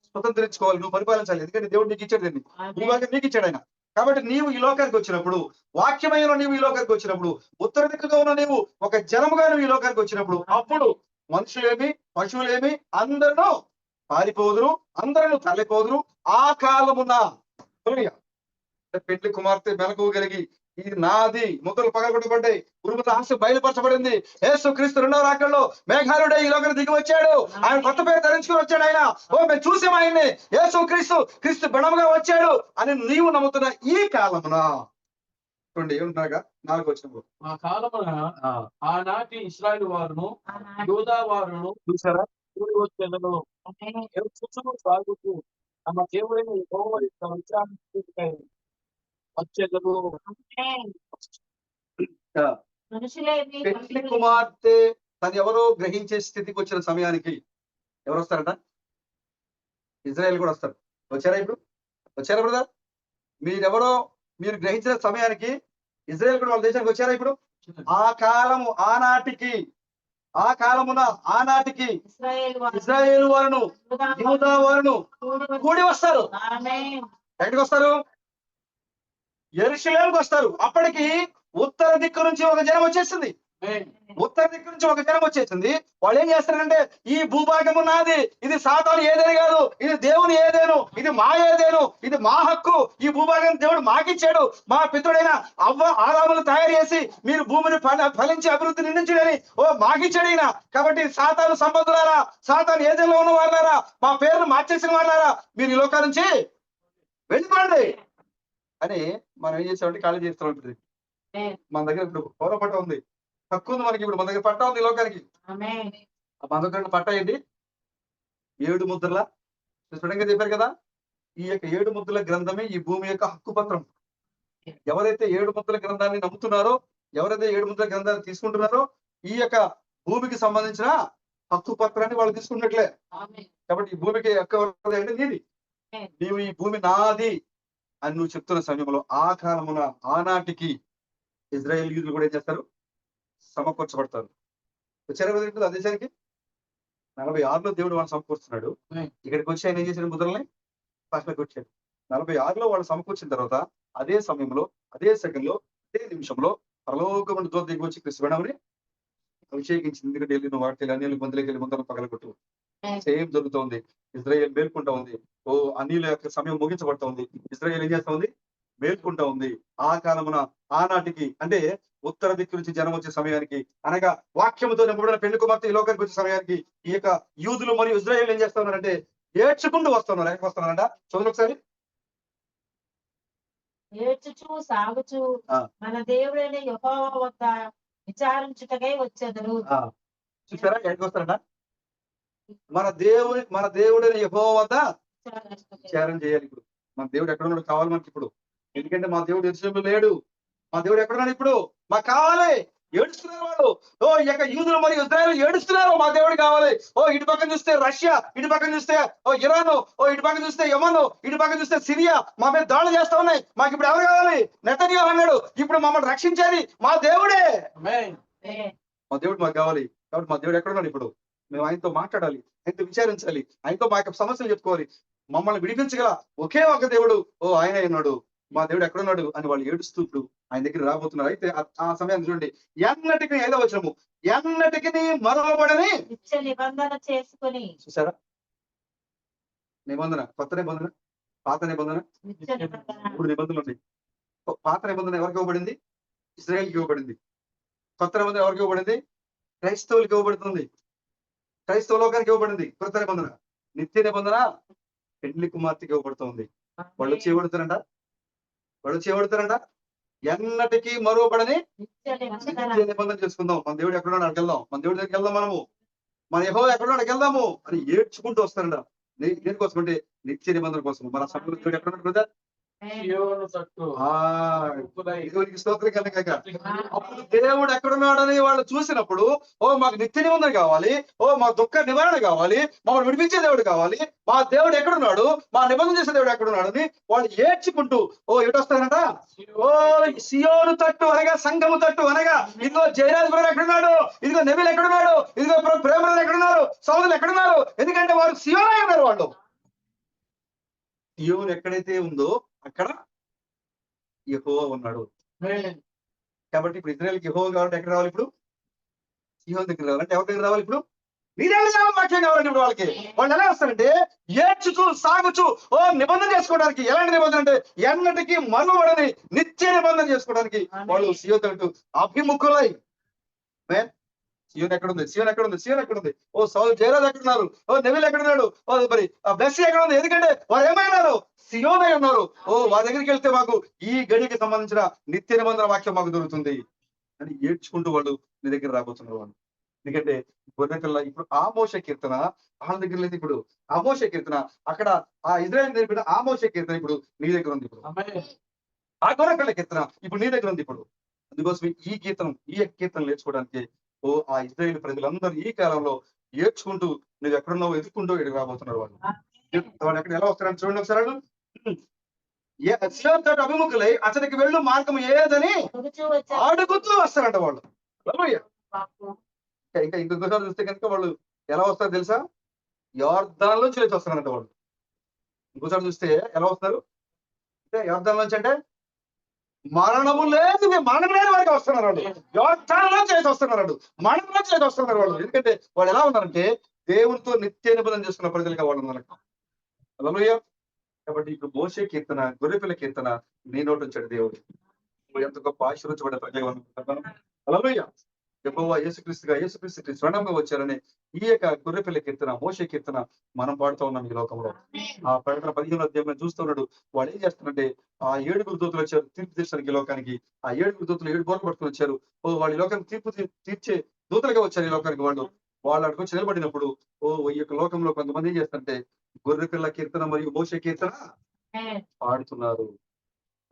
[SPEAKER 5] స్వతంత్రించుకోవాలి, నువ్వు పరిపాలించాలి. ఎందుకంటే దేవుడు నీకు ఇచ్చాడు, దీన్ని భూభాగం నీకు ఇచ్చాడు ఆయన. కాబట్టి నీవు ఈ లోకానికి వచ్చినప్పుడు, వాక్యమైన నీవు ఈ లోకానికి వచ్చినప్పుడు, ఉత్తర దిక్కుగా ఉన్న నీవు ఒక జనముగా నువ్వు ఈ లోకానికి వచ్చినప్పుడు, అప్పుడు మనుషులేమి పశువులేమి అందరూ పారిపోదురు, అందరూ తల్లిపోదురు. ఆ కాలమున పెండ్లి కుమార్తె మెలకువగలిగి ఇది నాది ముద్రలు పగలగొట్టబడ్డాయి, ఉరుము రహస్యం బయలుపరచబడింది. యేసు క్రీస్తు రెండవ రాకడలో మేఘాలుడే ఈ లోకానికి దిగి వచ్చాడు. ఆయన కొత్త పేరు ధరించుకుని వచ్చాడు. ఆయన మేము చూసాం ఆయన్ని, యేసు క్రీస్తు బణముగా వచ్చాడు అని నీవు నమ్ముతున్న ఈ కాలమున చూడండి ఏముంటాగా 4వ వచనంలో
[SPEAKER 6] ఆ కాలమున ఆనాటి ఇశ్రాయేలు వారును యూదా వారును
[SPEAKER 5] చూసారా,
[SPEAKER 6] కూడి వచ్చెదరు. సాగుతూ తమ దేవుడైన యెహోవా యొక్క విచారణకై వచ్చెదరు.
[SPEAKER 5] పెండ్లి కుమార్తె తను ఎవరో గ్రహించే స్థితికి వచ్చిన సమయానికి ఎవరు వస్తారట, ఇజ్రాయెల్ కూడా వస్తారు. వచ్చారా ఇప్పుడు, వచ్చారా బ్రదర్? మీరెవరో మీరు గ్రహించిన సమయానికి ఇజ్రాయెల్ కూడా వాళ్ళ దేశానికి వచ్చారా ఇప్పుడు? ఆ కాలము ఆనాటికి, ఆ కాలమున ఆనాటికి ఇజ్రాయేలు వారును యూదా వారును కూడి వస్తారు. ఎక్కడికి వస్తారు? యెరూషలేముకి వస్తారు. అప్పటికి ఉత్తర దిక్కు నుంచి ఒక జనం వచ్చేసింది. ఉత్తర దిక్కు నుంచి ఒక జనం వచ్చేసింది. వాళ్ళు ఏం చేస్తారంటే ఈ భూభాగము నాది, ఇది సాతాను ఏదేను కాదు, ఇది దేవుని ఏదేను, ఇది మా ఏదేను, ఇది మా హక్కు, ఈ భూభాగం దేవుడు మాకిచ్చాడు, మా పితృడైన ఆదాములు తయారు చేసి మీరు భూమిని ఫలించి అభివృద్ధి నిందించడని మాకిచ్చాడు ఈయన. కాబట్టి సాతాను సంబంధులారా, సాతాను ఏదేలో ఉన్న వాళ్ళారా, మా పేర్లు మార్చేసిన వాళ్ళారా, మీరు ఈ లోకాల నుంచి వెళ్ళిపోండి అని మనం ఏం చేస్తామంటే ఖాళీ చేస్తాం. ఇప్పుడు మన దగ్గర ఇప్పుడు పౌర పట్ట ఉంది, హక్కు ఉంది మనకి. ఇప్పుడు మన దగ్గర పట్ట ఉంది ఈ లోకానికి. మన దగ్గర పట్ట ఏంటి, 7 ముద్రల స్ఫుటంగా చెప్పారు కదా. ఈ యొక్క 7 ముద్రల గ్రంథమే ఈ భూమి యొక్క హక్కు పత్రం. ఎవరైతే 7 ముద్రల గ్రంథాన్ని నమ్ముతున్నారో, ఎవరైతే 7 ముద్రల గ్రంథాన్ని తీసుకుంటున్నారో ఈ యొక్క భూమికి సంబంధించిన హక్కు పత్రాన్ని వాళ్ళు తీసుకున్నట్లే. కాబట్టి ఈ భూమికి హక్కు అంటే నీది, నీవు ఈ భూమి నాది అని నువ్వు చెప్తున్న సమయంలో ఆ కాలమున ఆనాటికి ఇజ్రాయేల్ యూదులు కూడా ఏం చేస్తారు, సమకూర్చబడతారు. వచ్చారు ఆ దేశానికి 46లో దేవుడు వాళ్ళు సమకూర్చున్నాడు. ఇక్కడికి వచ్చి ఆయన ఏం చేసిన ముద్రల్ని పక్కనకి వచ్చాడు. 46లో వాళ్ళు సమకూర్చిన తర్వాత అదే సమయంలో, అదే సెకండ్ లో, అదే నిమిషంలో పరలోకముందు దూత దిగి వచ్చి క్రీస్తు బణముని అభిషేకించింది. ఎందుకంటే వెళ్ళి నువ్వు వాటికి అన్యుల మందులోకి వెళ్ళి ముందర పగలగొట్టు. సేమ్ జరుగుతోంది. ఇజ్రాయేల్ మేల్కుంటా ఉంది. అన్యుల యొక్క సమయం ముగించబడతా ఉంది. ఇజ్రాయేల్ ఏం చేస్తా ఉంది, మేల్కుంటా ఉంది. ఆ కాలమున ఆనాటికి అంటే ఉత్తర దిక్కు నుంచి జనం వచ్చే సమయానికి, అనగా వాక్యముతో నింపబడిన పెళ్లి కుమార్తె ఈ లోకానికి వచ్చే సమయానికి ఈ యొక్క యూదులు మరియు ఇజ్రాయేల్ ఏం చేస్తా ఉన్నారంటే ఏడ్చుకుంటూ వస్తున్నారు. ఎక్కడికి వస్తున్నారంట చూడండి ఒకసారి.
[SPEAKER 3] ఏడ్చుచు సాగుచు మన దేవుడైన యెహోవా వద్ద విచారించుటకై వచ్చెదరు.
[SPEAKER 5] చూసారా ఎక్కడికి వస్తారంట, మన దేవుడైన యెహోవా వద్ద విచారణ చేయాలి. ఇప్పుడు మన దేవుడు ఎక్కడ ఉన్నాడు కావాలి మనకి ఇప్పుడు. ఎందుకంటే మా దేవుడు యెరూషలేములో లేడు. మా దేవుడు ఎక్కడున్నాడు ఇప్పుడు, మాకు కావాలి. ఏడుస్తున్నారు వాళ్ళు. ఓ ఇక యూదులు మరియు ఇజ్రాయేలు ఏడుస్తున్నారు, మా దేవుడు కావాలి. ఓ ఇటు పక్కన చూస్తే రష్యా, ఇటు పక్కన చూస్తే ఓ ఇరాను, ఓ ఇటు పక్కన చూస్తే యమను, ఇటు పక్కన చూస్తే సిరియా మా మీద దాడులు చేస్తా ఉన్నాయి. మాకు ఇప్పుడు ఎవరు కావాలి? నెతన్యాహు అన్నాడు, ఇప్పుడు మమ్మల్ని రక్షించేది మా దేవుడే. మా దేవుడు మాకు కావాలి. కాబట్టి మా దేవుడు ఎక్కడున్నాడు? ఇప్పుడు మేము ఆయనతో మాట్లాడాలి, ఆయనతో విచారించాలి, ఆయనతో మా యొక్క సమస్యలు చెప్పుకోవాలి. మమ్మల్ని విడిపించగల ఒకే ఒక దేవుడు ఓ ఆయన ఉన్నాడు. మా దేవుడు ఎక్కడున్నాడు అని వాళ్ళు ఏడుస్తూ ఇప్పుడు ఆయన దగ్గర రాబోతున్నారు. అయితే ఆ సమయాన్ని చూడండి, ఎన్నటికి 5వ వచనము, ఎన్నటికి మరవబడని
[SPEAKER 3] నిత్య నిబంధన చేసుకుని
[SPEAKER 5] చూసారా? నిబంధన, కొత్త నిబంధన, పాత నిబంధన,
[SPEAKER 3] నిత్య నిబంధన
[SPEAKER 5] 3 నిబంధనలు ఉన్నాయి. పాత నిబంధన ఎవరికి ఇవ్వబడింది? ఇశ్రాయేలుకి ఇవ్వబడింది. కొత్త నిబంధన ఎవరికి ఇవ్వబడింది? క్రైస్తవులకి ఇవ్వబడుతుంది. క్రైస్తవ లోకానికి ఇవ్వబడింది కొత్త నిబంధన. నిత్య నిబంధన పెండ్లి కుమార్తెకి ఇవ్వబడుతుంది. వాళ్ళు చేయబడుతారంట, వాళ్ళు చేయబడతారంట. ఎన్నటికీ మరువబడని
[SPEAKER 3] నిత్య నిబంధన
[SPEAKER 5] నిత్య నిబంధన చేసుకుందాం. మన దేవుడు ఎక్కడున్నాడు అక్కడికి వెళ్దాం, మన దేవుడి దగ్గరికి వెళ్దాం, మనము మన యెహోవా ఎక్కడున్నాడు అక్కడికి వెళ్దాము అని ఏడ్చుకుంటూ వస్తారంట. దేనికోసం అంటే నిత్య నిబంధన కోసం. మన సమయంలో దేవుడు ఎక్కడున్నాడు కదా?
[SPEAKER 6] సియోను తట్టు
[SPEAKER 5] దేవునికి స్తోత్రం కలగాక. అప్పుడు దేవుడు ఎక్కడున్నాడని వాళ్ళు చూసినప్పుడు, ఓ మాకు నిత్య నిబంధన కావాలి, ఓ మా దుఃఖ నివారణ కావాలి, మమ్మల్ని విడిపించే దేవుడు కావాలి, మా దేవుడు ఎక్కడున్నాడు, మా నిబంధన చేసే దేవుడు ఎక్కడున్నాడు అని వాళ్ళు ఏడ్చుకుంటూ ఓ ఎటు వస్తారంట? ఓ సియోను తట్టు అనగా సంఘము తట్టు అనగా, ఇదిగో జయరాజ్ బ్రదర్ ఎక్కడున్నాడు, ఇదిగో నెబిల్ ఎక్కడున్నాడు, ఇదిగో ప్రేమ బ్రదర్ ఎక్కడున్నారు, సోదరులు ఎక్కడున్నారు? ఎందుకంటే వారు సియోనే ఉన్నారు. వాళ్ళు సియోను ఎక్కడైతే ఉందో అక్కడ యెహోవా ఉన్నాడు. కాబట్టి ఇప్పుడు ఇజ్రాయేల్కి యెహోవా కావాలంటే ఎక్కడ రావాలి? ఇప్పుడు సియోను దగ్గర రావాలంటే ఎవరి దగ్గర రావాలి? ఇప్పుడు నీ దగ్గర రావాలి. వాక్యం కావాలంటే ఇప్పుడు వాళ్ళకి వాళ్ళు ఎలా వస్తారంటే ఏడ్చుచు సాగుచు ఓ నిబంధన చేసుకోవడానికి. ఎలాంటి నిబంధన అంటే ఎన్నటికీ మరువబడని నిత్య నిబంధన చేసుకోవడానికి వాళ్ళు సియోను తట్టు అభిముఖులై. సియోను ఎక్కడుంది? సియోను ఎక్కడుంది? సియోను ఎక్కడుంది? ఓ సౌలు జయరాజ్ ఎక్కడున్నారు? ఓ నెవిల్ ఎక్కడున్నాడు? ఓ మరి ఆ బ్లెస్సీ ఎక్కడ ఉంది? ఎందుకంటే వారు ఏమైనారు? సియోనై ఉన్నారు. ఓ వారి దగ్గరికి వెళ్తే మాకు ఈ గడికి సంబంధించిన నిత్య నిబంధన వాక్యం మాకు దొరుకుతుంది అని ఏడ్చుకుంటూ వాళ్ళు నీ దగ్గర రాబోతున్నారు. వాళ్ళు ఎందుకంటే గొర్రెకల్లా ఇప్పుడు ఆమోష కీర్తన వాళ్ళ దగ్గర లేదు. ఇప్పుడు ఆమోష కీర్తన అక్కడ ఆ ఇజ్రాయేల్ నేర్పిన ఆమోష కీర్తన ఇప్పుడు నీ దగ్గర ఉంది. ఇప్పుడు ఆ గొర్రెకల్ల కీర్తన ఇప్పుడు నీ దగ్గర ఉంది. ఇప్పుడు అందుకోసం ఈ కీర్తన నేర్చుకోవడానికి ఓ ఆ ఇజ్రాయేల్ ప్రజలందరూ ఈ కాలంలో ఏడ్చుకుంటూ నువ్వు ఎక్కడున్నావు ఎదుర్కొంటూ ఇక్కడికి రాబోతున్నారు. వాళ్ళు ఎక్కడ ఎలా వస్తారని చూడండి ఒకసారి. సియోను తట్టు అభిముఖులై అతనికి వెళ్ళు మార్గం ఏదని అడుగుతూ వస్తారంట వాళ్ళు. ఇంకా ఇంకొకసారి చూస్తే కనుక వాళ్ళు ఎలా వస్తారో తెలుసా? యొర్దాను నుంచి లేచి వస్తారంట వాళ్ళు. ఇంకోసారి చూస్తే ఎలా వస్తారు అంటే యొర్దాను నుంచి అంటే మరణము లేదు, మరణం లేని వారికి వస్తున్నారు వాళ్ళు. యోర్దానులో చేసి వస్తున్నారు వాళ్ళు, మరణంలో చేసి వస్తున్నారు వాళ్ళు. ఎందుకంటే వాళ్ళు ఎలా ఉన్నారంటే దేవునితో నిత్య నిబంధన చేసుకున్న ప్రజలుగా వాళ్ళు ఉన్నారు. హల్లెలూయా. కాబట్టి ఇప్పుడు మోషే కీర్తన, గొర్రెపిల్ల కీర్తన నీ నోటి వచ్చాడు దేవుడు. ఎంత గొప్ప ఆశీర్వదించబడ్డ ప్రజలుగా ఉన్నాం. హల్లెలూయా. యెహోవా యేసుక్రీస్తు స్వర్ణంగా వచ్చారని ఈ యొక్క గొర్రెపిల్ల కీర్తన, మోషే కీర్తన మనం పాడుతూ ఉన్నాం ఈ లోకంలో. ఆ ప్రకటన 15వ అధ్యాయం చూస్తున్నాడు. వాళ్ళు ఏం చేస్తున్నారంటే ఆ 7 దూతలు వచ్చారు తీర్పు తీర్చడానికి ఈ లోకానికి. ఆ 7 దూతలు 7 బోర్లు పట్టుకుని వచ్చారు. ఓ వాళ్ళ ఈ లోకానికి తీర్పు తీర్చే దూతలుగా వచ్చారు ఈ లోకానికి. వాళ్ళు అక్కడికి వచ్చి నిలబడినప్పుడు ఈ యొక్క లోకంలో కొంతమంది ఏం చేస్తారంటే గొర్రెపిల్ల కీర్తన మరియు మోషే కీర్తన పాడుతున్నారు.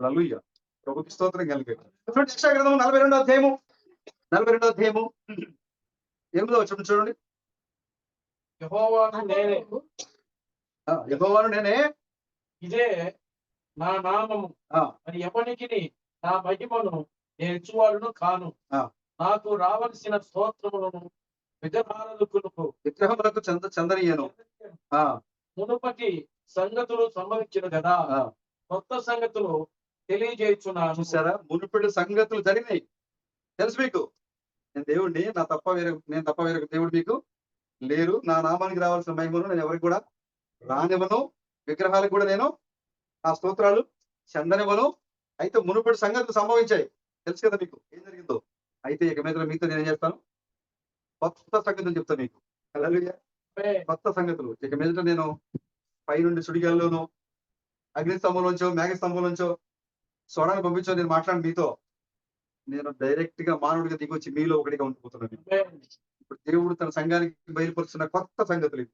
[SPEAKER 5] హల్లెలూయా. ప్రభుకి స్తోత్రం కలిగారు. యెషయా గ్రంథం 42వ అధ్యాయము 8వ వచనం చూడండి. యెహోవాను నేనే
[SPEAKER 6] ఇదే నా నామము మరి ఎవరికి నా మహిమను నేను ఇచ్చువాడును కాను. నాకు రావలసిన స్తోత్రములను
[SPEAKER 5] విగ్రహములకు చందనీయను.
[SPEAKER 6] మునుపటి సంగతులు సంభవించిన కదా, కొత్త సంగతులు తెలియజేయుచున్నాను.
[SPEAKER 5] చూసారా? మునుపటి సంగతులు జరిగినాయి తెలుసు మీకు. నేను దేవుడిని, నేను తప్ప వేరే దేవుడు మీకు లేరు. నా నామానికి రావాల్సిన మహిమను నేను ఎవరికి కూడా రానివ్వను. విగ్రహాలకు కూడా నేను నా స్తోత్రాలు చెందనివ్వను. అయితే మునుపటి సంగతులు సంభవించాయి తెలుసు కదా మీకు ఏం జరిగిందో. అయితే ఇక మీద మీతో నేను ఏం చేస్తాను? కొత్త సంగతులు చెప్తాను మీకు. హల్లెలూయా. కొత్త సంగతులు ఇక మీదట నేను పైనుండి సుడిగాల్లోనో అగ్ని స్తంభంలోంచో మేఘ స్తంభంలోంచో స్వరాన్ని పంపించో నేను మాట్లాడి మీతో. నేను డైరెక్ట్ గా మానవుడిగా దిగొచ్చి మీలో ఒకటిగా ఉండిపోతున్నాను. ఇప్పుడు దేవుడు తన సంఘానికి బయలుపరుస్తున్న కొత్త సంగతులు.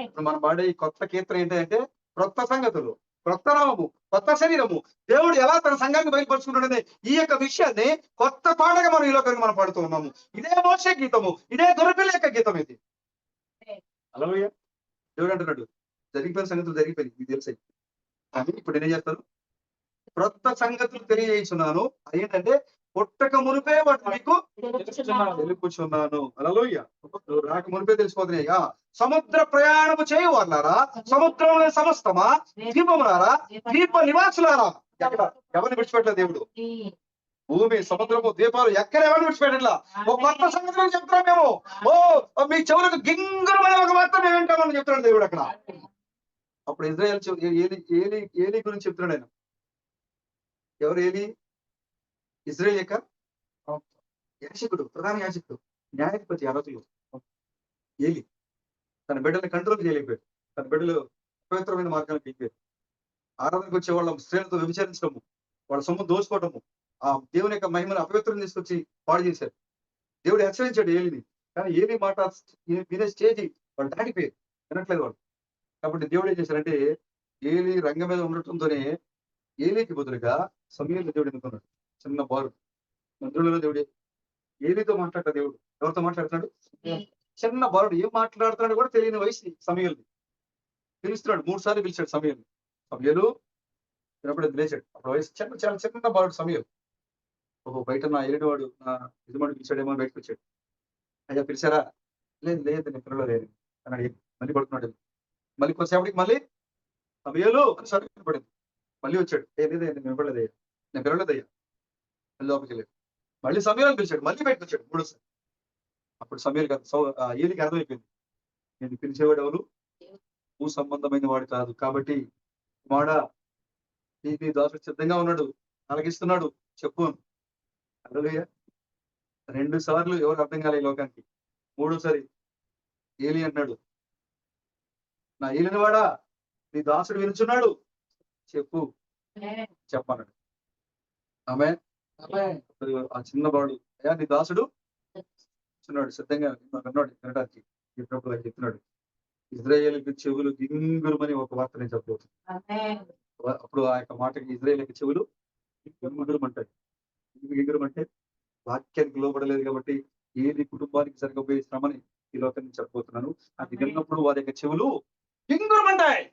[SPEAKER 5] ఇప్పుడు మనం పాడే ఈ కొత్త కీర్తన ఏంటంటే క్రొత్త సంగతులు. కొత్త నామము, కొత్త శరీరము, దేవుడు ఎలా తన సంఘాన్ని బయలుపరుచుకుంటాడనే ఈ యొక్క విషయాన్ని కొత్త పాటగా మనం ఈ లోకానికి మనం పాడుతూ ఉన్నాము. ఇదే మోషే గీతము, ఇదే గొర్రెపిల్ల యొక్క గీతం ఇది. హల్లెలూయా. దేవుడు అంటున్నాడు, జరిగిపోయిన సంగతులు జరిగిపోయింది, మీకు తెలిసాయి, కానీ ఇప్పుడు నేనేం చేస్తాను, క్రొత్త సంగతులు తెలియజేస్తున్నాను. అదేంటంటే పుట్టక మునిపే వాటి మీకు తెలుపుచున్నాను. హల్లెలూయా. నువ్వు రాక మునిపే తెలిసిపోతున్నాయి. సముద్ర ప్రయాణము చేయు వాళ్ళారా, సముద్రంలో సమస్తమా, ద్వీపములారా, ద్వీప నివాసులారా. ఎక్కడ ఎవరిని విడిచిపెట్టలేదు దేవుడు. భూమి, సముద్రము, ద్వీపాలు ఎక్కడ ఎవరిని విడిచిపెట్టట్లా. ఒక కొత్త సంగతులు చెప్తున్నాం మేము. మీ చెవులకు గింగురమైన ఒక వార్త మేము వింటామని చెప్తున్నాడు దేవుడు అక్కడ. అప్పుడు ఇజ్రాయేల్ ఏలి గురించి చెప్తున్నాడు ఆయన. ఎవరు ఏలి? ఇజ్రాయేల్ యొక్క యాజకుడు, ప్రధాన యాజకుడు, న్యాయాధిపతి. ఆ రోజుల్లో ఏలి తన బిడ్డల్ని కంట్రోల్ చేయలేకపోయాడు. తన బిడ్డలు అపవిత్రమైన మార్గానికి వెళ్ళిపోయారు. ఆరాధనకు వచ్చే వాళ్ళ స్త్రీలతో వ్యభిచరించడము, వాళ్ళ సొమ్ము దోచుకోవటము, ఆ దేవుని యొక్క మహిమను అపవిత్రం తీసుకొచ్చి పాడు చేశారు. దేవుడు హెచ్చరించాడు ఏలిని, కానీ ఏలి మాట వినే స్టేజ్ వాళ్ళు దాటిపోయారు, వినట్లేదు వాళ్ళు. కాబట్టి దేవుడు ఏం చేశారంటే, ఏలి రంగం మీద ఉండటంతోనే ఏలికి బదులుగా సమూయేలుని దేవుడు ఎన్నుకున్నాడు. చిన్న బారు మంత్రులలో దేవుడే ఏలితో మాట్లాడతాడు. దేవుడు ఎవరితో మాట్లాడుతున్నాడు? చిన్న బారుడు. ఏం మాట్లాడుతున్నాడు కూడా తెలియని వయసు సమూయేలుని. పిలుస్తున్నాడు, 3 సార్లు పిలిచాడు సమూయేలుని. సమూయేలు వినప్పుడు లేచాడు. అప్పుడు వయసు చాలా చిన్న బారుడు సమూయేలు. బయట నా ఏలినవాడు, నా యజమానుడు పిలిచాడేమో అని బయటకు వచ్చాడు. అయ్యా పిలిచారా? లేదు నేను పిల్లలేదు అని అడిగి మళ్ళీ పడుతున్నాడు. మళ్ళీ కొద్దిసేపటికి మళ్ళీ సమూయేలు అని సరే వినపడింది. మళ్ళీ వచ్చాడు. లేదు నేను వినపడలేదయ్యా, నేను పిలవలేదయ్యా. మళ్ళీ లోపలికి వెళ్ళాడు. మళ్ళీ సమూయేలుని పిలిచాడు. మళ్ళీ బయటకు వచ్చాడు 3సారి. అప్పుడు సమూయేలు ఏలికి అర్థమైపోయింది, నేను పిలిచేవాడు ఎవరు? భూ సంబంధమైన వాడు కాదు. కాబట్టి వాడా, నీ దాసుడు సిద్ధంగా ఉన్నాడు, ఆలకిస్తున్నాడు, చెప్పు. హల్లెలూయా. 2 సార్లు ఎవరు అర్థం కాలే ఈ లోకానికి. 3వసారి ఏలి అన్నాడు, నా ఏలిన వాడా, నీ దాసుడు వినుచున్నాడు, చెప్పు చెప్పన్నాడు. ఆమేన్. ఆ చిన్న బాడు, అయ్యా నీ దాసుడు చెప్తున్నాడు, సిద్ధంగా అన్నాడు వినడానికి. చెప్పినప్పుడు ఆయన చెప్తున్నాడు, ఇజ్రాయేలుకి చెవులు గింగురమని ఒక వార్త నేను చెప్పబోతున్నాను. అప్పుడు ఆ యొక్క మాటకి ఇజ్రాయేలుకి చెవులు గింగురమంటాయి. గింగురమంటే వాక్యానికి లోపడలేదు కాబట్టి ఏది కుటుంబానికి జరగబోయే శ్రమని ఈ లోకాన్ని చెప్పబోతున్నాను. అది విన్నప్పుడు వారి యొక్క చెవులు గింగురమంటాయి.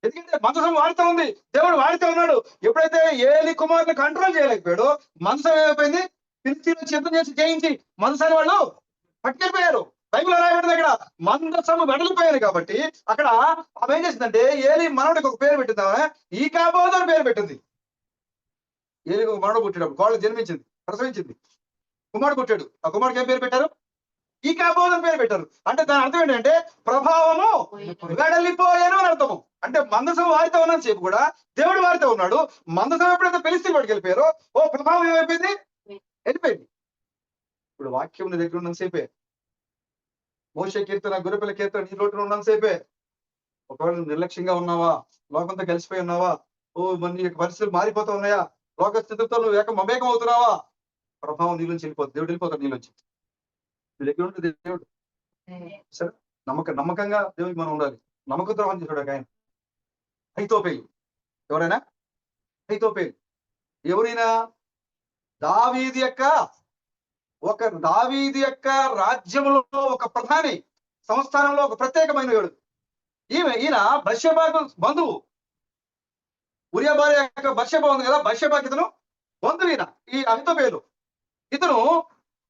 [SPEAKER 5] ఎందుకంటే మందసం వాడుతూ ఉంది, దేవుడు వాడుతూ ఉన్నాడు. ఎప్పుడైతే ఏలి కుమారుని కంట్రోల్ చేయలేకపోయాడో మందసం ఏమైపోయింది? ఫిలిష్తీయులను యుద్ధం చేసి జయించి మందసాన్ని వాళ్ళు పట్టుకెళ్ళిపోయారు. బైబిల్ అలా పెట్టింది. అక్కడ మందసము వెడలిపోయారు కాబట్టి అక్కడ ఆమె ఏం చేసిందంటే, ఏలి మనవుడికి ఒక పేరు పెట్టింది. ఆమె ఈకాబోదు అని పేరు పెట్టింది. ఏలికి ఒక మనడు పుట్టాడు, కోళ్ళు జన్మించింది, ప్రసవించింది, కుమారుడు పుట్టాడు. ఆ కుమారుడికి ఏం పేరు పెట్టారు? ఈకాబోదు అని పేరు పెట్టారు. అంటే దాని అర్థం ఏంటంటే ప్రభావము వెడలిపోయాను అని అర్థము. అంటే మందసం వారితో ఉన్నంత సేపు కూడా దేవుడు వారితో ఉన్నాడు. మందసం ఎప్పుడైతే ఫిలిష్తీయుల వాడికి వెళ్ళిపోయారో ప్రభావం ఏమైపోయింది? వెళ్ళిపోయింది. ఇప్పుడు వాక్యం నీ దగ్గర ఉన్నంతసేపే, మోషే కీర్తన, గొర్రెపిల్ల కీర్తన నీ రోడ్డు ఉన్నంతసేపే. ఒకవేళ నిర్లక్ష్యంగా ఉన్నావా, లోకంతో కలిసిపోయి ఉన్నావా, నీ యొక్క పరిస్థితులు మారిపోతూ ఉన్నాయా, లోక స్థితితో నువ్వు మమేకం అవుతున్నావా, ప్రభావం నీలోంచి వెళ్ళిపోతుంది. దేవుడు వెళ్ళిపోతాడు నీలోంచి. నీ దగ్గర ఉంటుంది దేవుడు. సరే, నమ్మకంగా దేవుడికి మనం ఉండాలి. నమ్మక ద్రోహం చేశాడు ఆయన. అహీతోపెలు. ఎవరైనా? అహీతోపెలు ఎవరైనా? దావీదు యొక్క రాజ్యంలో ఒక ప్రధాని, సంస్థానంలో ఒక ప్రత్యేకమైన వాడు. ఈయన బత్షెబాకు బంధువు. ఉరియా భార్య యొక్క బత్షెబా ఉంది కదా, బత్షెబాకి ఇతను బంధువు. ఈ అహీతోపెలు ఇతను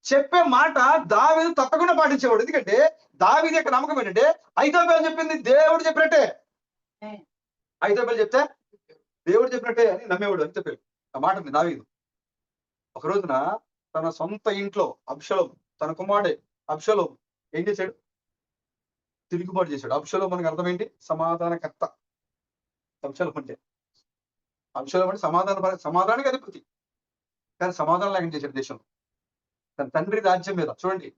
[SPEAKER 5] చెప్పే మాట దావీదు తప్పకుండా పాటించేవాడు. ఎందుకంటే దావీదు యొక్క నమ్మకం ఏంటంటే, అహీతోపెలు చెప్పింది దేవుడు చెప్పినట్టే. అహీతోపెలు చెప్తే దేవుడు చెప్పినట్టే అని నమ్మేవాడు అహీతోపెలు. ఆ మాట ఉంది దావీదు. ఒక రోజున తన సొంత ఇంట్లో అబ్షలోము, తన కుమారుడే అబ్షలోము ఏం చేశాడు? తిరుగుబాటు చేశాడు. అబ్షలోము మనకు అర్థం ఏంటి? సమాధానకర్త. అబ్షలోము అంటే సమాధానానికి అధిపతి. కానీ సమాధానం లేకుండా చేశాడు దేశంలో. తన తండ్రి రాజ్యం మీద చూడండి,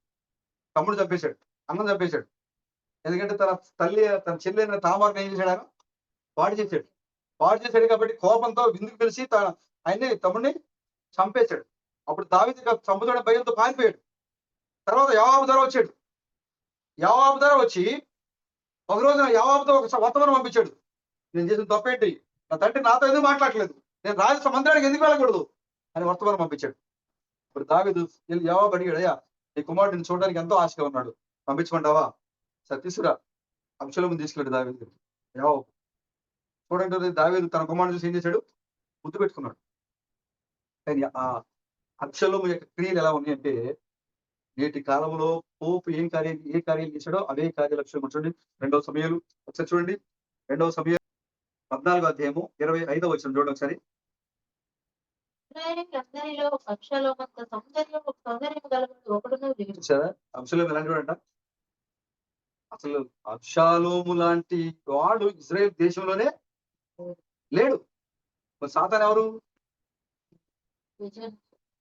[SPEAKER 5] తమ్ముడు చంపేశాడు, అన్నం చంపేశాడు. ఎందుకంటే తన చెల్లెని తామారుని ఏం చేశాడు? ఆయన పాడు చేశాడు కాబట్టి కోపంతో విందుకు పిలిచి ఆయన్ని తమ్ముడిని చంపేశాడు. అప్పుడు దావీదు చంపుతున్న భయంతో పారిపోయాడు. తర్వాత యోవాబు ద్వారా వచ్చి ఒక రోజున యోవాబుతో ఒక వర్తమానం పంపించాడు. నేను చేసిన తప్పేంటి? నా తండ్రి నాతో ఎందుకు మాట్లాడలేదు, నేను రాజు మందిరానికి ఎందుకు వెళ్ళకూడదు అని వర్తమానం పంపించాడు. ఇప్పుడు దావీదు యోవాబు అడిగాడు, అయ్యా నీ కుమారుడిని చూడడానికి ఎంతో ఆశగా ఉన్నాడు, పంపించమంటావా? సరే తీసుకురా. అబ్షాలోముని తీసుకెళ్ళాడు దావీదు. యోవాబు చూడండి, దావీదు తన కుమారుడు చూసి ఏం చేశాడు? ముద్దు పెట్టుకున్నాడు. కానీ ఆ అబ్షాలోము యొక్క క్రియలు ఎలా ఉన్నాయంటే, నేటి కాలంలో పోపు ఏ కార్యం చేశాడో అదే కార్యాలు అబ్షాలోము. చూడండి 2వ సమూయేలు ఒకసారి చూడండి, 2వ సమూయేలు 14వ అధ్యాయము 25వ వచనం చూడండి ఒకసారి.
[SPEAKER 3] ఇశ్రాయేలీయులందరిలో అబ్షాలోమంత సౌందర్యము గలవాడు ఒకడునూ లేడు.
[SPEAKER 5] చూసారా అబ్షాలోము ఎలాంటి వాడంట? అసలు అబ్షాలోము లాంటి వాడు ఇజ్రాయెల్ దేశంలోనే లేడు. మరి సాతాను ఎవరు?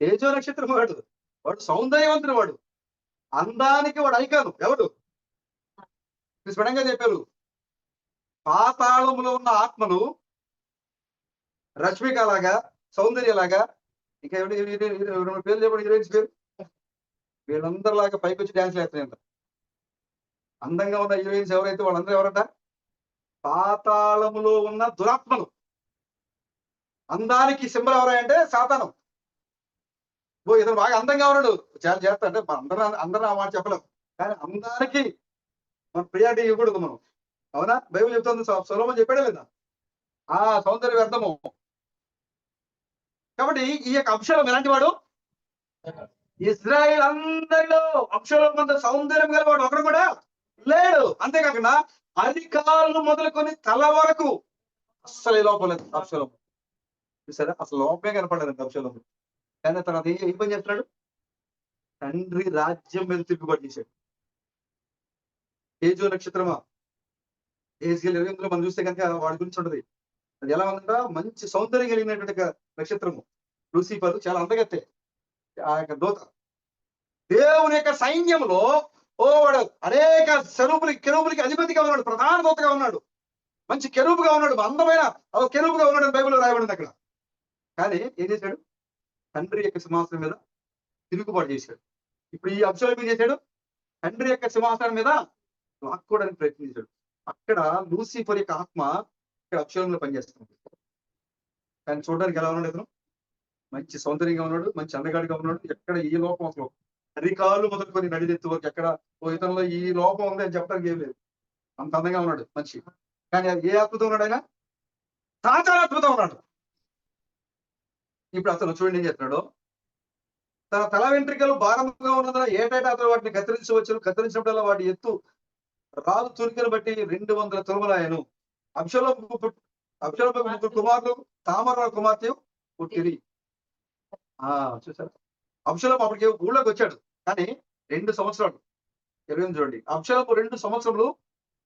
[SPEAKER 5] తేజో నక్షత్రం వాడు. వాడు సౌందర్యవంతుడు, వాడు అందానికి వాడు ఐకాను. ఎవడు? స్పష్టంగా చెప్పారు, పాతాళములో ఉన్న ఆత్మలు రష్మికలాగా, సౌందర్యలాగా, ఇంకా పేర్లు చెప్పండి, హీరోయిన్స్ పేరు. వీళ్ళందరిలాగా పైకి వచ్చి డ్యాన్స్లు వేస్తాయంట. అందంగా ఉన్న హీరోయిన్స్ ఎవరైతే వాళ్ళందరూ ఎవరంట? పాతాళములో ఉన్న దురాత్మలు. అందానికి సింబల్ ఎవరంటే సాతాను. ఇతను బాగా అందంగా ఉన్నాడు, చాలా చేస్తా అంటే అందరూ ఆ మాట చెప్పలేం, కానీ అందానికి మనం ప్రియారిటీ ఇవ్వకూడదు మనం. అవునా? బైబిల్ చెప్తుంది, సొలొమోను చెప్పాడే లేదా? ఆ సౌందర్య వ్యర్థము. కాబట్టి ఈ యొక్క అబ్షాలోము ఎలాంటి వాడు? ఇజ్రాయెల్ అందరిలో అబ్షాలోము అంత సౌందర్యం గలవాడు ఒకడు కూడా లేడు. అంతేకాకుండా అరికాళ్ళు మొదలుకొని తల వరకు అస్సలు లోపం లేదు అబ్షాలోము. చూసారా, అసలు లోపమే కనపడలేదు అబ్షాలోము. కానీ తర్వాత ఏం పని చేస్తున్నాడు? తండ్రి రాజ్యం మీద తిరుగుబాటు చేశాడు. తేజో నక్షత్రమా, ఏజ్కేల్ 28లో మనం చూస్తే కనుక వాడి గురించి ఉంటది. అది ఎలా ఉందంట? మంచి సౌందర్యం కలిగినటువంటి నక్షత్రము లూసిఫర్, చాలా అందగత్తే ఆ యొక్క దూత. దేవుని యొక్క సైన్యంలో వాడు అనేక కెరూబులకి అధిపతిగా ఉన్నాడు, ప్రధాన దూతగా ఉన్నాడు, మంచి కెరూబుగా ఉన్నాడు, అందమైన కెరూబుగా ఉన్నాడు అని బైబిల్లో రాయబడింది అక్కడ. కానీ ఏం చేశాడు? తండ్రి యొక్క సింహాసనం మీద తిరుగుబాటు చేశాడు. ఇప్పుడు ఈ అబ్షాలోము ఏం చేశాడు? తండ్రి యొక్క సింహాసనం మీద లాక్కోవడానికి ప్రయత్నించాడు. అక్కడ లూసిఫర్ యొక్క ఆత్మ ఇక్కడ అబ్షాలోములో పనిచేస్తుంది. కానీ చూడడానికి ఎలా ఉన్నాడు? ఇతను మంచి సౌందర్యంగా ఉన్నాడు, మంచి అందగాడిగా ఉన్నాడు. ఎక్కడ ఈ లోపం అసలు అరికాలు మొదలుకొని నడిదెత్తు వరకు ఎక్కడ ఇతనిలో ఈ లోపం ఉంది అని చెప్పడానికి ఏం లేదు. అంత అందంగా ఉన్నాడు మంచి. కానీ ఏ ఆత్మతో ఉన్నాడు? ఆయన సాతానాత్మతో ఉన్నాడు. ఇప్పుడు అతను చూడండి ఏం చేస్తున్నాడు? తన తల వెంట్రికలు భారంగా ఉన్నదని ఏటైనా అతను వాటిని కత్తిరించవచ్చు. కత్తిరించినప్పుడల్లా వాటి ఎత్తు రాజు తురికను బట్టి 200 తులములాయను. అబ్షాలోము ముగ్గురు కుమారులు, తామర కుమార్తె పుట్టిరి. చూసారు, అబ్షాలోము అప్పటికి ఊళ్ళోకి వచ్చాడు. కానీ 2 సంవత్సరాలు 28 చూడండి. అబ్షాలోము 2 సంవత్సరములు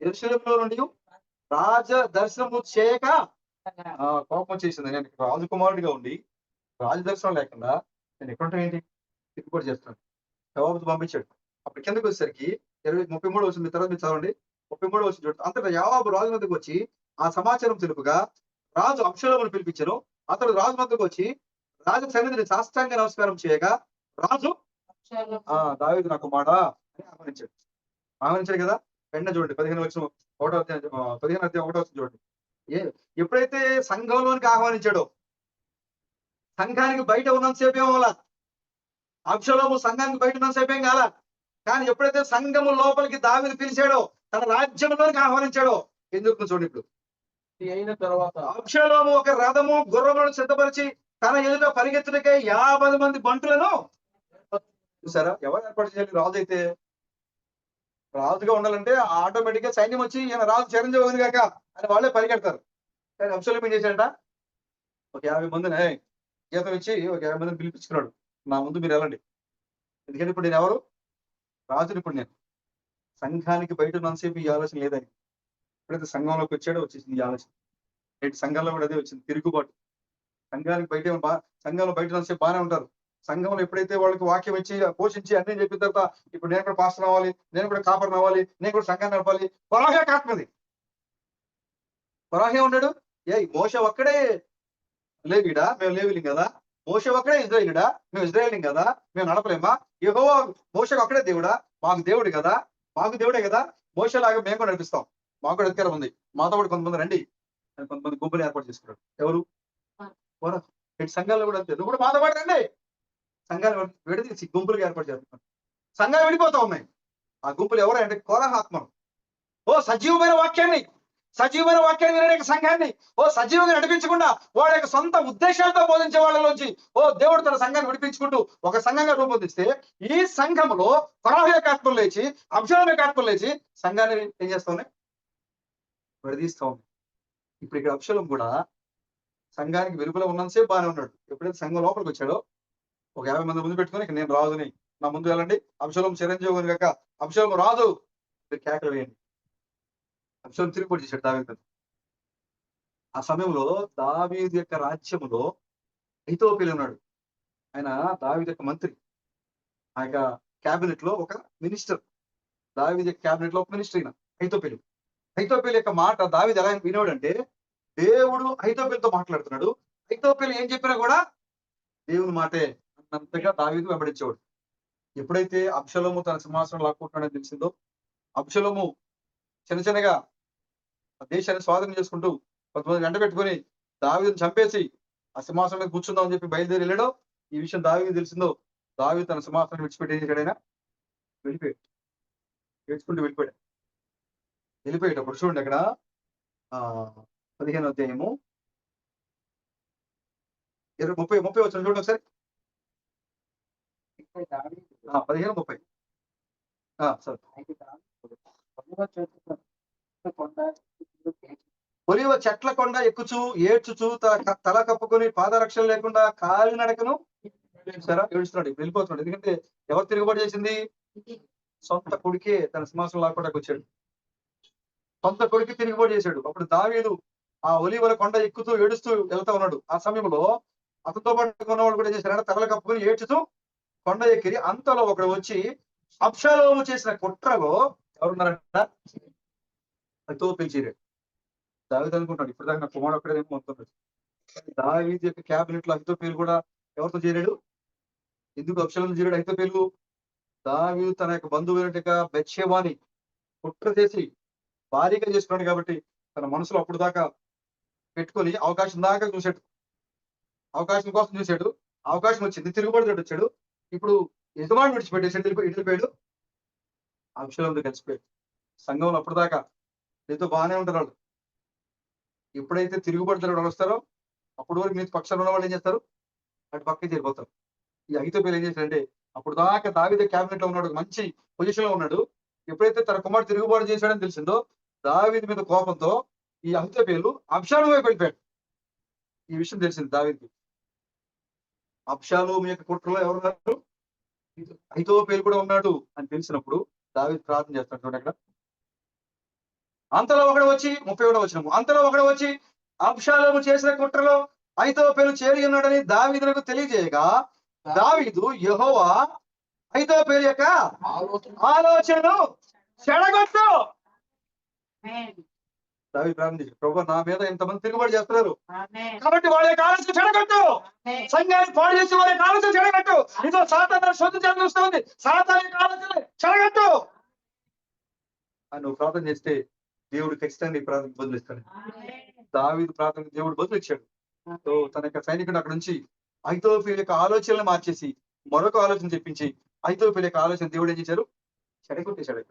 [SPEAKER 5] యెరూషలేములో నుండి రాజ దర్శనము చేయక కోపం చేసింది. నేను రాజకుమారుడిగా ఉండి రాజదర్శనం లేకుండా నేను ఎక్కడ ఏంటి తిరుగుబాటు చేస్తాను. యోవాబుతో పంపించాడు. అప్పుడు కిందకి వచ్చేసరికి 33 వచ్చింది. తర్వాత మీరు చదవండి 33 వచ్చింది చూడండి. అంతటా యోవాబు రాజు వద్దకు వచ్చి ఆ సమాచారం తెలుపుగా రాజు అబ్షాలోమును పిలిపించను. అతడు రాజు వద్దకు వచ్చి రాజు సన్నిధిని సాష్టాంగ నమస్కారం చేయగా రాజు దావీదు నాకు మాట అని ఆహ్వానించాడు కదా. వెంటనే చూడండి 15 వచ్చిన 1వ అధ్యాయం 15వ అధ్యాయం 1వ వచ్చిన చూడండి. ఎప్పుడైతే సంఘంలోనికి ఆహ్వానించాడో, సంఘానికి బయట ఉన్నంతసేపు ఏం అవ్వాల? అబ్షాలోము సంఘానికి బయట ఉన్నంతసేపు ఏం కాల. కానీ ఎప్పుడైతే సంఘము లోపలికి దావీదు పిలిచాడో, తన రాజ్యంలోనికి ఆహ్వానించాడో ఏం జరుగుతుంది చూడండి. ఇప్పుడు
[SPEAKER 6] అయిన తర్వాత
[SPEAKER 5] అబ్షాలోము ఒక రథము గుర్రములను సిద్ధపరిచి తన ఎదుట పరిగెత్తుడికై 50 మంది బంటులను చూసారా. ఎవరు ఏర్పాటు చేయాలి? రాజు అయితే రాజుగా ఉండాలంటే ఆటోమేటిక్ గా సైన్యం వచ్చి ఈయన రాజు చిరంజీవి కాక అని వాళ్ళే పరిగెడతారు. కానీ అబ్షాలోము ఏం చేశాడంట? ఒక 50 మందిని జీతం ఇచ్చి ఒక 50 మందిని పిలిపించుకున్నాడు. నా ముందు మీరు వెళ్ళండి, ఎందుకంటే ఇప్పుడు నేను ఎవరు? రాజుని. ఇప్పుడు నేను సంఘానికి బయట ఉన్నంతసేపు ఈ ఆలోచన లేదని ఎప్పుడైతే సంఘంలోకి వచ్చాడో వచ్చేసింది ఈ ఆలోచన. నేటి సంఘంలో కూడా అదే వచ్చింది, తిరుగుబాటు. సంఘానికి బయట సంఘంలో బయట ఉన్నంతసేపు బాగానే ఉంటారు. సంఘంలో ఎప్పుడైతే వాళ్ళకి వాక్యం ఇచ్చి పోషించి అన్ని చెప్పిన తర్వాత ఇప్పుడు నేను కూడా పాస్టర్ అవ్వాలి, నేను కూడా కాపర్ అవ్వాలి, నేను కూడా సంఘాన్ని నడపాలి. పరాహే కాత్మది. పరాహే ఉన్నాడు. మోషే ఒక్కడే లేవీడా? మేము లేవీలిం కదా. మోషే ఒక్కడే ఇజ్రాయేలీడా? మేము ఇజ్రాయేలీం కదా. మేము నడపలేమా? యెహోవా మోషేకు ఒక్కడే దేవుడా? మాకు దేవుడు కదా, మాకు దేవుడే కదా. మోషేలాగా మేము కూడా నడిపిస్తాం, మాకు కూడా అధికారం ఉంది, మాతో కూడా కొంతమంది రండి అని కొంతమంది గుంపులు ఏర్పాటు చేసుకున్నాడు. ఎవరు? కోరహు. ఇటు సంఘాల్లో కూడా అంతే. నువ్వు కూడా మాతో పాటు రండి. సంఘాలు విడదీసి గుంపులుగా ఏర్పాటు చేస్తున్నారు. సంఘాలు విడిపోతా ఉన్నాయి. ఆ గుంపులు ఎవరు అంటే కోరహు ఆత్మలు. ఓ సజీవమైన వాక్యాన్ని వినడానికి సంఘాన్ని సజీవంగా నడిపించకుండా వాళ్ళ యొక్క సొంత ఉద్దేశాలతో బోధించే వాళ్ళలోంచి దేవుడు తన సంఘాన్ని విడిపించుకుంటూ ఒక సంఘంగా రూపొందిస్తే, ఈ సంఘంలో కోరహు యొక్క ఆత్మలు లేచి, అబ్షాలోము యొక్క ఆత్మలు లేచి సంఘాన్ని ఏం చేస్తా ఉన్నాయి? విడదీస్తా ఉన్నాయి. ఇప్పుడు ఇక్కడ అబ్షాలోము కూడా సంఘానికి వెలుగులో ఉన్నంతసేపు బాగానే ఉన్నాడు. ఎప్పుడైతే సంఘం లోపలికి వచ్చాడో ఒక 50 మంది ముందు పెట్టుకుని ఇక నేను రాజుని, నా ముందు వెళ్ళండి, అబ్షాలోము చిరంజీవి కాక అబ్షాలోము రాజు, కేకలు వేయండి. అబ్షాలోము తిరిగిపోయి చేశాడు దావీదు. ఆ సమయంలో దావీదు యొక్క రాజ్యములో అహీతోపెలు ఉన్నాడు. ఆయన దావీదు యొక్క మంత్రి. ఆ యొక్క క్యాబినెట్ లో ఒక మినిస్టర్. దావీదు యొక్క క్యాబినెట్ లో ఒక మినిస్టర్ అయిన అహీతోపెలు యొక్క మాట దావీదు ఎలా వినేవాడు అంటే, దేవుడు అహీతోపెలుతో మాట్లాడుతున్నాడు, అహీతోపెలు ఏం చెప్పినా కూడా దేవుని మాటే అన్నంతగా దావీదు వెంబడించేవాడు. ఎప్పుడైతే అబ్షాలోము తన సింహాసనం లాక్కుంటున్నాడని తెలిసిందో, అబ్షాలోము చిన్నగా దేశాన్ని స్వాధీనం చేసుకుంటూ కొంతమంది వెంట పెట్టుకుని దావీదుని చంపేసి ఆ సింహాసనం మీద కూర్చుందాం అని చెప్పి బయలుదేరి వెళ్ళాడో, ఈ విషయం దావీదు తెలిసిందో, దావీదు తన సింహాసనం విడిచిపెట్టి ఏం చేశాడైనా? వెళ్ళిపోయాడు. ఏడ్చుకుంటూ వెళ్ళిపోయేటప్పుడు చూడండి అక్కడ 15వ అధ్యాయము 30 వచ్చిన చూడండి ఒకసారి. 15:30. సార్, ఒలీవ చెట్ల కొండ ఎక్కుచూ ఏడ్చుచూ తల కప్పుకొని పాదరక్షలు లేకుండా కాలి నడకను సరే ఏడుస్తున్నాడు, వెళ్ళిపోతున్నాడు. ఎందుకంటే ఎవరు తిరుగుబాటు చేసింది? సొంత కొడుకే తన సింహాసనం లాక్కోడానికి వచ్చాడు. సొంత కొడుకు తిరుగుబాటు చేశాడు. అప్పుడు దావీదు ఆ ఒలీవల కొండ ఎక్కుతూ ఏడుస్తూ వెళ్తా ఉన్నాడు. ఆ సమయంలో అతనితో పాటు ఉన్నవాళ్ళు కూడా ఏం చేశారంటే తలలు కప్పుకొని ఏడ్చుతూ కొండ ఎక్కిరి. అంతలో ఒకడు వచ్చి అబ్షాలోము చేసిన కుట్రలో ఎవరున్నారంట? అహీతోపెలు చేరాడు. దావీదు అనుకుంటాడు ఇప్పుడు దాకా నా కుమారుడు ఒక్కడే మొత్తం. దావీదు యొక్క క్యాబినెట్ లో అహీతోపెలు కూడా ఎవరితో చేరాడు? ఎందుకు అబ్షాలోము చేరాడు అహీతోపెలు? దావీదు తన యొక్క బంధువుల బెత్షెబాని కుట్ర చేసి భారీగా చేసుకున్నాడు కాబట్టి తన మనసులో అప్పుడు దాకా పెట్టుకొని అవకాశం దాకా చూశాడు. అవకాశం కోసం చూశాడు. అవకాశం వచ్చింది, తిరుగుబడి వచ్చాడు. ఇప్పుడు యజమాని విడిచిపెట్టేసాడు, వెళ్ళిపోయాడు. అబ్షాలోముతో కలిసిపోయాడు. సంఘంలో అప్పుడు దాకా నీతో బాగానే ఉంటారు వాళ్ళు. ఎప్పుడైతే తిరుగుబడి వస్తారో అప్పుడు వరకు నీతో పక్షాలు ఉన్న వాళ్ళు ఏం చేస్తారు? అటు పక్కకి చేరిపోతారు. ఈ అహీతోపెలు ఏం చేశాడంటే అప్పుడు దాకా దావీదు క్యాబినెట్ లో ఉన్నాడు, మంచి పొజిషన్ లో ఉన్నాడు. ఎప్పుడైతే తన కుమారుడు తిరుగుబాటు చేశాడని తెలిసిందో, దావీదు మీద కోపంతో ఈ అహీతోపెలు అబ్షాలోము వైపు వెళ్ళిపోయాడు. ఈ విషయం తెలిసింది దావీదుకి. అబ్షాలోము యొక్క కుట్రలో ఎవరున్నారు? అహీతోపెలు కూడా ఉన్నాడు అని తెలిసినప్పుడు దావీదు ప్రార్థన చేస్తాడు. చూడండి అక్కడ. అంతలో ఒకడు వచ్చి 31వ వచనము, అంతలో ఒకడు వచ్చి అబ్షాలోము చేసిన కుట్రలో అహీతోపెలు చేరి ఉన్నాడని దావీదునకు తెలియజేయగా, దావీదు యెహోవా అహీతోపెలు యొక్క ఆలోచనను చెడగొట్టు. దావీదు ప్రార్థన చేశాడు, ప్రభువా నా మీద ఎంతమంది తిరుగుబాటు చేస్తున్నారు కాబట్టి వాళ్ళ యొక్క ఆలోచన చెడగొట్టు. సంఘాన్ని పాడు చేసి వాళ్ళ యొక్క ఆలోచన చెడగొట్టు. ఇదో సాతాను శోధించాలని చూస్తుంది, సాతాను యొక్క ఆలోచన చెడగొట్టు అని నువ్వు ప్రార్థన చేస్తే దేవుడు ఖచ్చితంగా ఈ ప్రార్థన బదులిస్తాడు. దావీదు ప్రార్థన దేవుడు బదులిచ్చాడు. సో తన యొక్క సైనికుడు అక్కడ నుంచి అహీతోపెలు యొక్క ఆలోచనలు మార్చేసి మరొక ఆలోచన చెప్పించి అహీతోపెలు యొక్క ఆలోచన దేవుడు ఏం చేశారు? చెడగొట్టేశాడు.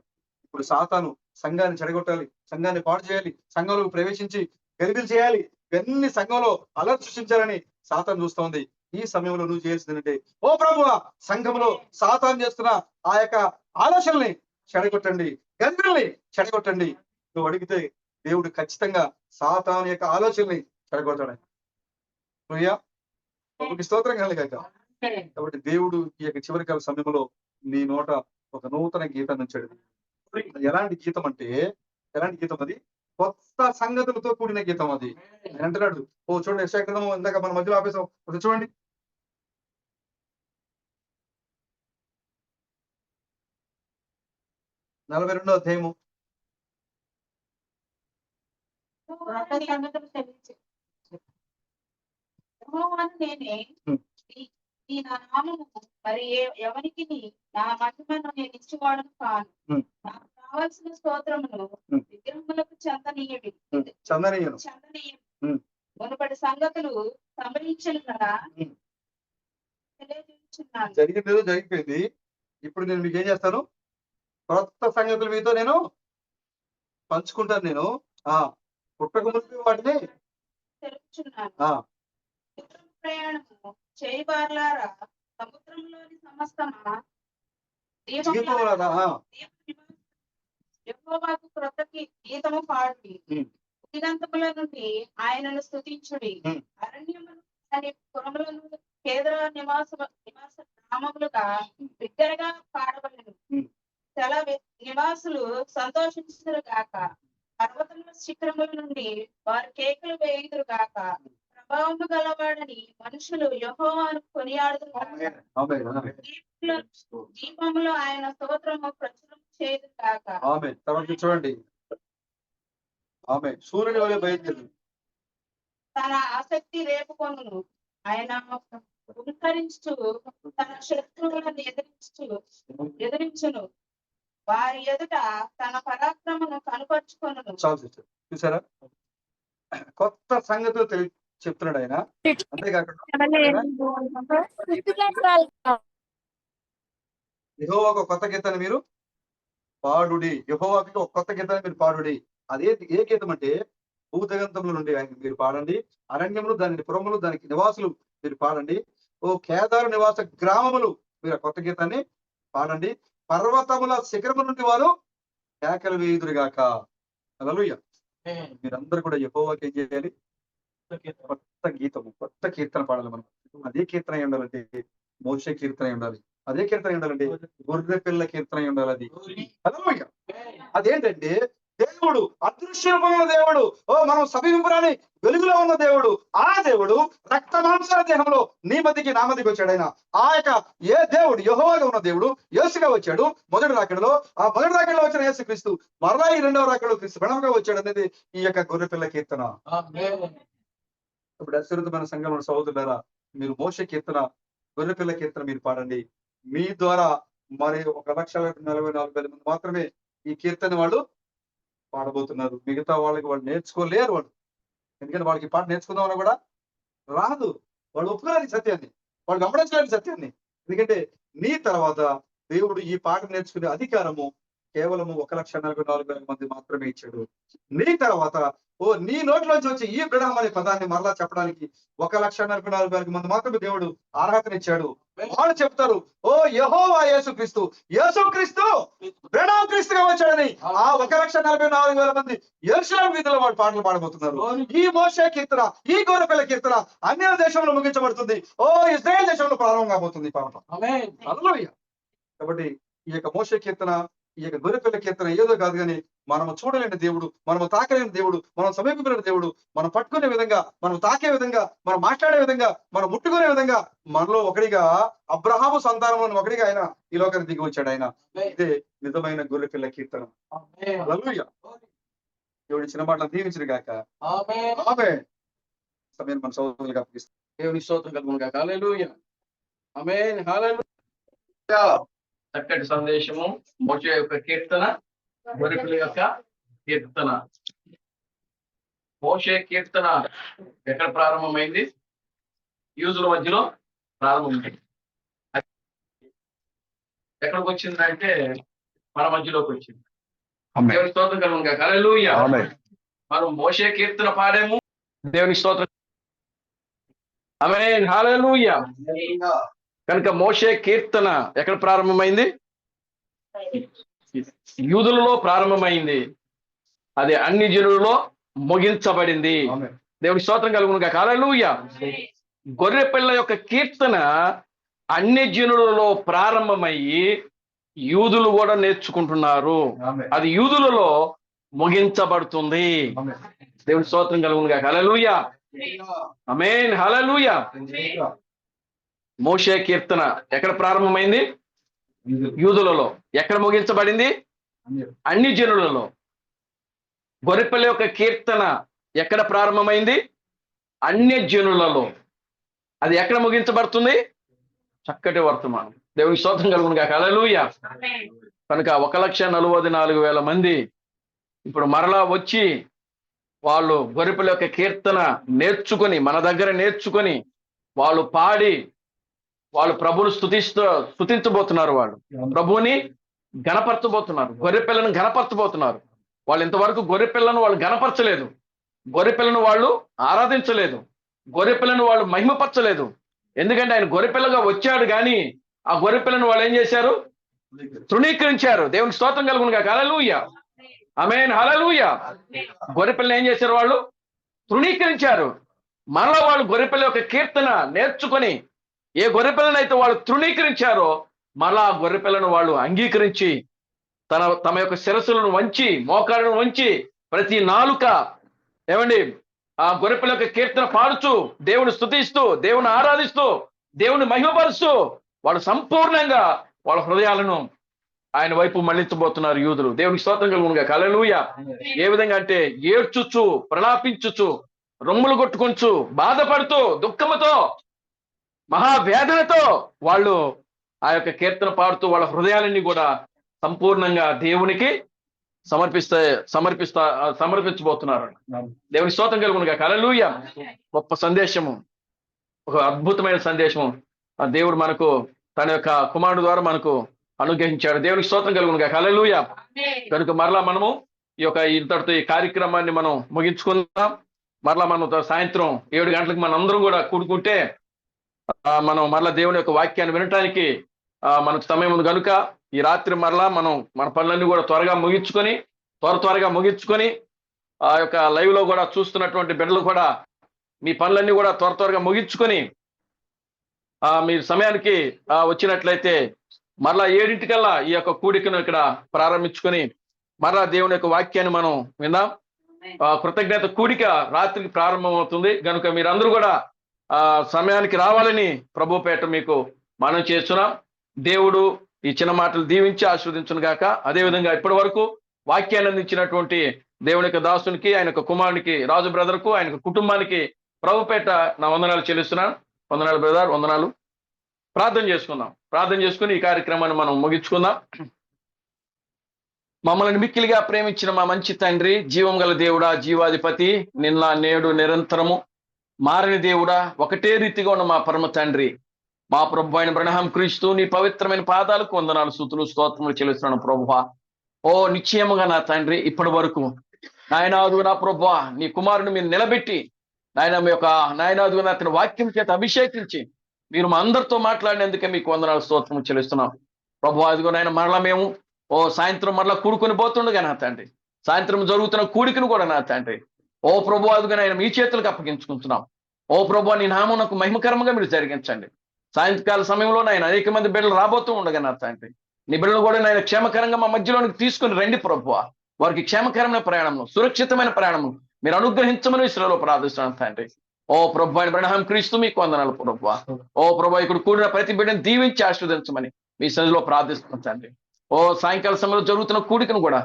[SPEAKER 5] ఇప్పుడు సాతాను సంఘాన్ని చెడగొట్టాలి, సంఘాన్ని పాడు చేయాలి, సంఘంలోకి ప్రవేశించి గలిబిలు చేయాలి, ఇవన్నీ సంఘంలో అలర్ట్ సృష్టించాలని సాతాను చూస్తోంది. ఈ సమయంలో నువ్వు చేయాల్సింది ఏంటంటే, ఓ ప్రభువా సంఘంలో సాతాను చేస్తున్న ఆ యొక్క ఆలోచనల్ని చెడగొట్టండి, గలిబిల్ని చెడగొట్టండి. నువ్వు అడిగితే దేవుడు ఖచ్చితంగా సాతాను యొక్క ఆలోచనల్ని చెడగొడతాడు. ప్రభుకి స్తోత్రం కలగాక. కాబట్టి దేవుడు ఈ యొక్క చివరి కాల సమయంలో నీ నోట ఒక నూతన గీతాన్ని ఉంచాడు. ఎలాంటి గీతం అంటే, ఎలాంటి గీతం అది? కొత్త సంగతులతో కూడిన గీతం అది. ఆయన అంటున్నాడు, చూడండి యెషయా గ్రంథం ఇందాక మన మధ్యలో ఆపేసాం, చూడండి. నలభై 42వ అధ్యాయము.
[SPEAKER 3] నేనే ఈ నా నామము మరి ఎవరికి నా మహిమను నేను ఇచ్చేవాడను కాను. నా
[SPEAKER 7] కావలసిన స్తోత్రమును
[SPEAKER 5] ఉమ్.
[SPEAKER 7] విగ్రహములకు చెందనీయుడి
[SPEAKER 5] చందనీయులు
[SPEAKER 7] చెందనీయుడు
[SPEAKER 5] ఉమ్.
[SPEAKER 7] మునుపటి సంగతులు సంభవించను కదా
[SPEAKER 5] ఉమ్.
[SPEAKER 7] తెలియజేయుచున్నాను.
[SPEAKER 5] జరిగిందేదో జరిగిపోయింది. ఇప్పుడు నేను మీకు ఏం చేస్తాను, కొత్త సంగతులు మీతో నేను పంచుకుంటాను. నేను పుట్టక ముందు వాటిని
[SPEAKER 7] తెలుపుచున్నాను.
[SPEAKER 5] ఆ,
[SPEAKER 7] విగ్రహ ప్రయాణము చేయబారులారా, సముద్రంలోని సమస్తమా
[SPEAKER 5] జీవితంలో
[SPEAKER 7] యెహోవాకు క్రొత్త గీతము పాడుడి.
[SPEAKER 5] ఉమ్.
[SPEAKER 7] దిగంతముల నుండి ఆయనను స్తుతించుడి.
[SPEAKER 5] ఉమ్.
[SPEAKER 7] అరణ్యములు అనే పురములను కేంద్ర నివాస గ్రామములుగా బిగ్గరగా పాడవలెను.
[SPEAKER 5] ఉమ్.
[SPEAKER 7] స్థల నివాసులు సంతోషించుదురు గాక. పర్వతముల శిఖరముల నుండి వారు కేకలు వేయుదురు గాక. ప్రభావము గలవాడని మనుషులు యెహోవాను కొనియాడుదురు గాక. దీపములో ఆయన స్తోత్రము ప్రచురం చేయదు కాక.
[SPEAKER 5] ఆమె తర్వాత చూడండి, ఆమె సూర్యుని వలె బయలుదేరు,
[SPEAKER 7] తన ఆసక్తి రేపుకొనును. ఆయన హుంకరించు తన శత్రువులను ఎదిరించును. వారి ఎదుట తన పరాక్రమను కనుపరుచుకొనును.
[SPEAKER 5] చాలు sister. చూసారా, కొత్త సంగతులు చెప్తున్నాడు ఆయన. అంతేకాకుండా యెహోవాకు ఒక కొత్త గీతాన్ని మీరు పాడుడి. యెహోవాకు ఒక కొత్త గీతాన్ని మీరు పాడుడి. అదే ఏ గీతం అంటే, భూదిగంతముల నుండి ఆయన మీరు పాడండి, అరణ్యములు దాని పురములు దానికి నివాసులు మీరు పాడండి, ఓ కేదారు నివాస గ్రామములు మీరు ఆ కొత్త గీతాన్ని పాడండి, పర్వతముల శిఖరము నుండి వారు కేకలు వేయుదురుగాక. హల్లెలూయా. మీరందరూ కూడా యెహోవాకి ఏం చేయాలి, కొత్త గీతము కొత్త కీర్తన పాడాలి. మనం అదే కీర్తన అయి ఉండాలంటే మోషే కీర్తన అయి ఉండాలి. అదే కీర్తన అయి ఉండాలంటే గొర్రె పిల్ల కీర్తన అయి ఉండాలి. అది హల్లెలూయా. అదేంటంటే దేవుడు అదృశ్య రూపంలో దేవుడు, మనం సమీపరాని వెలుగులో ఉన్న దేవుడు, ఆ దేవుడు రక్త మాంసాల దేహంలో నీ మధ్యకి నా మధ్యకి వచ్చాడు. ఆయన ఆ యొక్క ఏ దేవుడు యెహోవాగా ఉన్న దేవుడు యేసుగా వచ్చాడు మొదటి రాకడలో. ఆ మొదటి రాకడలో వచ్చిన యేసు క్రీస్తు మరలా ఈ రెండవ రాకడలో క్రీస్తు ప్రణవగా వచ్చాడు అనేది ఈ యొక్క గొర్రెపిల్ల కీర్తన. ఇప్పుడు అశ్వరితమైన సంఘంలో సహోదరులారా, మీరు మోషే కీర్తన గొర్రెపిల్ల కీర్తన మీరు పాడండి. మీ ద్వారా మరి 1,44,000 మంది మాత్రమే ఈ కీర్తన వాళ్ళు పాడబోతున్నారు. మిగతా వాళ్ళకి వాళ్ళు నేర్చుకోలేరు. వాళ్ళు ఎందుకంటే వాళ్ళకి పాట నేర్చుకుందామన్నా కూడా రాదు. వాళ్ళు ఒప్పుకోలేని సత్యాన్ని, వాళ్ళు గమనించలేని సత్యాన్ని. ఎందుకంటే నీ తర్వాత దేవుడు ఈ పాట నేర్చుకునే అధికారము కేవలము 1,44,000 మంది మాత్రమే ఇచ్చాడు. నీ తర్వాత నీ నోట్లోంచి వచ్చి ఈ బ్రహ్మ అనే పదాన్ని మరలా చెప్పడానికి 1,44,000 మంది మాత్రమే దేవుడు అర్హతనిచ్చాడు. వాళ్ళు చెప్తారు, యెహోవా యేసుక్రీస్తు, యేసుక్రీస్తు బ్రహ్మ క్రీస్తుగా వచ్చాడని. ఆ 1,44,000 మంది యెరూషలేము వీధుల్లో వాళ్ళు పాటలు పాడబోతున్నారు. ఈ మోషే కీర్తన, ఈ గొర్రెపిల్ల కీర్తన అన్య దేశంలో ముగించబడుతుంది. ఇశ్రాయేల్ దేశంలో ప్రారంభం కాబోతుంది పాట. హల్లెలూయా. కాబట్టి ఈ యొక్క మోషే కీర్తన, ఈ యొక్క గొర్రెపిల్ల కీర్తన ఏదో కాదు కానీ మనము చూడలేని దేవుడు, మనము తాకలేని దేవుడు, మనం సమీపలేని దేవుడు, మనం పట్టుకునే విధంగా, మనం తాకే విధంగా, మనం మాట్లాడే విధంగా, మనం ముట్టుకునే విధంగా మనలో ఒకడిగా అబ్రహాము సంతానంలో ఒకడిగా ఆయన ఈ లోకానికి దిగి వచ్చాడు. ఆయన ఇదే నిజమైన గొర్రెపిల్ల కీర్తన. హల్లెలూయా. దేవుడి చిన్న మాటలు దీవించిన గాక. ఆమేన్. సమయం మన సోదరులకు అప్పగిస్తాం.
[SPEAKER 1] దేవుని స్తోత్రం కలుగును గాక. హల్లెలూయా. ఆమేన్. హల్లెలూయా. చక్కటి సందేశము, మోషే యొక్క కీర్తన, గొర్రెపిల్ల యొక్క కీర్తన. మోషే కీర్తన ఎక్కడ ప్రారంభమైంది? యూదుల మధ్యలో ప్రారంభమైంది. ఎక్కడికి వచ్చిందంటే మన మధ్యలోకి వచ్చింది. దేవుని స్తోత్రం కలుగును గాక. హల్లెలూయా. మనం మోషే కీర్తన పాడాము. దేవుని స్తోత్రం. ఆమేన్. హల్లెలూయా. కనుక మోషే కీర్తన ఎక్కడ ప్రారంభమైంది? యూదులలో ప్రారంభమైంది. అది అన్ని జనులలో ముగించబడింది. దేవుని స్తోత్రం కలుగును గాక. హల్లెలూయా. గొర్రెపిల్ల యొక్క కీర్తన అన్ని జనులలో ప్రారంభమయ్యి యూదులు కూడా నేర్చుకుంటున్నారు. అది యూదులలో ముగించబడుతుంది. దేవుని స్తోత్రం కలుగును గాక. హల్లెలూయా. ఆమేన్. హల్లెలూయా. మోషే కీర్తన ఎక్కడ ప్రారంభమైంది? యూదులలో. ఎక్కడ ముగించబడింది? అన్ని జనులలో. గొర్రెపిల్ల యొక్క కీర్తన ఎక్కడ ప్రారంభమైంది? అన్య జనులలో. అది ఎక్కడ ముగించబడుతుంది? చక్కటి వర్తమానం. దేవుని స్తోత్రం కలుగును గాక. హల్లెలూయా. కనుక 1,44,000 మంది ఇప్పుడు మరలా వచ్చి వాళ్ళు గొర్రెపిల్ల యొక్క కీర్తన నేర్చుకొని, మన దగ్గర నేర్చుకొని, వాళ్ళు పాడి, వాళ్ళు ప్రభువుని స్తుతించబోతున్నారు. వాళ్ళు ప్రభువుని గణపరచబోతున్నారు, గొర్రెపిల్లను గణపరచబోతున్నారు. వాళ్ళు ఇంతవరకు గొర్రెపిల్లను వాళ్ళు గణపరచలేదు, గొర్రెపిల్లను వాళ్ళు ఆరాధించలేదు, గొర్రెపిల్లను వాళ్ళు మహిమపరచలేదు. ఎందుకంటే ఆయన గొర్రెపిల్లగా వచ్చాడు, కానీ ఆ గొర్రెపిల్లను వాళ్ళు ఏం చేశారు? తృణీకరించారు. దేవునికి స్తోత్రం కలుగును గాక. హల్లెలూయా, ఆమేన్, హల్లెలూయా. గొర్రెపిల్లని ఏం చేశారు? వాళ్ళు తృణీకరించారు. మరలా వాళ్ళు గొర్రెపిల్ల యొక్క కీర్తన నేర్చుకొని, ఏ గొర్రెపిల్లని వాళ్ళు తృణీకరించారో మరలా ఆ గొర్రెపిల్లను వాళ్ళు అంగీకరించి తమ యొక్క శిరస్సులను వంచి, మోకాళ్ళను వంచి, ప్రతి నాలుక ఏమండి ఆ గొర్రెపిల్ల యొక్క కీర్తన పాడుచు, దేవుని స్తుతిస్తూ, దేవుని ఆరాధిస్తూ, దేవుని మహిమపరుస్తూ వాళ్ళు సంపూర్ణంగా వాళ్ళ హృదయాలను ఆయన వైపు మళ్లించబోతున్నారు యూదులు. దేవునికి స్తోత్రం కలుగును గాక. హల్లెలూయా. ఏ విధంగా అంటే ఏడ్చుచు, ప్రలాపించుచు, రొమ్ములు కొట్టుకొంచు, బాధపడుతూ, దుఃఖముతో, మహావేదనతో వాళ్ళు ఆ యొక్క కీర్తన పాడుతూ వాళ్ళ హృదయాలన్నీ కూడా సంపూర్ణంగా దేవునికి సమర్పించబోతున్నారు. దేవుని స్తోత్రం కలుగును గాక. హల్లెలూయా. గొప్ప సందేశము, ఒక అద్భుతమైన సందేశము ఆ దేవుడు మనకు తన యొక్క కుమారుడు ద్వారా మనకు అనుగ్రహించాడు. దేవునికి స్తోత్రం కలుగును గాక. హల్లెలూయా. కనుక మరలా మనము ఇంతటితో ఈ కార్యక్రమాన్ని మనం ముగించుకుందాం. మరలా మనం సాయంత్రం 7 గంటలకు మనం అందరం కూడా కూడుకుంటే మనం మరలా దేవుని యొక్క వాక్యాన్ని వినటానికి మనకు సమయం ఉంది. కనుక ఈ రాత్రి మరలా మనం మన పనులన్నీ కూడా త్వరగా ముగించుకొని ఆ యొక్క లైవ్ లో కూడా చూస్తున్నటువంటి బిడ్డలు కూడా మీ పనులన్నీ కూడా త్వరగా ముగించుకొని మీరు సమయానికి వచ్చినట్లయితే మరలా 7 ఈ యొక్క కూడికను ఇక్కడ ప్రారంభించుకొని మరలా దేవుని యొక్క వాక్యాన్ని మనం విందాం. కృతజ్ఞత కూడిక రాత్రికి ప్రారంభమవుతుంది. కనుక మీరందరూ కూడా సమయానికి రావాలని ప్రభు పేట మీకు మనం చేస్తున్నాం. దేవుడు ఈ చిన్న మాటలు దీవించి ఆశీర్వదించును గాక. అదేవిధంగా ఇప్పటి వరకు వాక్యాన్ని అందించినటువంటి దేవుని యొక్క దాసునికి, ఆయన యొక్క కుమారునికి, రాజు బ్రదర్కు, ఆయన కుటుంబానికి ప్రభు పేట నా వందనాలు చెల్లిస్తున్నాను. వందనాలు బ్రదర్, వందనాలు. ప్రార్థన చేసుకుని ఈ కార్యక్రమాన్ని మనం ముగించుకుందాం. మమ్మల్ని మిక్కిలిగా ప్రేమించిన మా మంచి తండ్రి, జీవం గల దేవుడా, జీవాధిపతి, నిన్న నేడు నిరంతరము మారని దేవుడా, ఒకటే రీతిగా ఉన్న మా పరమ తండ్రి, మా ప్రభు అయిన అబ్రహాం క్రీస్తు నీ పవిత్రమైన పాదాలకు వందనాలు, స్తుతులు, స్తోత్రములు చెల్లిస్తున్నాను ప్రభువా. ఓ నిశ్చయముగా నా తండ్రి, ఇప్పటి వరకు నాయనాదుగా నా ప్రభువా నీ కుమారుని మీరు నిలబెట్టి నాయనాదుగా అతని వాక్యం చేత అభిషేకించి మీరు మా అందరితో మాట్లాడినందుకే మీకు వందనాలు, స్తోత్రము చెల్లిస్తున్నాం ప్రభువా. అదిగో నాయన మరలా మేము సాయంత్రం మరలా కూడుకొని పోతుండగా నా తండ్రి, సాయంత్రం జరుగుతున్న కూడికను కూడా నా తండ్రి ఓ ప్రభు అదిగో నాయన మీ చేతులకు అప్పగించుకుంటున్నాం. ఓ ప్రభు నీ నామమునకు మహిమకరంగా మీరు జరిగించండి. సాయంకాల సమయంలో నాయన అనేక మంది బిడ్డలు రాబోతూ ఉండగా నా తండ్రి, నీ బిడ్డలు కూడా నాయన క్షేమకరంగా మా మధ్యలోనికి తీసుకుని రండి ప్రభువా. వారికి క్షేమకరమైన ప్రయాణము, సురక్షితమైన ప్రయాణము మీరు అనుగ్రహించమని విశ్వలో ప్రార్థిస్తున్నాను తండ్రి. ఓ ప్రభు అయిన అబ్రహాం క్రీస్తు మీకు వందనాలు ప్రభువా. ఓ ప్రభు ఇక్కడ కూడిన ప్రతి బిడ్డను దీవించి ఆశీర్వదించమని మీ సన్నిధిలో ప్రార్థిస్తున్నాను తండ్రి. ఓ సాయంకాల సమయంలో జరుగుతున్న కూడికను కూడా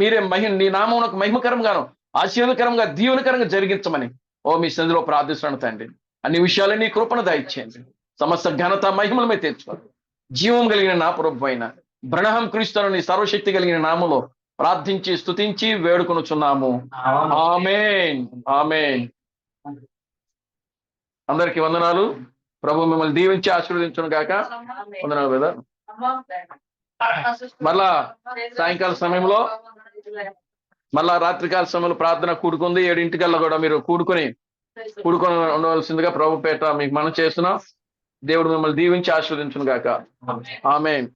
[SPEAKER 1] మీరే నీ నామమునకు మహిమకరంగాను, ఆశీర్వదకరంగా, దీవెనకరంగా జరిగించమని మీ సన్నిధిలో ప్రార్థిస్తున్నాను తండ్రి. అన్ని విషయాలు నీ కృపను దయచేయండి. సమస్త ఘనత మహిమల మీద తెచ్చుకోండి. జీవం కలిగిన నా ప్రభు అయిన అబ్రహాం క్రీస్తును నీ సర్వశక్తి కలిగిన నామములో ప్రార్థించి స్తుతించి వేడుకొనుచున్నాము. ఆమేన్, ఆమేన్. అందరికీ వందనాలు. ప్రభు మిమ్మల్ని దీవించి ఆశీర్వదించును గాక. వందనాలు కదా. మళ్ళా సాయంకాల సమయంలో మళ్ళా రాత్రికాల సమయంలో ప్రార్థన కూడుకుంది. 7 కూడా మీరు కూడుకొని ఉండవలసిందిగా ప్రభు పేట మీకు మనం చేస్తున్నాం. దేవుడు మిమ్మల్ని దీవించి ఆశీర్వదించును గాక. ఆమేన్.